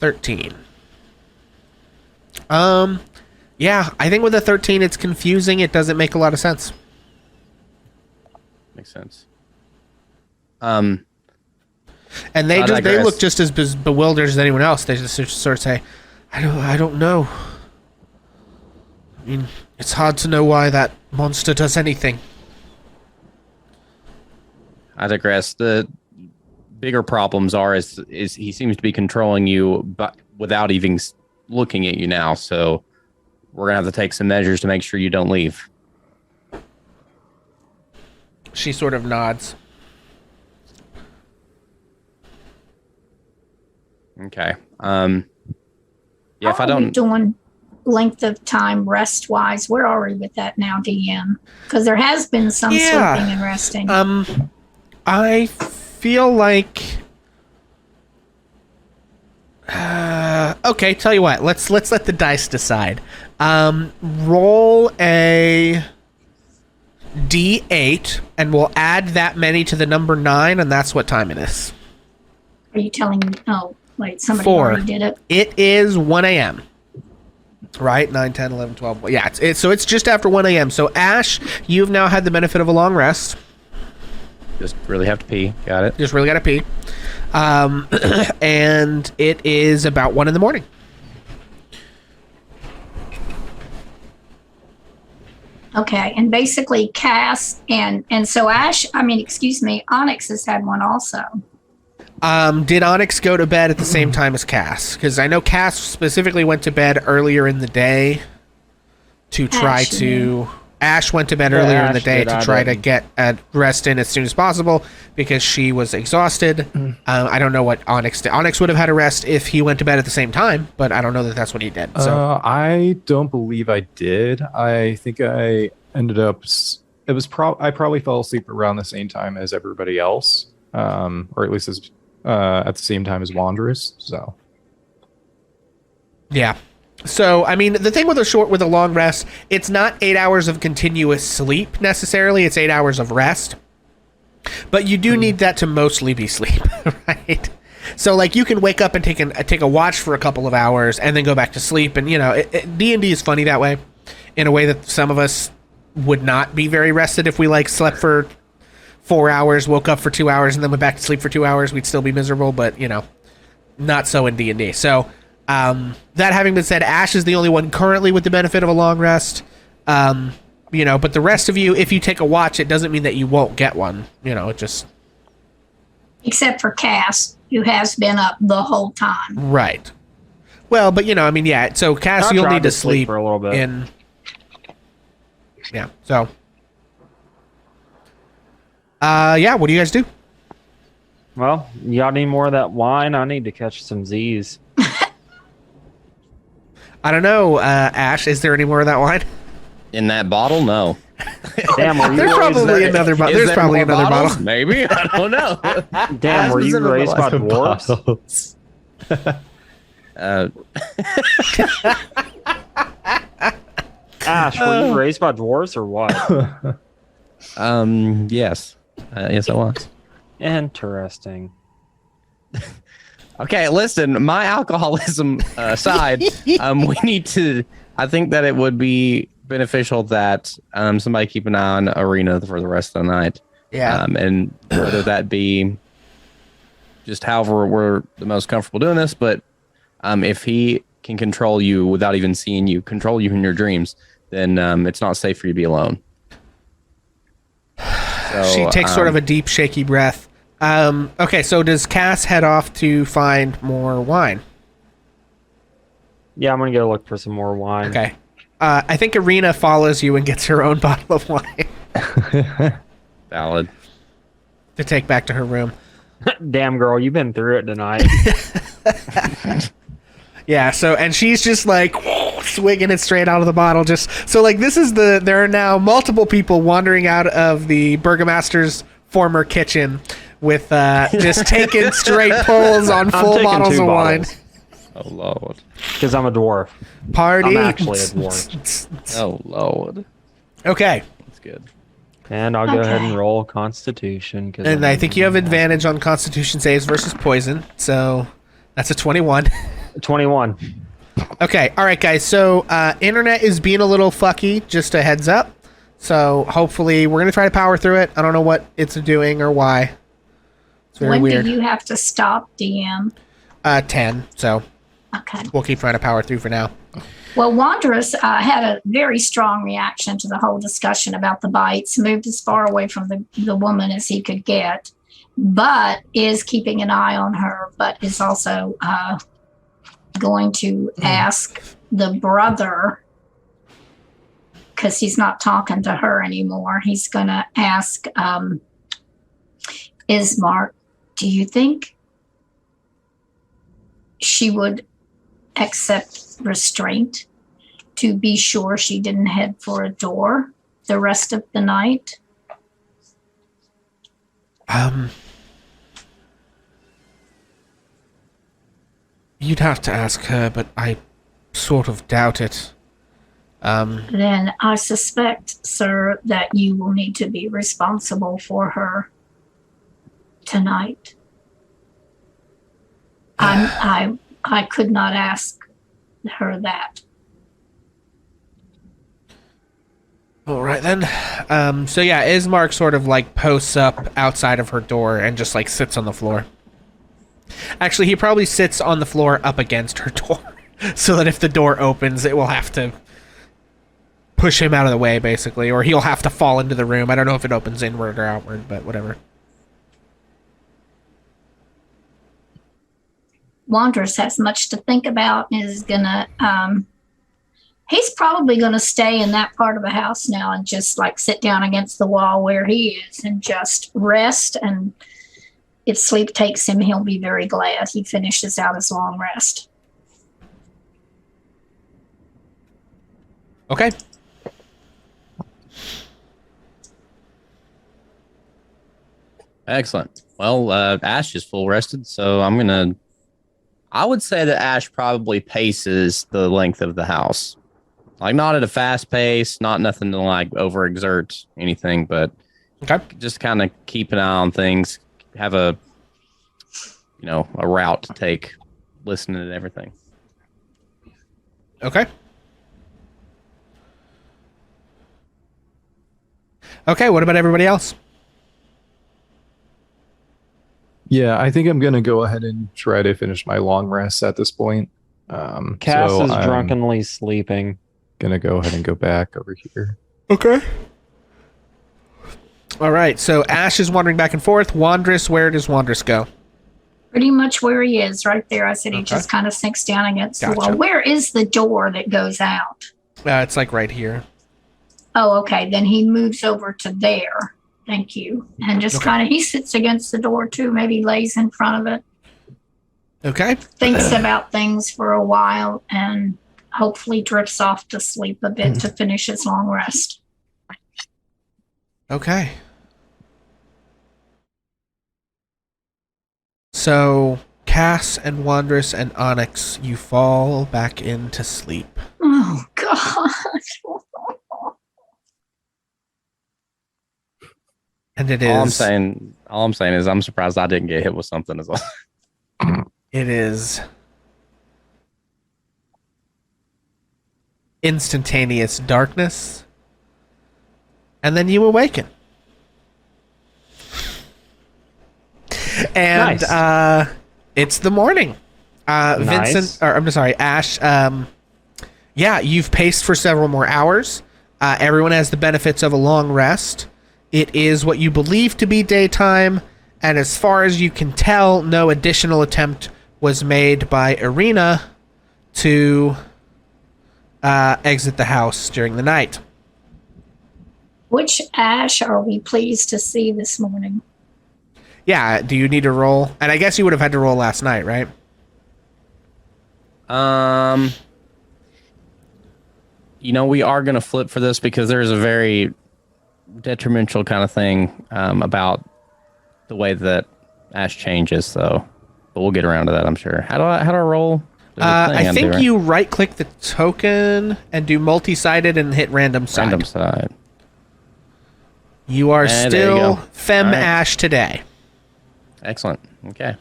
$13. Yeah, I think with a 13, it's confusing. It doesn't make a lot of sense. Makes sense. And they look just as bewildered as anyone else. They just sort of say, I don't know. I mean, it's hard to know why that monster does anything. I digress. The bigger problems are is he seems to be controlling you, but without even looking at you now. So we're gonna have to take some measures to make sure you don't leave. She sort of nods. Okay. Yeah. If How I are we don't. doing length of time rest wise? We're already with that now, DM, because there has been some Yeah. sleeping and resting. I feel like. Okay, tell you what. Let's let the dice decide. Roll a D8, and we'll add that many to the number 9, and that's what time it is. Are you telling me? Oh, wait, somebody 4. already did it. It is 1 a.m. Right? 9, 10, 11, 12. Well, yeah, so it's just after 1 a.m. So, Ash, you've now had the benefit of a long rest. Just really have to pee. Got it. Just really got to pee. And it is about 1 in the morning. Okay, and basically Cass and so Ash, Onyx has had one also. Did Onyx go to bed at the same time as Cass? Because I know Cass specifically went to bed earlier in the day to try Ash, to... Ash went to bed Yeah, earlier in the Ash day did, to I try to didn't. get a rest in as soon as possible because she was exhausted. I don't know what Onyx did. Onyx would have had a rest if he went to bed at the same time, but I don't know that that's what he did. So I don't believe I did. I think I ended up. It was I probably fell asleep around the same time as everybody else, or at least as at the same time as Wanderous. So yeah. So, I mean, the thing with a long rest, it's not 8 hours of continuous sleep necessarily. It's 8 hours of rest. But you do need that to mostly be sleep, right? So, like, you can wake up and take a watch for a couple of hours and then go back to sleep. And, you know, D&D is funny that way, in a way that some of us would not be very rested if we, like, slept for 4 hours, woke up for 2 hours, and then went back to sleep for 2 hours. We'd still be miserable, but, you know, not so in D&D. So... that having been said, Ash is the only one currently with the benefit of a long rest. You know, but the rest of you, if you take a watch, it doesn't mean that you won't get one. You know, it just... Except for Cass, who has been up the whole time. Right. Well, but, you know, I mean, yeah, so Cass, I you'll tried need to to sleep sleep for a little bit. in... Yeah, so... yeah, what do you guys do? Well, you got any more of that wine? I need to catch some Z's. I don't know, Ash, is there any more of that wine? In that bottle, no. Damn, were you There's probably another bottle. There's probably another bottle. Maybe. I don't know. Damn, were you raised by dwarves? bottles. Ash, were you raised by dwarves or what? Yes. Yes, I was. Interesting. Okay, listen, my alcoholism aside, we need to... I think that it would be beneficial that somebody keep an eye on Ireena for the rest of the night. Yeah. And whether that be just however we're the most comfortable doing this, but if he can control you without even seeing you, control you in your dreams, then it's not safe for you to be alone. So, She takes sort of a deep, shaky breath. Okay, so does Cass head off to find more wine? Yeah, I'm gonna go look for some more wine. Okay. I think Ireena follows you and gets her own bottle of wine valid. to take back to her room. Damn, girl, you've been through it tonight. Yeah, so, and she's just like swigging it straight out of the bottle. Just so, like, there are now multiple people wandering out of the Burgomaster's former kitchen with just taking straight pulls on I'm full taking bottles 2 of wine. bottles, Oh, Lord. because I'm a dwarf. Party. I'm actually a dwarf. Oh, Lord. Okay, That's good. And I'll go ahead Okay. and roll Constitution. and I think you have advantage on Constitution saves versus poison, so that's a 21. 21. Okay, all right, guys. So, internet is being a little fucky. Just a heads up. So, hopefully, we're gonna try to power through it. I don't know what it's doing or why. It's very When weird. do you have to stop, DM? 10. So, Okay. We'll keep trying to power through for now. Well, Wanderous had a very strong reaction to the whole discussion about the bites, moved as far away from the woman as he could get, but is keeping an eye on her, but is also going to ask the brother, because he's not talking to her anymore. He's going to ask Ismark, do you think she would accept restraint to be sure she didn't head for a door the rest of the night? You'd have to ask her, but I sort of doubt it. Then I suspect, sir, that you will need to be responsible for her tonight. I could not ask her that. All right then. So yeah, Ismark sort of like posts up outside of her door and just like sits on the floor. Actually, he probably sits on the floor up against her door, so that if the door opens, it will have to push him out of the way, basically, or he'll have to fall into the room. I don't know if it opens inward or outward, but whatever. Wanderous has much to think about and is gonna he's probably gonna stay in that part of the house now and just like sit down against the wall where he is and just rest, and if sleep takes him, he'll be very glad he finishes out his long rest. Okay. Excellent. Well, Ash is full rested, so I would say that Ash probably paces the length of the house. Like, not at a fast pace, not nothing to like overexert anything, but Okay. just kind of keep an eye on things, have a route to take, listening to everything. Okay. Okay, what about everybody else? Yeah, I think I'm gonna go ahead and try to finish my long rest at this point. Cass so is I'm drunkenly sleeping. gonna go ahead and go back over here. Okay. All right, so Ash is wandering back and forth. Wandress, where does Wandress go? Pretty much where he is, right there. I said he Okay. just kind of sinks down against the Gotcha. wall. Where is the door that goes out? It's like right here. Oh, okay. Then he moves over to there. Thank you. And just Okay. kind of, he sits against the door too, maybe lays in front of it, Okay. thinks about things for a while, and hopefully drifts off to sleep a bit to finish his long rest. Okay. So, Cass and Wandress and Onyx, you fall back into sleep. Oh, God. And it is... All I'm saying is I'm surprised I didn't get hit with something as well. It is... instantaneous darkness. And then you awaken. And Nice. It's the morning. Nice. Vincent, or I'm sorry, Ash. Yeah, you've paced for several more hours. Everyone has the benefits of a long rest. It is what you believe to be daytime, and as far as you can tell, no additional attempt was made by Ireena to exit the house during the night. Which Ash are we pleased to see this morning? Yeah, do you need to roll? And I guess you would have had to roll last night, right? We are going to flip for this because there's a very detrimental kind of thing about the way that Ash changes. So, but we'll get around to that, I'm sure. How do I roll? I think you right-click the token and do multi-sided and hit random side. Random side. You are There you still go. Fem All right. Ash today. Excellent. Okay.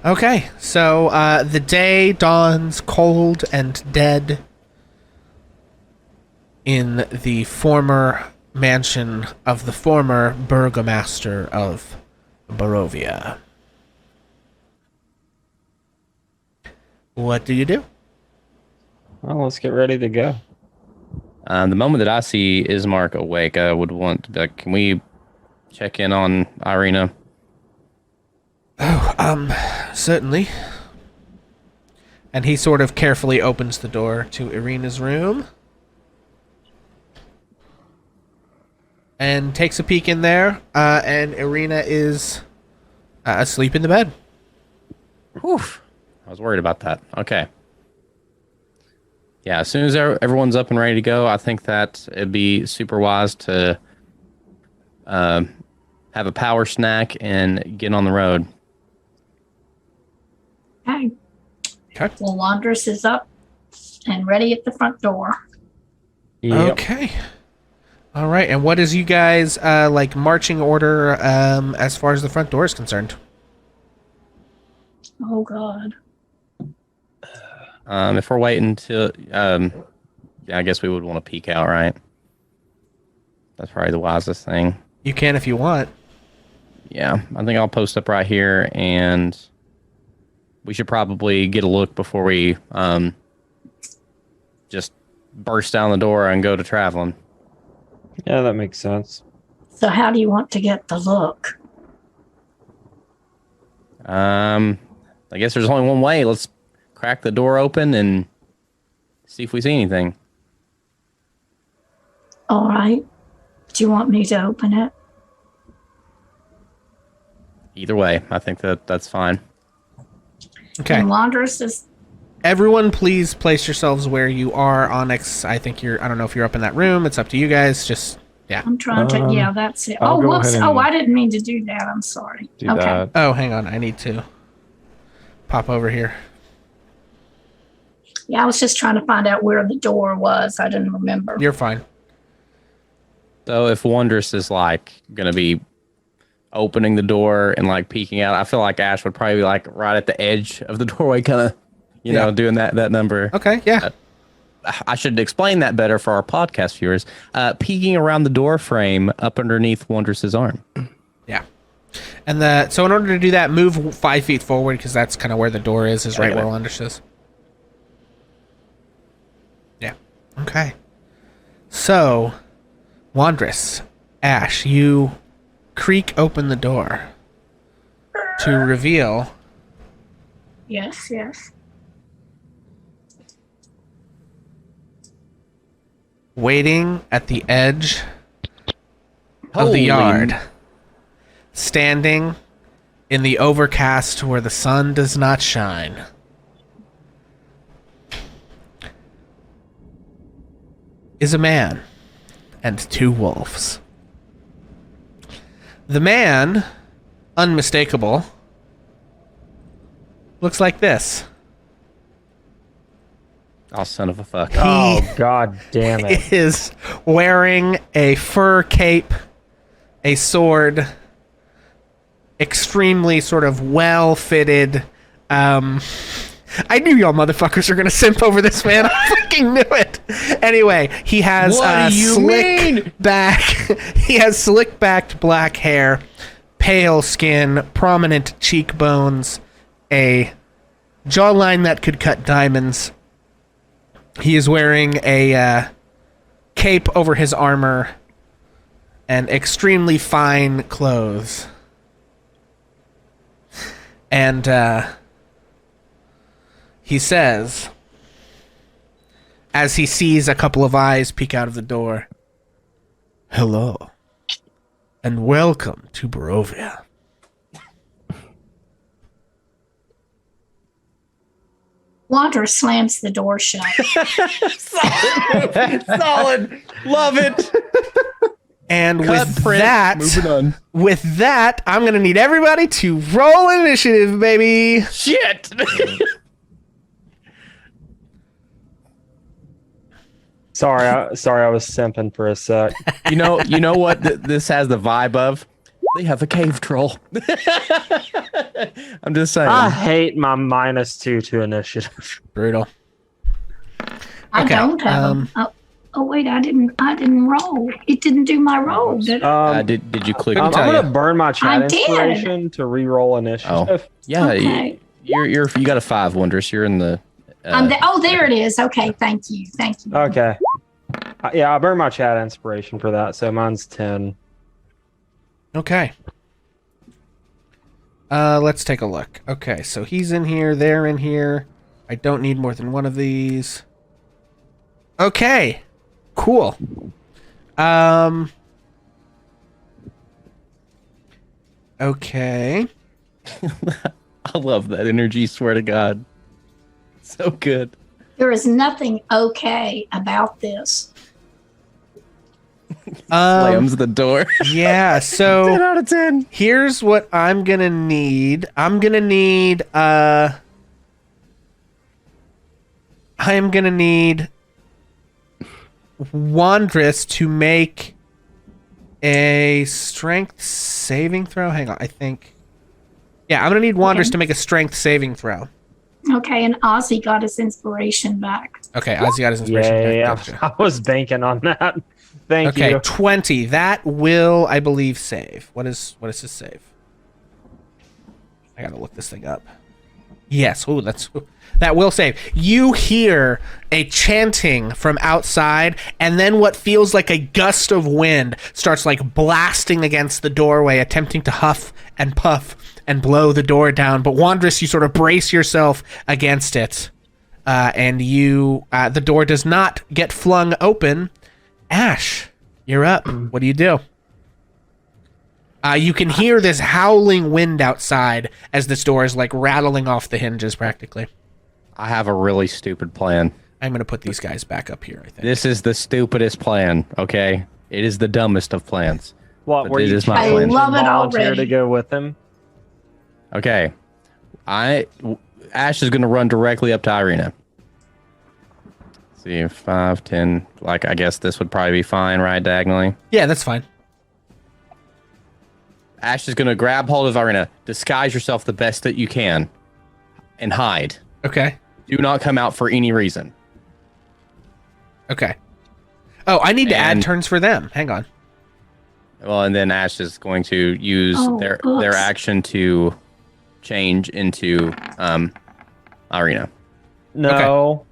Okay, so the day dawns cold and dead in the former mansion of the former Burgomaster of Barovia. What do you do? Well, let's get ready to go. The moment that I see Ismark awake, I would want to be like, can we check in on Ireena? Oh, certainly. And he sort of carefully opens the door to Ireena's room. And takes a peek in there, and Ireena is asleep in the bed. Whew. I was worried about that. Okay. Yeah, as soon as everyone's up and ready to go, I think that it'd be super wise to have a power snack and get on the road. Okay. Okay. Well, Wanderous is up and ready at the front door. Yep. Okay. All right, and what is you guys like marching order as far as the front door is concerned? Oh, God. If we're waiting to, yeah, I guess we would want to peek out, right? That's probably the wisest thing. You can if you want. Yeah, I think I'll post up right here, and we should probably get a look before we just burst down the door and go to traveling. Yeah, that makes sense. So how do you want to get the look? I guess there's only one way. Let's crack the door open and see if we see anything. All right. Do you want me to open it? Either way, I think that's fine. Okay. And Wanderous is... Everyone, please place yourselves where you are. Onyx, I think I don't know if you're up in that room. It's up to you guys. Just, yeah. I'm trying to... Yeah, that's it. I'll Oh, go whoops. ahead and Oh, I didn't mean to do that. I'm sorry. Do that. Oh, hang on. I need to pop over here. Yeah, I was just trying to find out where the door was. I didn't remember. You're fine. So if Wondrous is like going to be opening the door and like peeking out, I feel like Ash would probably be like right at the edge of the doorway, kind of, you know, doing that number. Okay, yeah. I should explain that better for our podcast viewers. Peeking around the door frame up underneath Wondrous's arm. Yeah. And so in order to do that, move 5 feet forward, because that's kind of where the door is right Okay. where Wondrous is. Yeah. Okay. So, Wondrous, Ash, you creak open the door to reveal Yes, yes. waiting at the edge of the Holy yard, standing in the overcast where the sun does not shine, is a man and 2 wolves. The man, unmistakable, looks like this. Oh, son of a fuck. Oh, God damn it. Is wearing a fur cape, a sword, extremely sort of well-fitted. I knew y'all motherfuckers are gonna simp over this, man. I fucking knew it. Anyway, he has What do you mean? he has slick-backed black hair, pale skin, prominent cheekbones, a jawline that could cut diamonds. He is wearing a cape over his armor and extremely fine clothes. And he says, as he sees a couple of eyes peek out of the door, "Hello, and welcome to Barovia." Wanderous slams the door shut. Solid. Love it. And Cut with print. that, Moving on. I'm going to need everybody to roll initiative, baby. Shit. Sorry, I was simping for a sec. You know what this has the vibe of? They have a cave troll. I'm just saying. I hate my -2 to initiative. Brutal. I Okay, don't have them. Oh wait, I didn't roll. It didn't do my roll, did it? Did you click? Couldn't I'm tell gonna ya. burn my chat I did. inspiration to re-roll initiative. Yeah, Okay. You got a 5, Wondrous. You're in the. There it is. Okay, thank you. Okay. Yeah, I burned my chat inspiration for that, so mine's 10. Okay. Let's take a look. Okay, so he's in here, they're in here. I don't need more than one of these. Okay. Cool. Okay. I love that energy, swear to God. So good. There is nothing okay about this. Slams the door. Yeah, 10 so out of 10. here's what I'm gonna need. I am gonna need Wondrous to make a strength saving throw. Hang on, I think. Yeah, I'm gonna need Wondrous to make a strength saving throw. Okay, and Ozzy got his inspiration back. Okay, Ozzy got his inspiration. Yeah, Gotcha. I was banking on that. Thank Okay, you. 20. That will, I believe, save. What is his save? I gotta look this thing up. Yes, that will save. You hear a chanting from outside, and then what feels like a gust of wind starts like blasting against the doorway, attempting to huff and puff and blow the door down. But Wondrous, you sort of brace yourself against it, and the door does not get flung open. Ash, you're up. What do you do? You can hear this howling wind outside as this door is like rattling off the hinges practically. I have a really stupid plan. I'm going to put these guys back up here, I think. This is the stupidest plan, okay? It is the dumbest of plans. What But were it you is my I plan. love it volunteer already. to go with him? Okay. Ash is going to run directly up to Ireena. See, 5, 10. Like, I guess this would probably be fine, right? Diagonally. Yeah, that's fine. Ash is going to grab hold of Ireena, disguise yourself the best that you can, and hide. Okay. Do not come out for any reason. Okay. Oh, I need to add And- turns for them. Hang on. Well, and then Ash is going to use Oh, their oops. action to change into Ireena. No.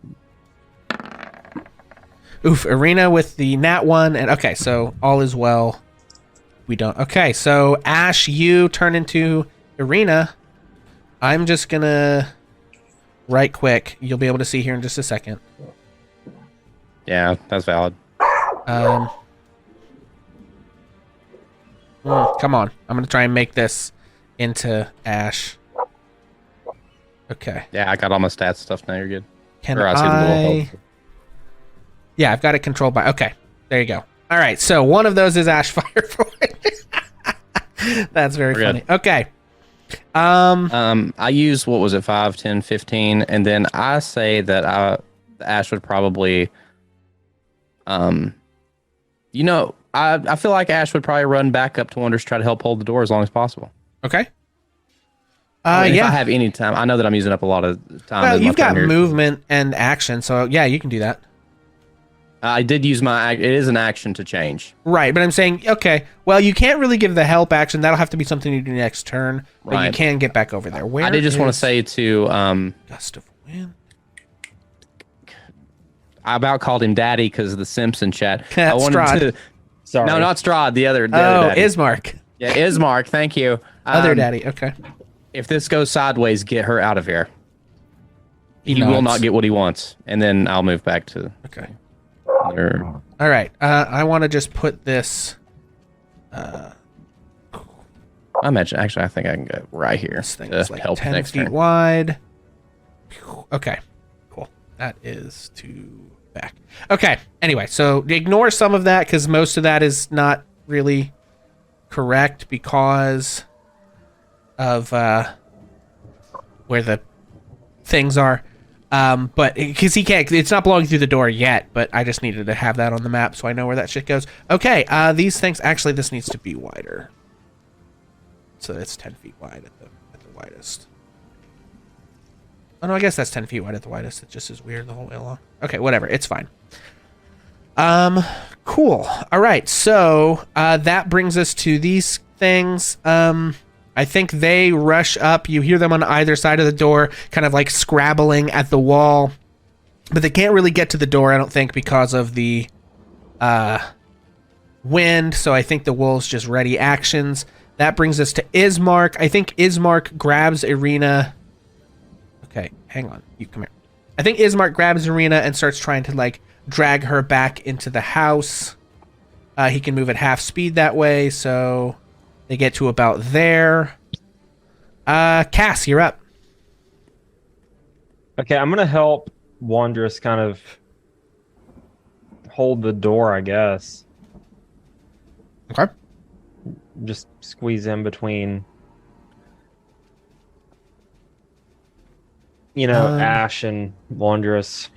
Oof, Ireena with the nat 1. And okay, so all is well. We don't. Okay, so Ash, you turn into Ireena. I'm just going to right quick. You'll be able to see here in just a second. Yeah, that's valid. Come on. I'm going to try and make this into Ash. Okay. Yeah, I got all my stats stuff now. You're good. Can Or I see the little health. Yeah, I've got it controlled by... Okay, there you go. All right, so one of those is Ash Fireforge. That's very We're funny. good. Okay. I use, what was it, 5, 10, 15, and then I say that Ash would probably... I feel like Ash would probably run back up to Wonders, try to help hold the door as long as possible. Okay. If Yeah. I have any time, I know that I'm using up a lot of time. Well, in my you've got turn here. movement and action, so yeah, you can do that. I did use it is an action to change. Right, but I'm saying, okay, well, you can't really give the help action. That'll have to be something you do next turn, but you Right. can get back over there. Where I did just want to is say to, Gust of Wind? I about called him daddy because of the Simpson chat. I That's wanted Strahd. to, Sorry. no, not Strahd, the other Oh, daddy. Ismark. Yeah, Ismark, thank you. Other daddy, okay. If this goes sideways, get her out of here. He He will nods. not get what he wants, and then I'll move back to. Okay. Or, All right, I want to just put this... I imagine. Actually, I think I can go right here This thing to is like help 10 next feet turn. wide. Okay, cool. That is to back. Okay, anyway, so ignore some of that because most of that is not really correct because of where the things are. But because he can't, it's not blowing through the door yet, but I just needed to have that on the map so I know where that shit goes. Okay, these things, actually, this needs to be wider. So it's 10 feet wide at the widest. Oh no, I guess that's 10 feet wide at the widest. It just is weird the whole way along. Okay, whatever. It's fine. Cool. All right. So that brings us to these things. I think they rush up. You hear them on either side of the door, kind of like scrabbling at the wall. But they can't really get to the door, I don't think, because of the wind. So I think the wolves just ready actions. That brings us to Ismark. I think Ismark grabs Ireena. Okay, hang on. You come here. I think Ismark grabs Ireena and starts trying to like drag her back into the house. He can move at half speed that way, so they get to about there. Cass, you're up. Okay, I'm gonna help Wondrous kind of hold the door, I guess. Okay. Just squeeze in between, Ash and Wondrous.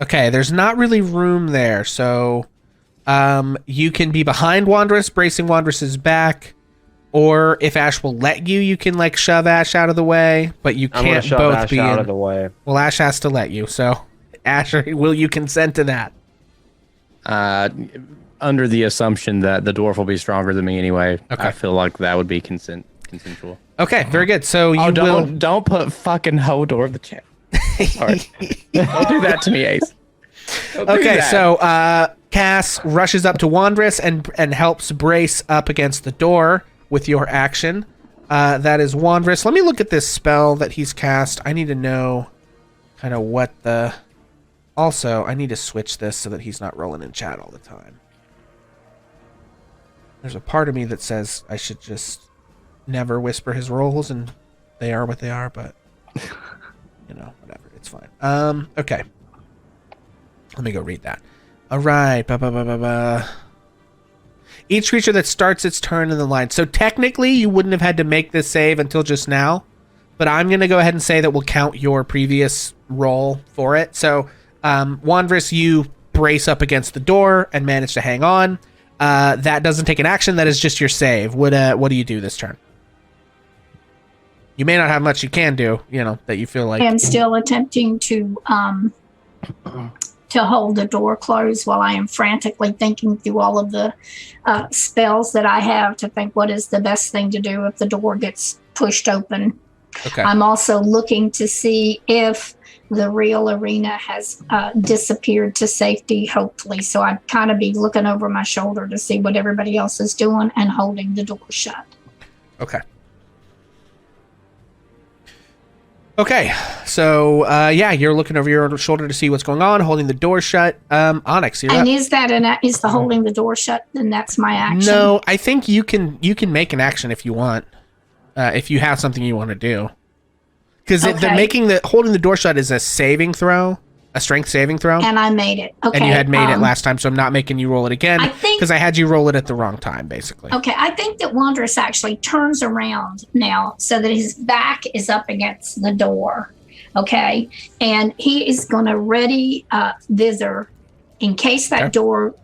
Okay, there's not really room there, so you can be behind Wondrous, bracing Wondrous's back, or if Ash will let you, you can like shove Ash out of the way, but you I'm gonna can't shove both Ash be out in. of the way. Well, Ash has to let you, so Ash, will you consent to that? Under the assumption that the dwarf will be stronger than me anyway. Okay. I feel like that would be consensual. Okay, very good. So you will. Don't put fucking Hodor in the chat. Sorry. Don't do that to me, Ace. Don't do Okay, that. so Cass rushes up to Wondrous and helps brace up against the door with your action. That is Wondrous. Let me look at this spell that he's cast. I need to know kind of what the... Also, I need to switch this so that he's not rolling in chat all the time. There's a part of me that says I should just never whisper his rolls, and they are what they are, but... whatever. It's fine. Okay. Let me go read that. All right. Each creature that starts its turn in the line. So technically, you wouldn't have had to make this save until just now, but I'm going to go ahead and say that we'll count your previous roll for it. So, Wondrous, you brace up against the door and manage to hang on. That doesn't take an action. That is just your save. What do you do this turn? You may not have much you can do, that you feel like... I am still attempting to hold the door closed while I am frantically thinking through all of the spells that I have to think what is the best thing to do if the door gets pushed open. Okay. I'm also looking to see if the real Ireena has disappeared to safety, hopefully. So I'd kind of be looking over my shoulder to see what everybody else is doing and holding the door shut. Okay. Okay, so you're looking over your shoulder to see what's going on, holding the door shut. Onyx, you're And up. is the holding the door shut? Then that's my action. No, I think you can make an action if you want, if you have something you want to do. Because Okay. holding the door shut is a saving throw, a strength saving throw, And I made it. Okay. and you had made it last time, so I'm not making you roll it again I think- because I had you roll it at the wrong time, basically. Okay, I think that Wondrous actually turns around now so that his back is up against the door. Okay, and he is going to ready Visor in case that Okay. door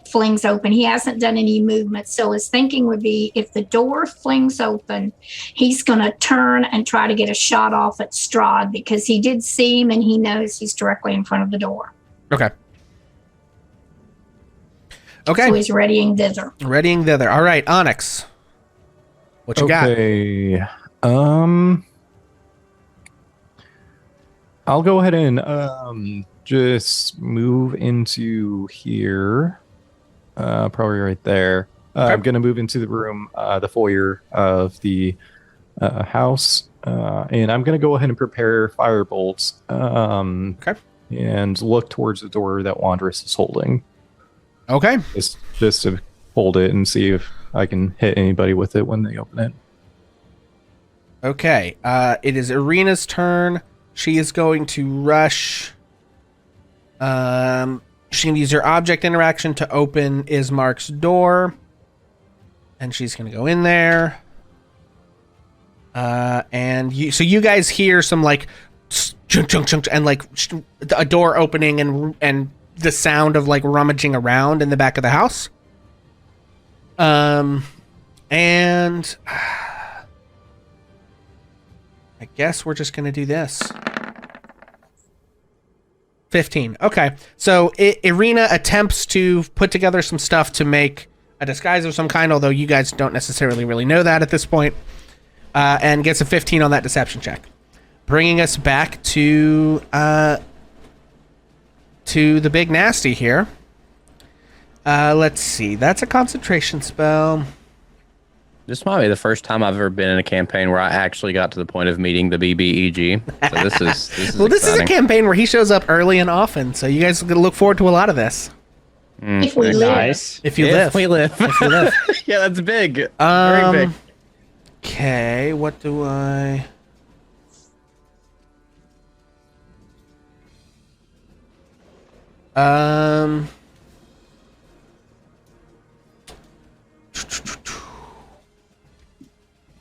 flings open. He hasn't done any movement, so his thinking would be if the door flings open, he's going to turn and try to get a shot off at Strahd because he did see him and he knows he's directly in front of the door. Okay. So he's readying Visor. Readying the other. All right, Onyx. What you got? Okay. I'll go ahead and just move into here. Probably right there. Okay. I'm gonna move into the room, the foyer of the house, and I'm gonna go ahead and prepare fire bolts. Okay. And look towards the door that Wondrous is holding. Okay. Just to hold it and see if I can hit anybody with it when they open it. Okay. It is Ireena's turn. She is going to rush. She can use her object interaction to open Ismark's door. And she's going to go in there. And you guys hear some like chunk chunk chunk and like a door opening and the sound of like rummaging around in the back of the house. And I guess we're just going to do this. 15. Okay. So Ireena attempts to put together some stuff to make a disguise of some kind, although you guys don't necessarily really know that at this point. and gets a 15 on that deception check, bringing us back to the big nasty here. Let's see. That's a concentration spell. This might be the first time I've ever been in a campaign where I actually got to the point of meeting the BBEG. So this is Well, this is a exciting. campaign where he shows up early and often, so you guys are going to look forward to a lot of this. If we live. Nice. If you If live. we live. If you live. Yeah, that's big. Very big. Okay, what do I...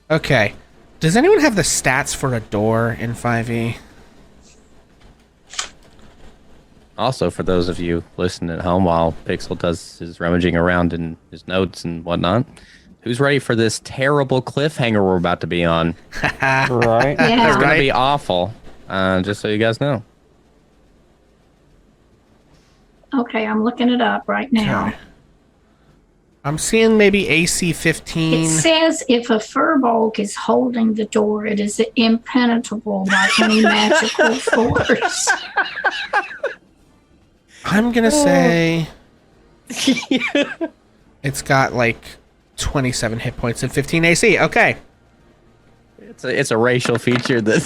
Okay. Does anyone have the stats for a door in 5e? Also, for those of you listening at home while Pixel does his rummaging around in his notes and whatnot, who's ready for this terrible cliffhanger we're about to be on? Right. It's Yeah. going Right. to be awful, just so you guys know. Okay, I'm looking it up right now. Okay. I'm seeing maybe AC 15. It says if a furbolg is holding the door, it is impenetrable by any magical force. I'm gonna say it's got like 27 hit points and 15 AC. Okay. It's a racial feature that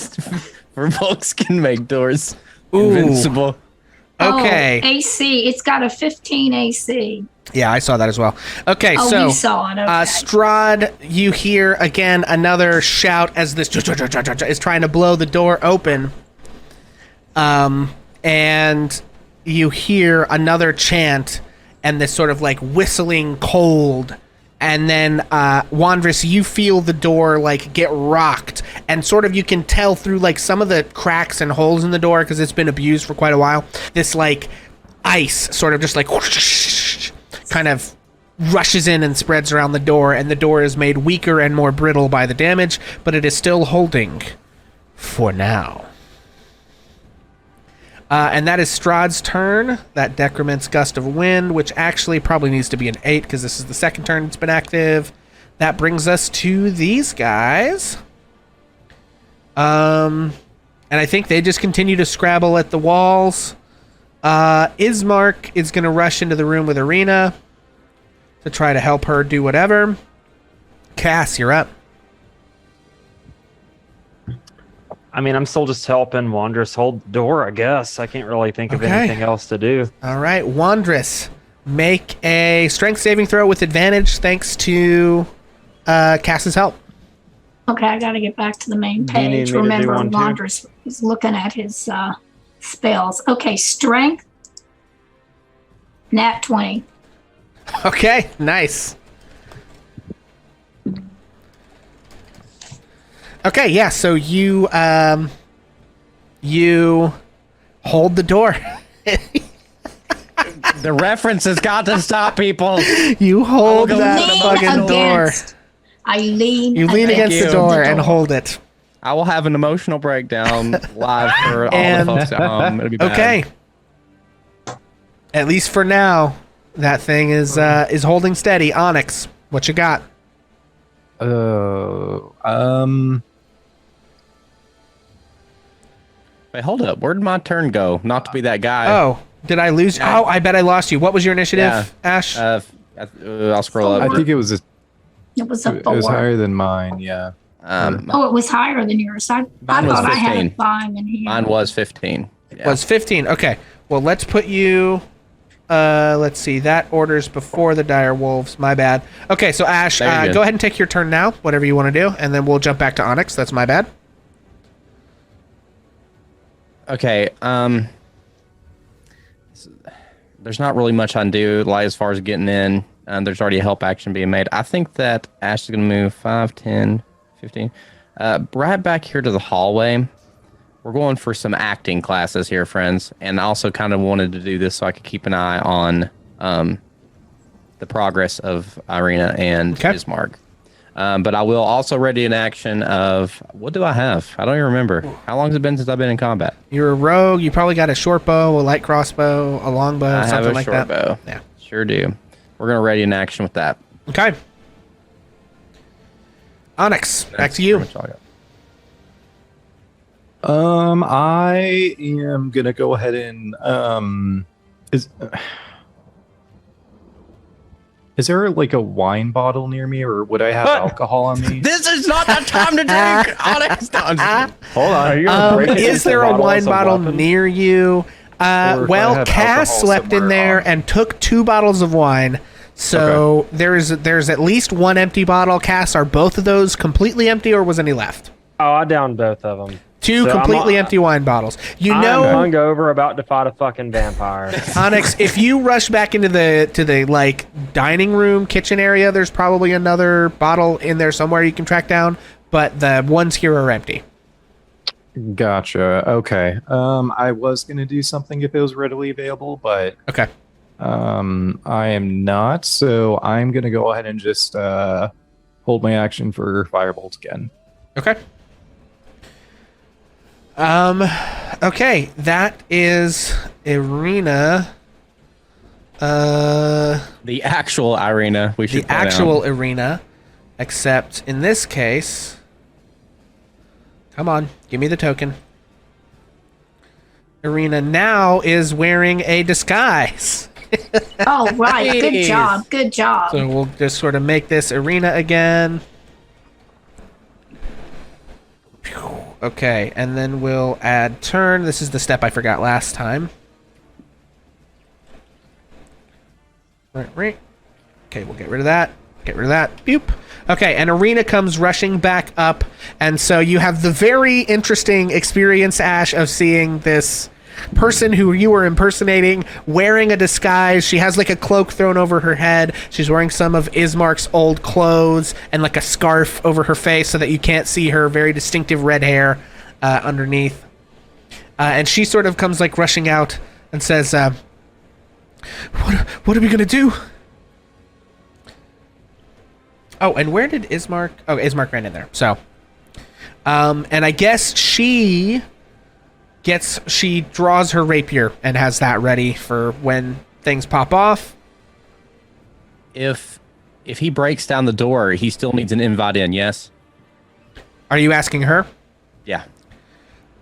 for folks can make doors Ooh. invincible. Okay. Oh, AC. It's got a 15 AC. Yeah, I saw that as well. Okay, Oh, so you saw it. Okay. Strahd, you hear again another shout as this is trying to blow the door open. And you hear another chant and this sort of like whistling cold. And then, Wandress, you feel the door like get rocked, and sort of you can tell through like some of the cracks and holes in the door because it's been abused for quite a while. This like ice sort of just like whoosh, kind of rushes in and spreads around the door, and the door is made weaker and more brittle by the damage, but it is still holding for now. And that is Strahd's turn. That decrements Gust of Wind, which actually probably needs to be an 8 because this is the second turn it's been active. That brings us to these guys. And I think they just continue to scrabble at the walls. Ismark is going to rush into the room with Ireena to try to help her do whatever. Cass, you're up. I mean, I'm still just helping Wanderous hold the door, I guess. I can't really think of Okay. anything else to do. All right, Wandress, make a strength saving throw with advantage thanks to Cass's help. Okay, I got to get back to the main Do you need page. me to do Remember, one too? Wanderous was looking at his spells. Okay, strength. Nat 20. Okay, nice. Okay, yeah, so you hold the door. The reference has got to stop, people. You hold go that lean fucking door. I lean. You lean against the you. door and hold it. I will have an emotional breakdown live for all And- the folks at home. It'll be bad. Okay. At least for now, that thing is holding steady. Onyx, what you got? Wait, hold up. Where'd my turn go? Not to be that guy. Oh, did I lose? Oh, I bet I lost you. What was your initiative, Yeah. Ash? I'll scroll up. I think it was It was a it was 4. higher than mine. Yeah. Oh, it was higher than yours. I Mine was thought I had 15. a 5 in here. Mine was 15. Yeah. Was 15. Okay. Well, let's put you. Let's see. That orders before the dire wolves. My bad. Okay, so Ash, Very good. go ahead and take your turn now, whatever you want to do, and then we'll jump back to Onyx. That's my bad. Okay. There's not really much I can do, like as far as getting in. There's already a help action being made. I think that Ash is going to move 5, 10, 15. Right back here to the hallway. We're going for some acting classes here, friends. And I also kind of wanted to do this so I could keep an eye on the progress of Ireena and Okay. Ismark. But I will also ready an action of, what do I have? I don't even remember. How long has it been since I've been in combat? You're a rogue. You probably got a short bow, a light crossbow, a long bow, I have something a like short that. bow. Yeah. Sure do. We're going to ready an action with that. Okay. Onyx, back That's to you. pretty much all I got. I am gonna go ahead and is there like a wine bottle near me, or would I have alcohol on me? This is not the time to drink, Onyx. No, I'm just kidding. Hold on. Are you gonna break it Is into there a wine as bottle weapon? near you? Or if I Well, have Cass alcohol slept in somewhere there on- and took 2 bottles of wine. So there's at least 1 empty bottle. Cass, are both of those completely empty, or was any left? Oh, I downed both of them. 2 So completely empty wine bottles. You I'm know, hungover, about to fight a fucking vampire. Onyx, if you rush back into the like dining room kitchen area, there's probably another bottle in there somewhere you can track down, but the ones here are empty. Gotcha. Okay. I was gonna do something if it was readily available, but Okay. I am not. So I'm gonna go ahead and just hold my action for firebolt again. Okay. Okay, that is Ireena. The actual Ireena. We should The point out. actual Ireena, except in this case, come on, give me the token. Ireena now is wearing a disguise. Oh, right. Good Jeez. job. Good job. So we'll just sort of make this Ireena again. Phew. Okay, and then we'll add turn. This is the step I forgot last time. Right. Okay, we'll get rid of that. Get rid of that. Boop. Okay, and Ireena comes rushing back up, and so you have the very interesting experience, Ash, of seeing this person who you were impersonating wearing a disguise. She has like a cloak thrown over her head. She's wearing some of Ismark's old clothes and like a scarf over her face so that you can't see her very distinctive red hair underneath. And she sort of comes like rushing out and says, what are we gonna do? Oh, and where did Ismark? Oh, Ismark ran in there. So, and I guess she draws her rapier and has that ready for when things pop off. If he breaks down the door, he still needs an invite in. Yes. Are you asking her? Yeah.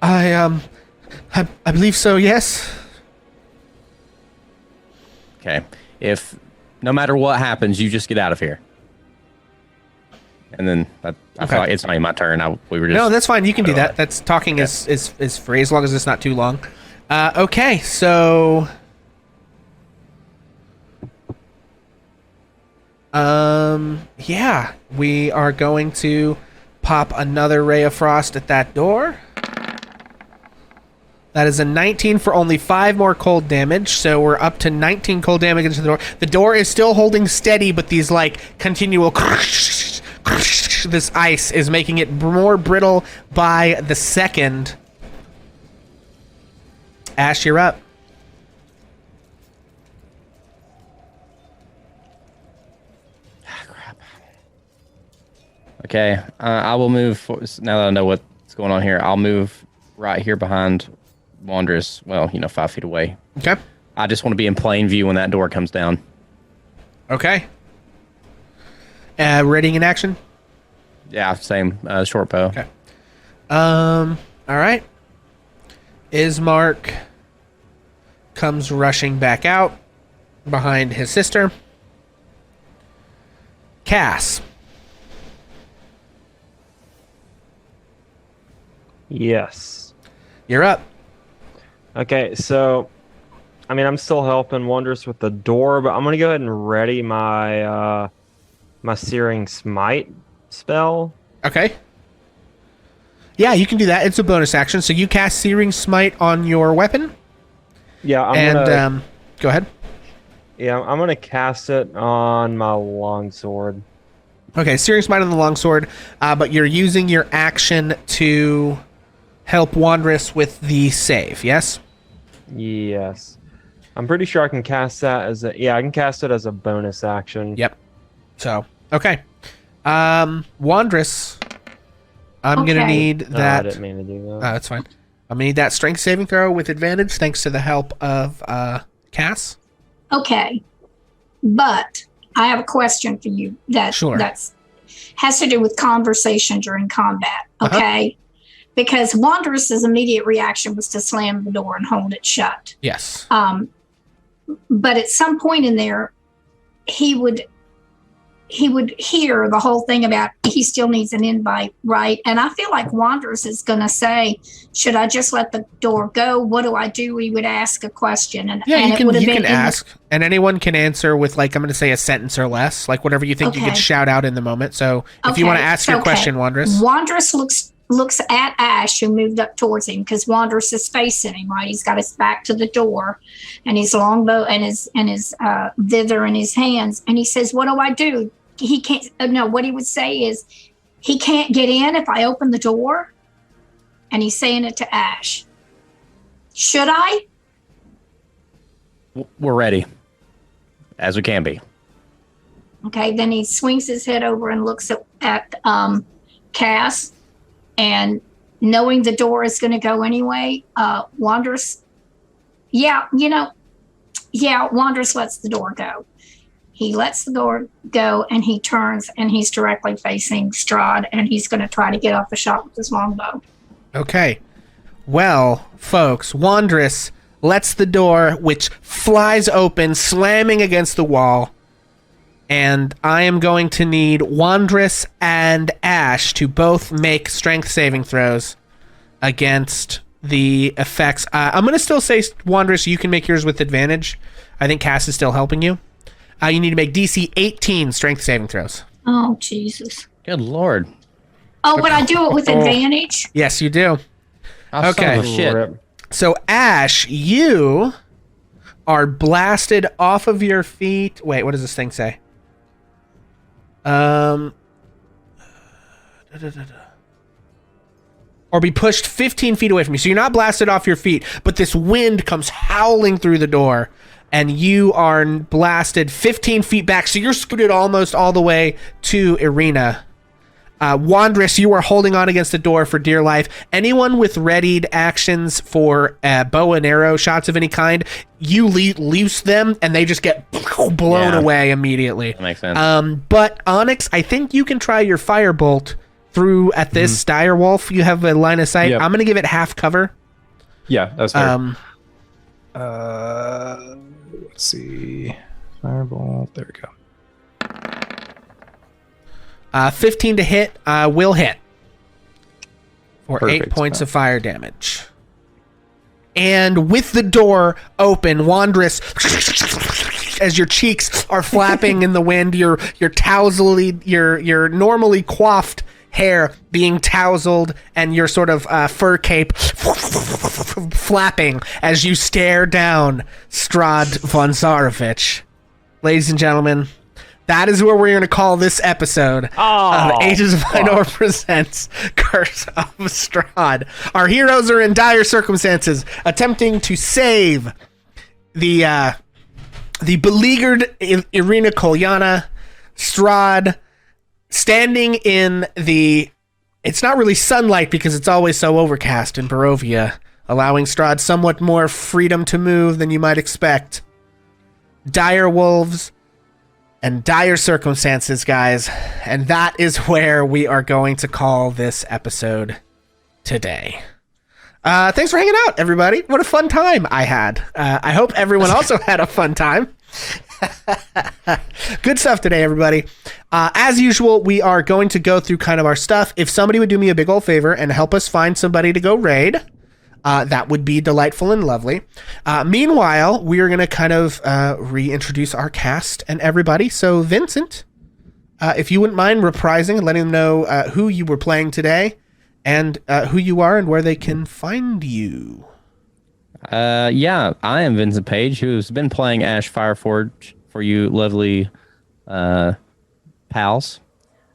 I believe so. Yes. Okay. If no matter what happens, you just get out of here. And then I Okay. feel like it's not even my turn. We were just No, that's fine. You can do that. That's talking is free as long as it's not too long. Okay, so yeah, we are going to pop another ray of frost at that door. That is a 19 for only 5 more cold damage, so we're up to 19 cold damage into the door. The door is still holding steady, but these like continual this ice is making it more brittle by the second. Ash, you're up. Okay, I will move. Now that I know what's going on here, I'll move right here behind Wanderous. Well, 5 feet away. Okay. I just want to be in plain view when that door comes down. Okay. Readying in action. Yeah, same. Short bow. Okay. All right. Ismark comes rushing back out behind his sister. Cass. Yes. You're up. Okay, so I'm still helping Wondrous with the door, but I'm gonna go ahead and ready my my Searing Smite spell. Okay. Yeah, you can do that. It's a bonus action. So you cast Searing Smite on your weapon. Yeah, Go ahead. I'm gonna cast it on my longsword. Okay, Searing Smite on the longsword, but you're using your action to help Wanderous with the save, yes? Yes. I'm pretty sure I can cast that as I can cast it as a bonus action. Yep. So, okay. Wanderous, I'm going to Okay. need No, I that. didn't mean to do that. That's fine. I'm going to need that strength saving throw with advantage thanks to the help of Cass. Okay. But I have a question for you. Sure. That's has to do with conversation during combat. Okay. Because Wanderous's immediate reaction was to slam the door and hold it shut. Yes. But at some point in there, he would hear the whole thing about he still needs an invite, right? And I feel like Wanderous is going to say, should I just let the door go? What do I do? He would ask a question. And you can ask, and anyone can answer with, like, I'm going to say a sentence or less, like whatever you think you could shout out in the moment. So if you want to ask your question, Wanderous. Wanderous looks at Ash, who moved up towards him, because Wanderous is facing him, right? He's got his back to the door and his longbow and his thither in his hands. And he says, what do I do? He can't, no, what he would say is, he can't get in if I open the door. And he's saying it to Ash. Should I? We're ready. As we can be. Okay, then he swings his head over and looks at Cass. And knowing the door is going to go anyway, Wanderous lets the door go. He lets the door go, and he turns, and he's directly facing Strahd, and he's going to try to get off the shot with his longbow. Okay. Well, folks, Wanderous lets the door, which flies open, slamming against the wall. And I am going to need Wanderous and Ash to both make strength saving throws against the effects. I'm going to still say, Wanderous, you can make yours with advantage. I think Cass is still helping you. You need to make DC 18 strength saving throws. Oh, Jesus. Good Lord. Oh, but I do it with advantage? Yes, you do. Oh, okay. son of a shit. So, Ash, you are blasted off of your feet. Wait, what does this thing say? Or be pushed 15 feet away from you. So you're not blasted off your feet, but this wind comes howling through the door, and you are blasted 15 feet back. So you're scooted almost all the way to Ireena. Wanderous, you are holding on against the door for dear life. Anyone with readied actions for bow and arrow shots of any kind, you loose them, and they just get blown away immediately. That makes sense. But Onyx, I think you can try your firebolt through at this dire wolf. You have a line of sight. Yep. I'm going to give it half cover. Yeah, that's fair. Let's see. Fireball. There we go. 15 to hit will hit for Perfect. 8 points of fire damage. And with the door open, Wanderous, as your cheeks are flapping in the wind, your normally coiffed hair being tousled, and your sort of fur cape flapping as you stare down Strahd von Zarovich. Ladies and gentlemen, that is where we're going to call this episode of Ages of Ainor presents Curse of Strahd. Our heroes are in dire circumstances, attempting to save the beleaguered Ireena Kolyana. Strahd, standing in the... It's not really sunlight because it's always so overcast in Barovia, allowing Strahd somewhat more freedom to move than you might expect. Dire wolves and dire circumstances, guys. And that is where we are going to call this episode today. Thanks for hanging out, everybody. What a fun time I had. I hope everyone also had a fun time. Good stuff today, everybody. As usual, we are going to go through kind of our stuff. If somebody would do me a big old favor and help us find somebody to go raid, that would be delightful and lovely. Meanwhile, we are going to kind of reintroduce our cast and everybody. So, Vincent, if you wouldn't mind reprising and letting them know who you were playing today and who you are and where they can find you. Yeah, I am Vincent Page, who's been playing Ash Fireforge for you lovely pals.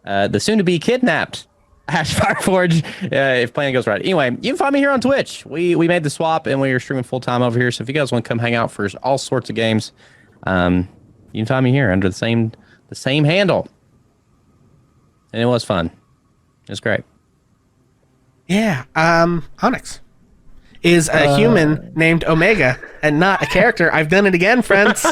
The soon-to-be kidnapped Ash Fireforge, if planning goes right. Anyway, you can find me here on Twitch. We made the swap, and we are streaming full-time over here, so if you guys want to come hang out for all sorts of games, you can find me here under the same handle. And it was fun. It was great. Yeah, Onyx is a human named Omega and not a character. I've done it again, friends.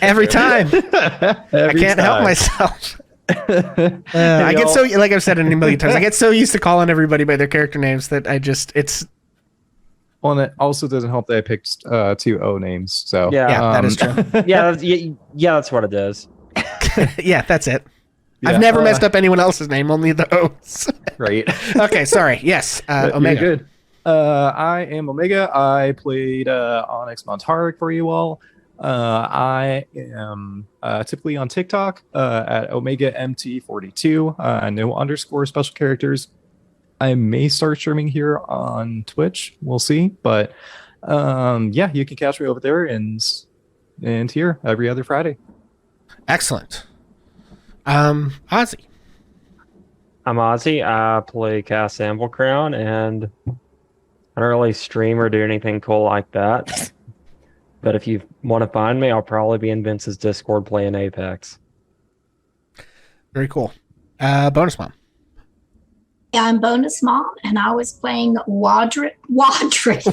Every time. I can't help myself. I get so, like I've said it a million times, I get so used to calling everybody by their character names that it's Well, and it also doesn't help that I picked two O names. So yeah, that is true. That's what it is. Yeah, that's it. Yeah, I've never messed up anyone else's name, only the O's. right. Okay, sorry. Yes, But Omega. you're good. I am Omega. I played Onyx Montarik for you all. I am typically on TikTok at Omega MT42. No underscore special characters. I may start streaming here on Twitch. We'll see. But yeah, you can catch me over there and here every other Friday. Excellent. Ozzy. I'm Ozzy. I play Cast Sample Crown, and I don't really stream or do anything cool like that. But if you want to find me, I'll probably be in Vince's Discord playing Apex. Very cool. Bonus Mom. Yeah, I'm Bonus Mom, and I was playing Wadrit.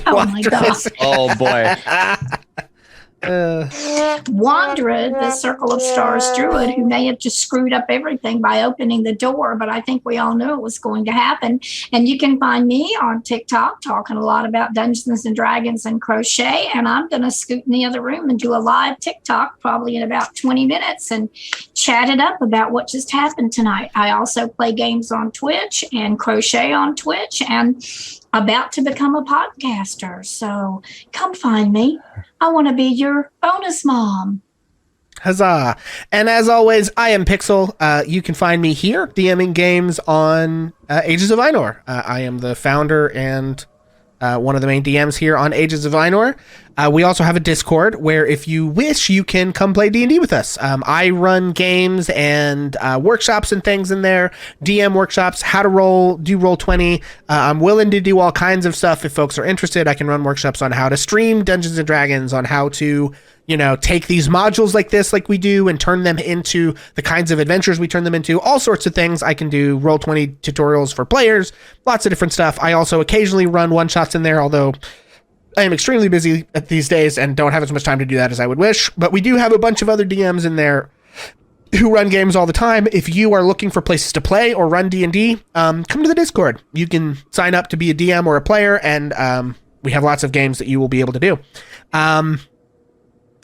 Oh my god. Oh boy. Wandra, the Circle of Stars druid, who may have just screwed up everything by opening the door, but I think we all knew it was going to happen. And you can find me on TikTok talking a lot about Dungeons and Dragons and crochet. And I'm going to scoot in the other room and do a live TikTok probably in about 20 minutes and chat it up about what just happened tonight. I also play games on Twitch and crochet on Twitch and about to become a podcaster. So come find me. I want to be your bonus mom. Huzzah. And as always, I am Pixel. You can find me here DMing games on Ages of Ainor. I am the founder and one of the main DMs here on Ages of Ainor. We also have a Discord where if you wish, you can come play D&D with us. I run games and workshops and things in there, DM workshops, how to roll, do Roll20. I'm willing to do all kinds of stuff if folks are interested. I can run workshops on how to stream Dungeons & Dragons, on how to, take these modules like this, like we do, and turn them into the kinds of adventures we turn them into, all sorts of things. I can do Roll20 tutorials for players, lots of different stuff. I also occasionally run one-shots in there, although I am extremely busy these days and don't have as much time to do that as I would wish. But we do have a bunch of other DMs in there who run games all the time. If you are looking for places to play or run D&D, come to the Discord. You can sign up to be a DM or a player, and we have lots of games that you will be able to do.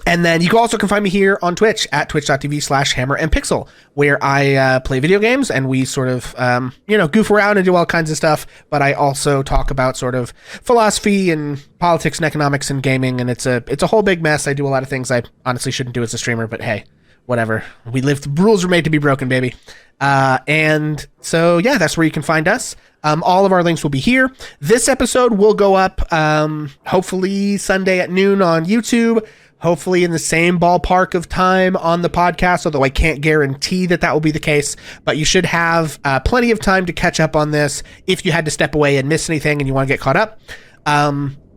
And then you also can find me here on Twitch at twitch.tv/hammerandpixel, where I play video games and we sort of, goof around and do all kinds of stuff. But I also talk about sort of philosophy and politics and economics and gaming. And it's a whole big mess. I do a lot of things I honestly shouldn't do as a streamer, but hey, whatever. The rules are made to be broken, baby. And so, yeah, that's where you can find us. All of our links will be here. This episode will go up, hopefully Sunday at noon on YouTube. Hopefully in the same ballpark of time on the podcast, although I can't guarantee that will be the case. But you should have plenty of time to catch up on this if you had to step away and miss anything and you want to get caught up.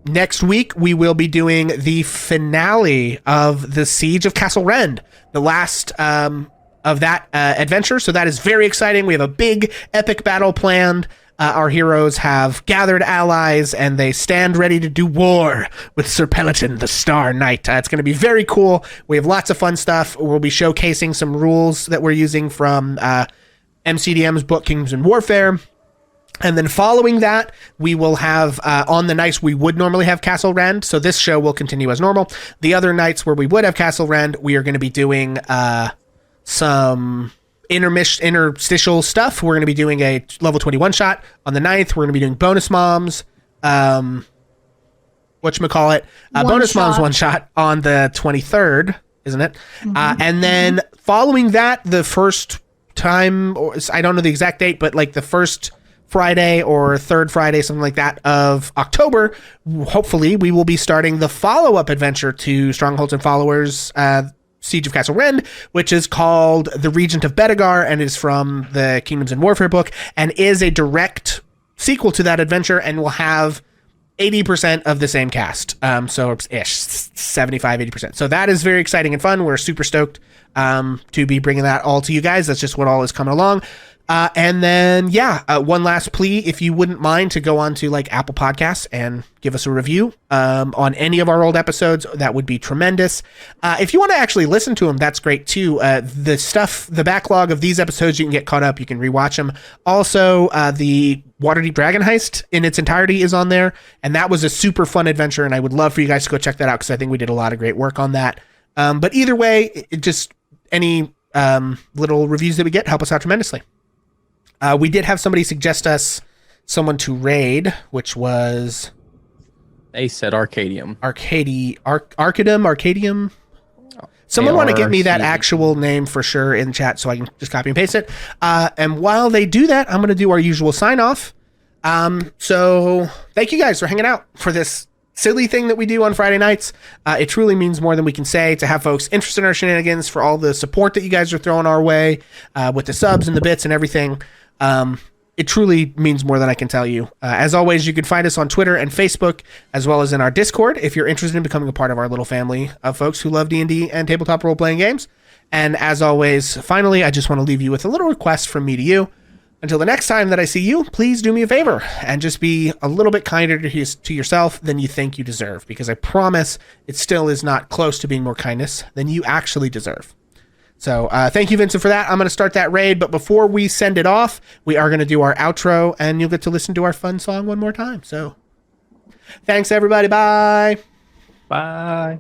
Next week, we will be doing the finale of the Siege of Castle Rend, the last of that adventure. So that is very exciting. We have a big epic battle planned. Our heroes have gathered allies and they stand ready to do war with Sir Peloton, the Star Knight. It's going to be very cool. We have lots of fun stuff. We'll be showcasing some rules that we're using from MCDM's book, Kingdoms and Warfare. And then following that, we will have on the nights we would normally have Castle Rend. So this show will continue as normal. The other nights where we would have Castle Rend, we are going to be doing some interstitial stuff. We're going to be doing a level 21 shot on the 9th. We're going to be doing bonus moms. Bonus moms one shot on the 23rd, isn't it? Mm-hmm. And then following that, the first time, or I don't know the exact date, but like the first Friday or third Friday, something like that, of October, hopefully we will be starting the follow-up adventure to Strongholds and Followers, Siege of Castle Rend, which is called The Regent of Bedegar and is from the Kingdoms and Warfare book and is a direct sequel to that adventure and will have 80% of the same cast. So ish, 75, 80%. So that is very exciting and fun. We're super stoked to be bringing that all to you guys. That's just what all is coming along. And then, one last plea, if you wouldn't mind to go on to like Apple Podcasts and give us a review on any of our old episodes, that would be tremendous. If you want to actually listen to them, that's great too. The backlog of these episodes, you can get caught up. You can rewatch them. Also, the Waterdeep Dragon Heist in its entirety is on there. And that was a super fun adventure. And I would love for you guys to go check that out because I think we did a lot of great work on that. But either way, any little reviews that we get help us out tremendously. We did have somebody suggest us someone to raid, which was... They said Arcadium. Arcadium. Someone want to get me that actual name for sure in chat so I can just copy and paste it. And while they do that, I'm going to do our usual sign off. So thank you guys for hanging out for this silly thing that we do on Friday nights. It truly means more than we can say to have folks interested in our shenanigans, for all the support that you guys are throwing our way with the subs and the bits and everything. It truly means more than I can tell you. As always, you can find us on Twitter and Facebook, as well as in our Discord, if you're interested in becoming a part of our little family of folks who love D&D and tabletop role-playing games. And as always, finally, I just want to leave you with a little request from me to you. Until the next time that I see you, please do me a favor and just be a little bit kinder to yourself than you think you deserve, because I promise it still is not close to being more kindness than you actually deserve. So thank you, Vincent, for that. I'm going to start that raid, but before we send it off, we are going to do our outro, and you'll get to listen to our fun song one more time. So thanks, everybody. Bye. Bye.